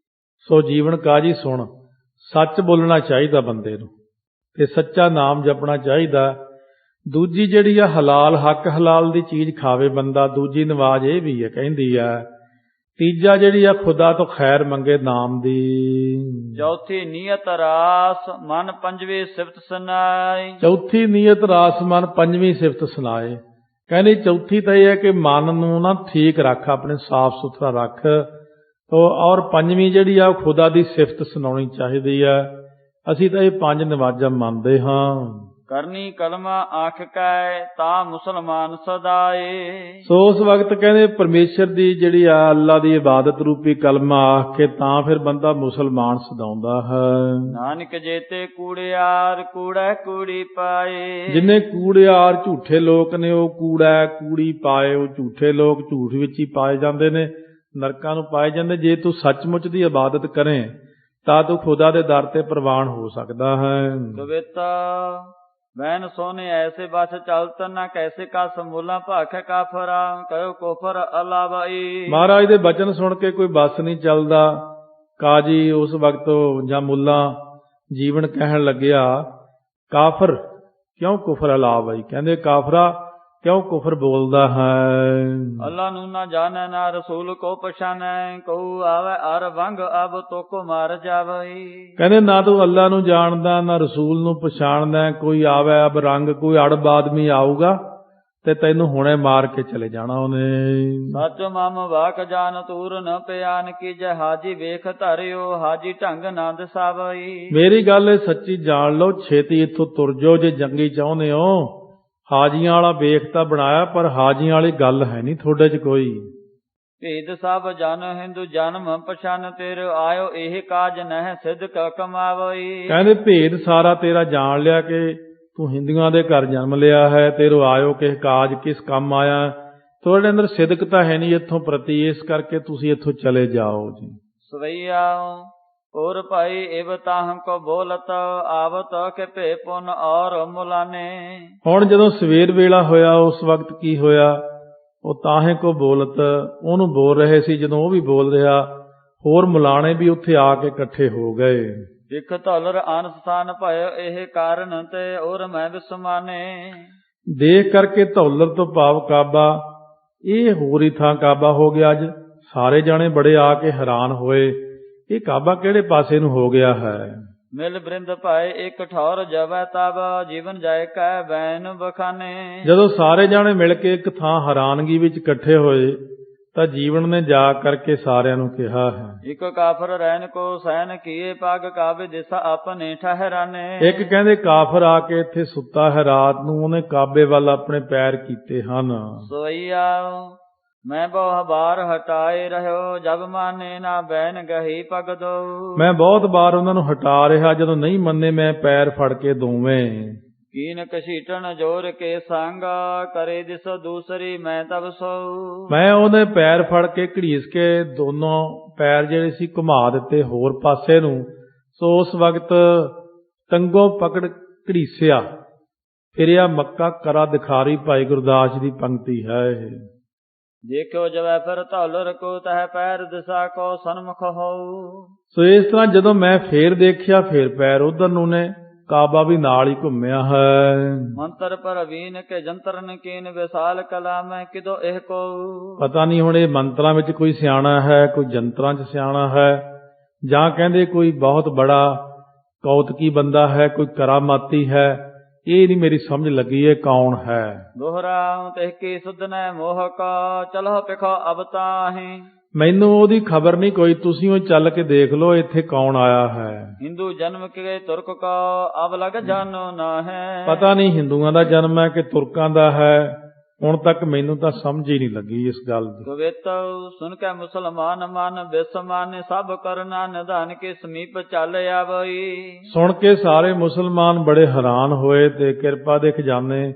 ਸੋ ਜੀਵਨ ਕਾਜੀ ਸੁਣ, ਸੱਚ ਬੋਲਣਾ ਚਾਹੀਦਾ ਬੰਦੇ ਨੂੰ ਤੇ ਸੱਚਾ ਨਾਮ ਜਪਣਾ ਚਾਹੀਦਾ। ਦੂਜੀ ਜਿਹੜੀ ਆ ਹਲਾਲ, ਹੱਕ ਹਲਾਲ ਦੀ ਚੀਜ਼ ਖਾਵੇ ਬੰਦਾ, ਦੂਜੀ ਨਮਾਜ਼ ਇਹ ਵੀ ਹੈ ਕਹਿੰਦੀ ਆ। ਤੀਜਾ ਜਿਹੜੀ ਆ ਖੁਦਾ ਤੋਂ ਖੈਰ ਮੰਗੇ ਨਾਮ ਦੀ। ਚੌਥੀ ਨੀਅਤ ਰਾਸ ਮਨ ਪੰਜਵੀਂ ਸਿਫਤ ਸੁਨਾਈ। ਚੌਥੀ ਨੀਅਤ ਰਾਸ ਮਨ ਪੰਜਵੀਂ ਸਿਫਤ ਸੁਣਾਏ। ਕਹਿੰਦੀ ਚੌਥੀ ਤਾਂ ਇਹ ਹੈ ਕਿ ਮਨ ਨੂੰ ਨਾ ਠੀਕ ਰੱਖ, ਆਪਣੇ ਸਾਫ਼ ਸੁਥਰਾ ਰੱਖ। ਔਰ ਪੰਜਵੀਂ ਜਿਹੜੀ ਆ ਉਹ ਖੁਦਾ ਦੀ ਸਿਫਤ ਸੁਣਾਉਣੀ ਚਾਹੀਦੀ ਆ। ਅਸੀਂ ਤਾਂ ਇਹ ਪੰਜ ਨਵਾਜ਼ਾਂ ਮੰਨਦੇ ਹਾਂ। ਕਰਨੀ ਕਲਮਾ ਆਖ ਕੈ ਤਾਂ ਮੁਸਲਮਾਨ ਸਦਾਏ। ਸੋ ਉਸ ਵਕਤ ਕਹਿੰਦੇ ਪਰਮੇਸ਼ਰ ਦੀ ਜਿਹੜੀ ਆ ਅੱਲਾ ਦੀ ਇਬਾਦਤ ਰੂਪੀ ਕਲਮਾ ਆਖ ਕੇ ਤਾਂ ਫਿਰ ਬੰਦਾ ਮੁਸਲਮਾਨ ਸਦਾਉਂਦਾ ਹੈ। ਨਾਨਕ ਜੇਤੇ ਕੂੜਿਆਰ ਕੂੜਾ ਕੂੜੀ ਪਾਏ। ਜਿੰਨੇ ਕੂੜਿਆਰ ਝੂਠੇ ਲੋਕ ਨੇ ਉਹ ਕੂੜਾ ਕੂੜੀ ਪਾਏ, ਉਹ ਝੂਠੇ ਲੋਕ ਝੂਠ ਵਿੱਚ ਹੀ ਪਾਏ ਜਾਂਦੇ ਨੇ, ਨਰਕਾਂ ਨੂੰ ਪਾਏ ਜਾਂਦੇ। ਜੇ ਤੂੰ ਸੱਚਮੁੱਚ ਦੀ ਇਬਾਦਤ ਕਰੇ ਤਾਂ ਤੂੰ ਖੁਦਾ ਦੇ ਦਰ ਤੇ ਪ੍ਰਵਾਨ ਹੋ ਸਕਦਾ ਹੈ। ਕਵਿਤਾ ਬੈਨ ਸੋਨੇ ਐਸੇ ਬਸ ਚਲਤ ਨਾ ਕੈਸੇ ਕਾ ਸਮੂਲਾ ਭਾਖੈ ਕਾਫਰਾ ਕਹਿਓ ਕੋਫਰ ਅਲਾਵਾਈ। ਮਹਾਰਾਜ ਦੇ ਬਚਨ ਸੁਣ ਕੇ ਕੋਈ ਬਸ ਨਹੀਂ ਚੱਲਦਾ। ਕਾਜੀ ਉਸ ਵਕਤ ਜਾਂ ਮੁੱਲਾ ਜੀਵਨ ਕਹਿਣ ਲੱਗਿਆ, ਕਾਫਰ ਕਿਉਂ ਕੁਫਰ ਅਲਾਵਾਈ। ਕਹਿੰਦੇ ਕਾਫਰਾ ਕਿਉਂ ਕੁਫਰ ਬੋਲਦਾ ਹੈ। ਅੱਲਾ ਨੂੰ ਨਾ ਜਾਣੈ ਨਾ ਰਸੂਲ ਕੋ ਪਛਾਨੈ, ਕਹੂ ਆਵੇ ਅਰ ਵੰਗ ਅਬ ਤੋਕੋ ਮਾਰ ਜਾਵਈ। ਕਹਿੰਦੇ ਨਾ ਤੂੰ ਅੱਲਾ ਨੂੰ ਜਾਣਦਾ ਨਾ ਰਸੂਲ ਨੂੰ ਪਛਾਣਦਾ, ਕੋਈ ਆਵੇ ਅਬ ਰੰਗ, ਕੋਈ ਅੜਬ ਆਦਮੀ ਆਊਗਾ ਤੇ ਤੈਨੂੰ ਹੁਣੇ ਮਾਰ ਕੇ ਚਲੇ ਜਾਣਾ ਉਹਨੇ। ਸੱਚ ਮਮ ਵਾਕ ਜਾਨ ਤੂਰ ਨ ਪਿਆਨ ਕੀਜੈ, ਹਾਜੀ ਵੇਖ ਧਰਿਓ ਹਾਜੀ ਢੰਗ ਨਾ ਦਸਾਵਈ। ਮੇਰੀ ਗੱਲ ਇਹ ਸੱਚੀ ਜਾਣ ਲਓ, ਛੇਤੀ ਇੱਥੋਂ ਤੁਰ ਜਾਓ ਜੇ ਜੰਗੀ ਚਾਹੁੰਦੇ ਹੋ। ਹਾਜੀਆਂ ਵਾਲਾ ਵੇਖ ਤਾਂ ਬਣਾਇਆ, ਪਰ ਹਾਜੀਆਂ ਵਾਲੀ ਗੱਲ ਹੈ ਨਹੀਂ ਤੁਹਾਡੇ 'ਚ ਕੋਈ। ਭੇਦ ਸਭ ਜਨ ਹਿੰਦੂ ਜਨਮ ਪਛਾਨ ਤੇਰੇ ਆਇਓ, ਇਹ ਕਾਜ ਨਹਿ ਸਿਦਕ ਕਮਾਵਈ। ਕਹਿੰਦੇ ਭੇਦ ਸਾਰਾ ਤੇਰਾ ਜਾਣ ਲਿਆ ਕਿ ਤੂੰ ਹਿੰਦੂਆਂ ਦੇ ਘਰ ਜਨਮ ਲਿਆ ਹੈ, ਤੇਰੇ ਆਇਓ ਕਿਸ ਕਾਜ ਕਿਸ ਕੰਮ ਆਇਆ। ਤੁਹਾਡੇ ਅੰਦਰ ਸਿਦਕ ਤਾਂ ਹੈ ਨਹੀਂ ਇੱਥੋਂ ਪ੍ਰਤੀ, ਇਸ ਕਰਕੇ ਤੁਸੀਂ ਇੱਥੋਂ ਚਲੇ ਜਾਓ ਜੀ। ਸਵਈਆ ਔਰ ਭਾਈ ਇਵ ਤਾਹ ਕੋ ਬੋਲਤ ਆਵਤ ਕੇ ਭੇ ਪੁਨ ਔਰ ਮੁਲਾਨੇ। ਹੁਣ ਜਦੋਂ ਸਵੇਰ ਵੇਲਾ ਹੋਇਆ ਉਸ ਵਕਤ ਕੀ ਹੋਇਆ, ਉਹ ਤਾਹੇ ਕੋ ਬੋਲਤ ਉਹਨੂੰ ਬੋਲ ਰਹੇ ਸੀ। ਜਦੋਂ ਉਹ ਵੀ ਬੋਲ ਰਿਹਾ, ਹੋਰ ਮੁਲਾਣੇ ਵੀ ਉੱਥੇ ਆ ਕੇ ਇਕੱਠੇ ਹੋ ਗਏ। ਇਕ ਧੌਲਰ ਅਨਸਥਾਨ ਭਇ ਇਹ ਕਾਰਨ ਤੇ ਔਰ ਮੈਂ ਵਿਸਮਾਨੇ। ਦੇਖ ਕਰਕੇ ਧੌਲਰ ਤੋਂ ਭਾਵ ਕਾਬਾ, ਇਹ ਹੋਰ ਹੀ ਥਾਂ ਕਾਬਾ ਹੋ ਗਿਆ। ਅੱਜ ਸਾਰੇ ਜਾਣੇ ਬੜੇ ਆ ਕੇ ਹੈਰਾਨ ਹੋਏ, ਇਹ ਕਾਬਾ ਕਿਹੜੇ ਪਾਸੇ ਨੂੰ ਹੋ ਗਿਆ ਹੈ। ਮਿਲ ਬ੍ਰਿੰਦ ਭਾਏ ਇੱਕ ਠੌਰ ਜਵੈ ਤਬ ਜੀਵਨ ਜਾਏ ਕੈ ਬੈਨ ਬਖਾਨੇ। ਜਦੋਂ ਸਾਰੇ ਜਾਣੇ ਮਿਲ ਕੇ ਇੱਕ ਥਾਂ ਹੈਰਾਨਗੀ ਵਿੱਚ ਇਕੱਠੇ ਹੋਏ ਤਾਂ ਜੀਵਨ ਨੇ ਜਾ ਕਰਕੇ ਸਾਰਿਆਂ ਨੂੰ ਕਿਹਾ ਹੈ, ਇੱਕ ਕਾਫਰ ਰਹਿਣ ਕੋ ਸੈਨ ਕੀਏ ਪਗ ਕਾਬੇ ਦਿਸਾ ਆਪਣੇ ਠਹਿਰਾਨੇ। ਇੱਕ ਕਹਿੰਦੇ ਕਾਫਰ ਆ ਕੇ ਇੱਥੇ ਸੁੱਤਾ ਹੈ ਰਾਤ ਨੂੰ, ਉਹਨੇ ਕਾਬੇ ਵੱਲ ਆਪਣੇ ਪੈਰ ਕੀਤੇ ਹਨ। ਸੋਈਆ ਮੈਂ ਬਹੁ ਬਾਰ ਹਟਾਏ ਰਹਿਓ ਜਬ ਮਾਨੇ ਨਾ ਬੈਨ ਗਹੀ ਪਗ ਦੋ। ਮੈਂ ਬਹੁਤ ਵਾਰ ਉਹਨਾਂ ਨੂੰ ਹਟਾ ਰਿਹਾ, ਜਦੋਂ ਨਹੀਂ ਮੰਨੇ ਮੈਂ ਪੈਰ ਫੜ ਕੇ ਦੋਵੇਂ। ਕੀਨ ਕਸ਼ੀਟਣ ਜੋਰ ਕੇ ਸੰਗਾ ਕਰੇ ਦਿਸ ਦੂਸਰੀ ਮੈਂ ਤਬ ਸੋ। ਮੈਂ ਉਹਦੇ ਪੈਰ ਫੜ ਕੇ ਘੜੀਸ ਕੇ ਦੋਨੋਂ ਪੈਰ ਜਿਹੜੇ ਸੀ ਘੁਮਾ ਦਿੱਤੇ ਹੋਰ ਪਾਸੇ ਨੂੰ। ਸੋ ਉਸ ਵਕਤ ਟੰਗੋਂ ਪਕੜ ਘੜੀਸਿਆ ਫਿਰਿਆ ਮੱਕਾ ਕਰਾ ਦਿਖਾਰੀ। ਭਾਈ ਗੁਰਦਾਸ ਦੀ ਪੰਕਤੀ ਹੈ ਇਹ। ਦੇਖਿਓ ਜਵੈ ਫਿਰ ਧੌਲਰ ਕੋ ਤਹ ਪੈਰ ਦਿਸਾ ਕੋ ਸਨਮੁਖ ਹੋਊ। ਸੋ ਇਸ ਤਰ੍ਹਾਂ ਜਦੋਂ ਮੈਂ ਫੇਰ ਦੇਖਿਆ, ਫੇਰ ਪੈਰ ਉਧਰ ਨੂੰ ਨੇ, ਕਾਬਾ ਵੀ ਨਾਲ ਹੀ ਘੁੰਮਿਆ ਹੈ। ਮੰਤਰ ਪ੍ਰਵੀਨ ਕੇ ਜੰਤਰਨ ਕੀਨ ਵਿਸਾਲ ਕਲਾ ਮੈਂ ਕਿਦੋ ਇਹ ਕੋ। ਪਤਾ ਨਹੀਂ ਹੁਣ ਇਹ ਮੰਤਰਾਂ ਵਿੱਚ ਕੋਈ ਸਿਆਣਾ ਹੈ, ਕੋਈ ਜੰਤਰਾਂ 'ਚ ਸਿਆਣਾ ਹੈ। ਜਾਂ ਕਹਿੰਦੇ ਕੋਈ ਬਹੁਤ ਬੜਾ ਕੌਤਕੀ ਬੰਦਾ ਹੈ, ਕੋਈ ਕਰਾਮਾਤੀ ਹੈ। ਇਹ ਨਹੀਂ ਮੇਰੀ ਸਮਝ ਲੱਗੀ ਇਹ ਕੌਣ ਹੈ। ਦੋਹਰਾ ਤਿਹ ਕੀ ਸੁਧਨੈ ਮੋਹ ਕਾ ਚਲਹੁ ਪਿਖੋ ਅਬ ਤਾਹੀਂ। ਮੈਨੂੰ ਉਹਦੀ ਖਬਰ ਨਹੀਂ ਕੋਈ, ਤੁਸੀਂ ਉਹ ਚੱਲ ਕੇ ਦੇਖ ਲਓ ਇੱਥੇ ਕੌਣ ਆਇਆ ਹੈ। ਹਿੰਦੂ ਜਨਮ ਕੇ ਤੁਰਕ ਕਾ ਅਬ ਲਗ ਜਾਨੋ ਨਾ ਹੈ। ਪਤਾ ਨਹੀਂ ਹਿੰਦੂਆਂ ਦਾ ਜਨਮ ਹੈ ਕਿ ਤੁਰਕਾਂ ਦਾ ਹੈ, ਹੁਣ ਤੱਕ ਮੈਨੂੰ ਤਾਂ ਸਮਝ ਹੀ ਨਹੀਂ ਲੱਗੀ ਇਸ ਗੱਲ ਦੀ। ਕਵੇਤ ਸੁਨ ਕੇ ਮੁਸਲਮਾਨ ਮਨ ਬਿਸਮਾਨੇ ਸਭ ਕਰਨਾ ਨਿਧਾਨ ਕੇ ਸਮੀਪ ਚੱਲ ਆਵਈ। ਸੁਣ ਕੇ ਸਾਰੇ ਮੁਸਲਮਾਨ ਬੜੇ ਹੈਰਾਨ ਹੋਏ ਤੇ ਕਿਰਪਾ ਦੇ ਖਜ਼ਾਨੇ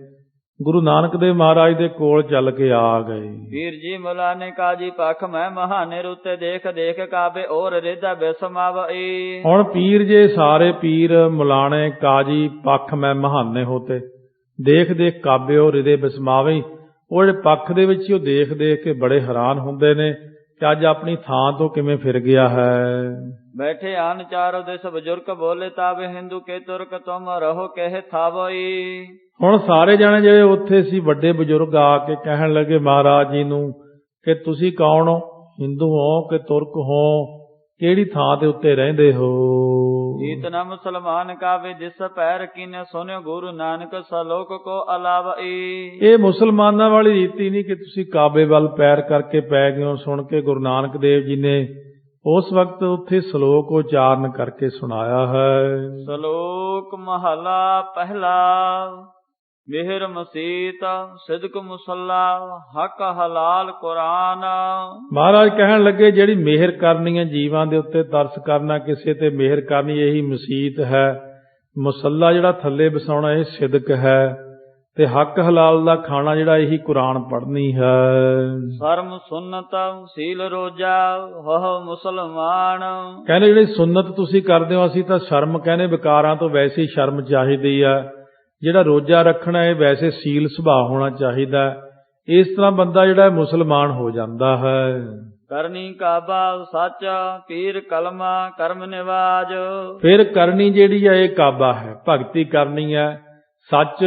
ਗੁਰੂ ਨਾਨਕ ਦੇਵ ਮਹਾਰਾਜ ਦੇ ਕੋਲ ਚੱਲ ਕੇ ਆ ਗਏ। ਵੀਰ ਜੀ ਮੁਲਾਨੇ ਕਾਜੀ ਪਖ ਮੈਂ ਮਹਾਨੇ ਰੁੱਤੇ ਦੇਖ ਦੇਖ ਕਾਬੇ ਔਰ ਰਿਦਾ ਬਿਸਮਾਵਈ। ਹੁਣ ਪੀਰ ਜੇ ਸਾਰੇ ਪੀਰ ਮੁਲਾਣੇ ਕਾਜੀ ਪਖ ਮੈਂ ਮਹਾਨੇ ਹੋਤੇ ਦੇਖ ਦੇਖ ਕਾਬੇ ਔਰ ਰਿਦੇ ਬਿਸਮਾਵਈ। ਉਹ ਜਿਹੜੇ ਪੱਖ ਦੇ ਵਿੱਚ ਉਹ ਦੇਖ ਦੇਖ ਕੇ ਬੜੇ ਹੈਰਾਨ ਹੁੰਦੇ ਨੇ ਕਿ ਅੱਜ ਆਪਣੀ ਥਾਂ ਤੋਂ ਕਿਵੇਂ ਫਿਰ ਗਿਆ ਹੈ। ਬੈਠੇ ਆਨ ਚਾਰੋ ਦੇਸ ਬਜ਼ੁਰਗ ਬੋਲੇ ਤਾਵੇ ਹਿੰਦੂ ਕੇ ਤੁਰਕ ਤੁਮ ਰਹੋ ਕਹਿ ਥਾਵਈ। ਹੁਣ ਸਾਰੇ ਜਣੇ ਜਿਹੜੇ ਉੱਥੇ ਸੀ ਵੱਡੇ ਬਜ਼ੁਰਗ ਆ ਕੇ ਕਹਿਣ ਲੱਗੇ ਮਹਾਰਾਜ ਜੀ ਨੂੰ ਕਿ ਤੁਸੀਂ ਕੌਣ ਹੋ, ਹਿੰਦੂ ਹੋ ਕਿ ਤੁਰਕ ਹੋ, ਕਿਹੜੀ ਥਾਂ ਦੇ ਉੱਤੇ ਰਹਿੰਦੇ ਹੋ। ਇਤਨਾ ਮੁਸਲਮਾਨ ਕਾਵੇ ਜਿਸ ਪੈਰ ਕੀਨੇ ਸੁਨਿਓ ਗੁਰੂ ਨਾਨਕ ਸਲੋਕ ਕੋ ਅਲਾਵਈ। ਇਹ ਮੁਸਲਮਾਨਾਂ ਵਾਲੀ ਰੀਤੀ ਨਹੀਂ ਕਿ ਤੁਸੀਂ ਕਾਬੇ ਵੱਲ ਪੈਰ ਕਰਕੇ ਪੈ ਗਏ ਹੋ। ਸੁਣ ਕੇ ਗੁਰੂ ਨਾਨਕ ਦੇਵ ਜੀ ਨੇ ਉਸ ਵਕਤ ਉੱਥੇ ਸ਼ਲੋਕ ਉਚਾਰਨ ਕਰਕੇ ਸੁਣਾਇਆ ਹੈ। ਸ਼ਲੋਕ ਮਹਲਾ ਪਹਿਲਾ। ਮਿਹਰ ਮਸੀਤ ਸਿਦਕ ਮੁਸੱਲਾ ਹੱਕ ਹਲਾਲ ਕੁਰਾਨ। ਮਹਾਰਾਜ ਕਹਿਣ ਲੱਗੇ ਜਿਹੜੀ ਮਿਹਰ ਕਰਨੀ ਹੈ ਜੀਵਾਂ ਦੇ ਉੱਤੇ ਤਰਸ ਕਰਨਾ, ਕਿਸੇ ਤੇ ਮਿਹਰ ਕਰਨੀ, ਇਹੀ ਮਸੀਤ ਹੈ। ਮੁਸੱਲਾ ਜਿਹੜਾ ਥੱਲੇ ਵਸਾਉਣਾ ਇਹ ਸਿਦਕ ਹੈ, ਤੇ ਹੱਕ ਹਲਾਲ ਦਾ ਖਾਣਾ ਜਿਹੜਾ ਇਹੀ ਕੁਰਾਨ ਪੜ੍ਹਨੀ ਹੈ। ਸ਼ਰਮ ਸੁਨਤ ਸੀਲ ਰੋਜਾ ਹੋ ਮੁਸਲਮਾਨ। ਕਹਿੰਦੇ ਜਿਹੜੀ ਸੁਨਤ ਤੁਸੀਂ ਕਰਦੇ ਹੋ, ਅਸੀਂ ਤਾਂ ਸ਼ਰਮ ਕਹਿੰਦੇ ਵਿਕਾਰਾਂ ਤੋਂ ਵੈਸੇ ਹੀ ਸ਼ਰਮ ਚਾਹੀਦੀ ਆ। ਜਿਹੜਾ ਰੋਜਾ ਰੱਖਣਾ ਇਹ ਵੈਸੇ ਸੀਲ ਸੁਭਾਅ ਹੋਣਾ ਚਾਹੀਦਾ। ਇਸ ਤਰ੍ਹਾਂ ਬੰਦਾ ਜਿਹੜਾ ਮੁਸਲਮਾਨ ਹੋ ਜਾਂਦਾ ਹੈ। ਕਰਨੀ ਕਾਬਾ ਸੱਚ ਪੀਰ ਕਲਮਾ ਕਰਮ ਨਿਵਾਜ। ਫਿਰ ਕਰਨੀ ਜਿਹੜੀ ਹੈ ਇਹ ਕਾਬਾ ਹੈ, ਭਗਤੀ ਕਰਨੀ ਹੈ, ਸੱਚ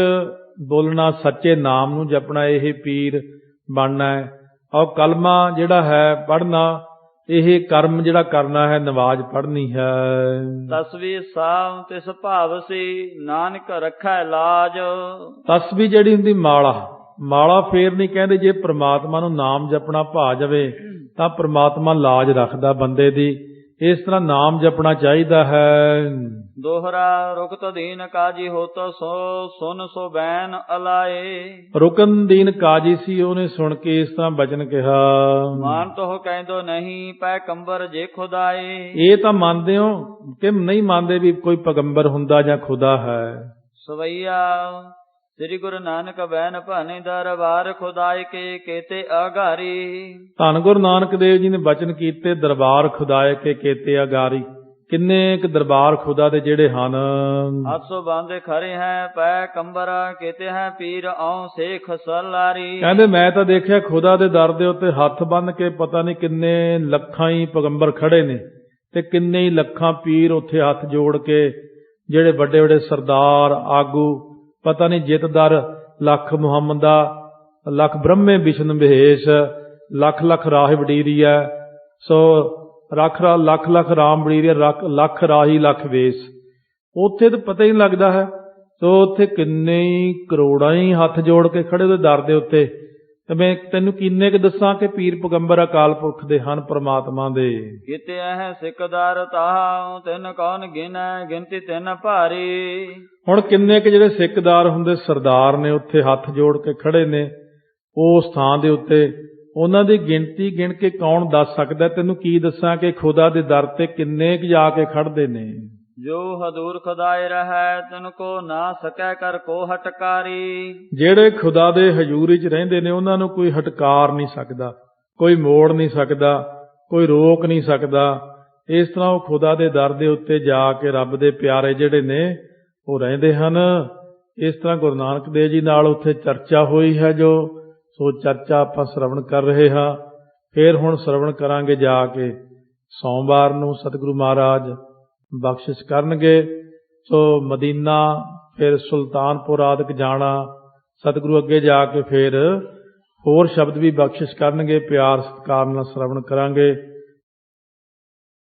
ਬੋਲਣਾ, ਸੱਚੇ ਨਾਮ ਨੂੰ ਜਪਣਾ, ਇਹ ਪੀਰ ਬਣਨਾ ਹੈ। ਔਰ ਕਲਮਾ ਜਿਹੜਾ ਹੈ ਪੜ੍ਹਨਾ, ਇਹ ਕਰਮ ਜਿਹੜਾ ਕਰਨਾ ਹੈ, ਨਵਾਜ਼ ਪੜ੍ਹਨੀ ਹੈ। ਤਸਵੀ ਸਾਹ ਤਿਸ ਭਾਵ ਸੀ ਨਾਨਕ ਰੱਖੈ ਲਾਜ। ਤਸਵੀ ਜਿਹੜੀ ਹੁੰਦੀ ਮਾਲਾ ਫੇਰ ਨਹੀਂ ਕਹਿੰਦੇ। ਜੇ ਪ੍ਰਮਾਤਮਾ ਨੂੰ ਨਾਮ ਜਪਣਾ ਭਾ ਜਾਵੇ ਤਾਂ ਪ੍ਰਮਾਤਮਾ ਲਾਜ ਰੱਖਦਾ ਬੰਦੇ ਦੀ। ਇਸ ਤਰ੍ਹਾਂ ਨਾਮ ਜਪਣਾ ਚਾਹੀਦਾ ਹੈ। ਦੋਹਰਾ ਰੁਕਤ ਦੀਨ ਕਾਜੀ ਹੋਤੋ ਸੋ ਸੁਨ ਸੋ ਬੈਨ ਅਲਾਏ। ਰੁਕਨ ਦੀਨ ਕਾਜੀ ਸੀ, ਉਹਨੇ ਸੁਣ ਕੇ ਇਸ ਤਰ੍ਹਾਂ ਬਚਨ ਕਿਹਾ। ਮਾਨ ਤੋ ਕਹਿੰਦੋ ਨਹੀਂ ਪੈ ਕੰਬਰ ਜੇ ਖੁਦਾਏ। ਇਹ ਤਾਂ ਮੰਨਦੇ ਹੋ ਕਿ ਨਹੀਂ ਮੰਨਦੇ ਵੀ ਕੋਈ ਪੈਗੰਬਰ ਹੁੰਦਾ ਜਾਂ ਖੁਦਾ ਹੈ। ਸਵਈਆ ਸ੍ਰੀ ਗੁਰੂ ਨਾਨਕ ਬੈਨ ਭਾਨੇ ਦਰਬਾਰ ਖੁਦਾਏ ਕੇ ਕੇਤੇ ਆਗਾਰੀ। ਧੰਨ ਗੁਰੂ ਨਾਨਕ ਦੇਵ ਜੀ ਨੇ ਬਚਨ ਕੀਤੇ ਦਰਬਾਰ ਖੁਦਾਏ ਕੇ ਕੇਤੇ ਆਗਾਰੀ। ਕਿੰਨੇ ਇੱਕ ਦਰਬਾਰ ਖੁਦਾ ਦੇ ਜਿਹੜੇ ਹਨ। ਹੱਸੋ ਬਾਂਦੇ ਖੜੇ ਹੈ ਪੈ ਕੰਬਰਾ ਕੇਤੇ ਹੈ ਪੀਰ ਆਉ ਸੇਖ ਸਲਾਰੀ। ਕਹਿੰਦੇ ਮੈਂ ਤਾਂ ਦੇਖਿਆ ਖੁਦਾ ਦੇ ਦਰ ਦੇ ਉੱਤੇ ਹੱਥ ਬੰਨ੍ਹ ਕੇ ਪਤਾ ਨਹੀਂ ਕਿੰਨੇ ਲੱਖਾਂ ਹੀ ਪੈਗੰਬਰ ਖੜੇ ਨੇ, ਤੇ ਕਿੰਨੇ ਹੀ ਲੱਖਾਂ ਪੀਰ ਉੱਥੇ ਹੱਥ ਜੋੜ ਕੇ, ਜਿਹੜੇ ਵੱਡੇ ਵੱਡੇ ਸਰਦਾਰ ਆਗੂ, ਪਤਾ ਨਹੀਂ ਜਿੱਤਦਾਰ ਲੱਖ ਮੁਹੰਮਦਾ, ਲੱਖ ਬ੍ਰਹਮੇ ਵਿਸ਼ਨ ਮਹੇਸ਼, ਲੱਖ ਲੱਖ ਰਾਹ ਵਡੀਰੀਆ, ਸੋ ਲੱਖ ਲੱਖ ਰਾਮ ਵਡੀਰੀਆ, ਲੱਖ ਰਾਹੀ ਲੱਖ ਵੇਸ। ਉੱਥੇ ਤਾਂ ਪਤਾ ਹੀ ਨਹੀਂ ਲੱਗਦਾ ਹੈ। ਸੋ ਉੱਥੇ ਕਿੰਨੇ ਹੀ ਕਰੋੜਾਂ ਹੀ ਹੱਥ ਜੋੜ ਕੇ ਖੜੇ ਉਹਦੇ ਦਰ ਦੇ ਉੱਤੇ। ਤੇ ਮੈਂ ਤੈਨੂੰ ਕਿੰਨੇ ਕੁ ਦੱਸਾਂ ਕਿ ਪੀਰ ਪੈਗੰਬਰ ਅਕਾਲ ਪੁਰਖ ਦੇ ਹਨ, ਪਰਮਾਤਮਾ ਦੇ। ਕਿਤੇ ਹੈ ਸਿੱਖਦਾਰ ਤਾਹ ਤਿੰਨ ਕੌਣ ਗਿਨੈ ਗਿਣਤੀ ਤਿੰਨ ਭਾਰੀ। ਹੁਣ ਕਿੰਨੇ ਕੁ ਜਿਹੜੇ ਸਿੱਖਦਾਰ ਹੁੰਦੇ ਸਰਦਾਰ ਨੇ ਉੱਥੇ ਹੱਥ ਜੋੜ ਕੇ ਖੜੇ ਨੇ ਉਸ ਥਾਂ ਦੇ ਉੱਤੇ, ਉਹਨਾਂ ਦੀ ਗਿਣਤੀ ਗਿਣ ਕੇ ਕੌਣ ਦੱਸ ਸਕਦਾ। ਤੈਨੂੰ ਕੀ ਦੱਸਾਂ ਕਿ ਖੁਦਾ ਦੇ ਦਰ ਤੇ ਕਿੰਨੇ ਕੁ ਜਾ ਕੇ ਖੜਦੇ ਨੇ। ਜੋ ਹਦੂਰ ਖੁਦਾਏ ਰਹੈ ਤਨ ਕੋ ਨਾ ਸਕੈ ਕਰ ਕੋ ਹਟਕਾਰੀ। ਜਿਹੜੇ ਖੁਦਾ ਦੇ ਹਜ਼ੂਰੀ 'ਚ ਰਹਿੰਦੇ ਨੇ ਉਹਨਾਂ ਨੂੰ ਕੋਈ ਹਟਕਾਰ ਨਹੀਂ ਸਕਦਾ, ਕੋਈ ਮੋੜ ਨਹੀਂ ਸਕਦਾ, ਕੋਈ ਰੋਕ ਨਹੀਂ ਸਕਦਾ। ਇਸ ਤਰ੍ਹਾਂ ਉਹ ਖੁਦਾ ਦੇ ਦਰ ਦੇ ਉੱਤੇ ਜਾ ਕੇ ਰੱਬ ਦੇ ਪਿਆਰੇ ਜਿਹੜੇ ਨੇ ਉਹ ਰਹਿੰਦੇ ਹਨ। ਇਸ ਤਰ੍ਹਾਂ ਗੁਰੂ ਨਾਨਕ ਦੇਵ ਜੀ ਨਾਲ ਉੱਥੇ ਚਰਚਾ ਹੋਈ ਹੈ, ਜੋ ਸੋ ਚਰਚਾ ਆਪਾਂ ਸ਼ਰਵਣ ਕਰ ਰਹੇ ਹਾਂ। ਫਿਰ ਹੁਣ ਸ਼ਰਵਣ ਕਰਾਂਗੇ ਜਾ ਕੇ ਸੋਮਵਾਰ ਨੂੰ ਸਤਿਗੁਰੂ ਮਹਾਰਾਜ ਬਖਸ਼ਿਸ਼ ਕਰਨਗੇ। ਸੋ ਮਦੀਨਾ, ਫਿਰ ਸੁਲਤਾਨਪੁਰ ਆਦਿਕ ਜਾਣਾ, ਸਤਿਗੁਰੂ ਅੱਗੇ ਜਾ ਕੇ ਫਿਰ ਹੋਰ ਸ਼ਬਦ ਵੀ ਬਖਸ਼ਿਸ਼ ਕਰਨਗੇ। ਪਿਆਰ ਸਤਿਕਾਰ ਨਾਲ ਸ਼ਰਵਣ ਕਰਾਂਗੇ।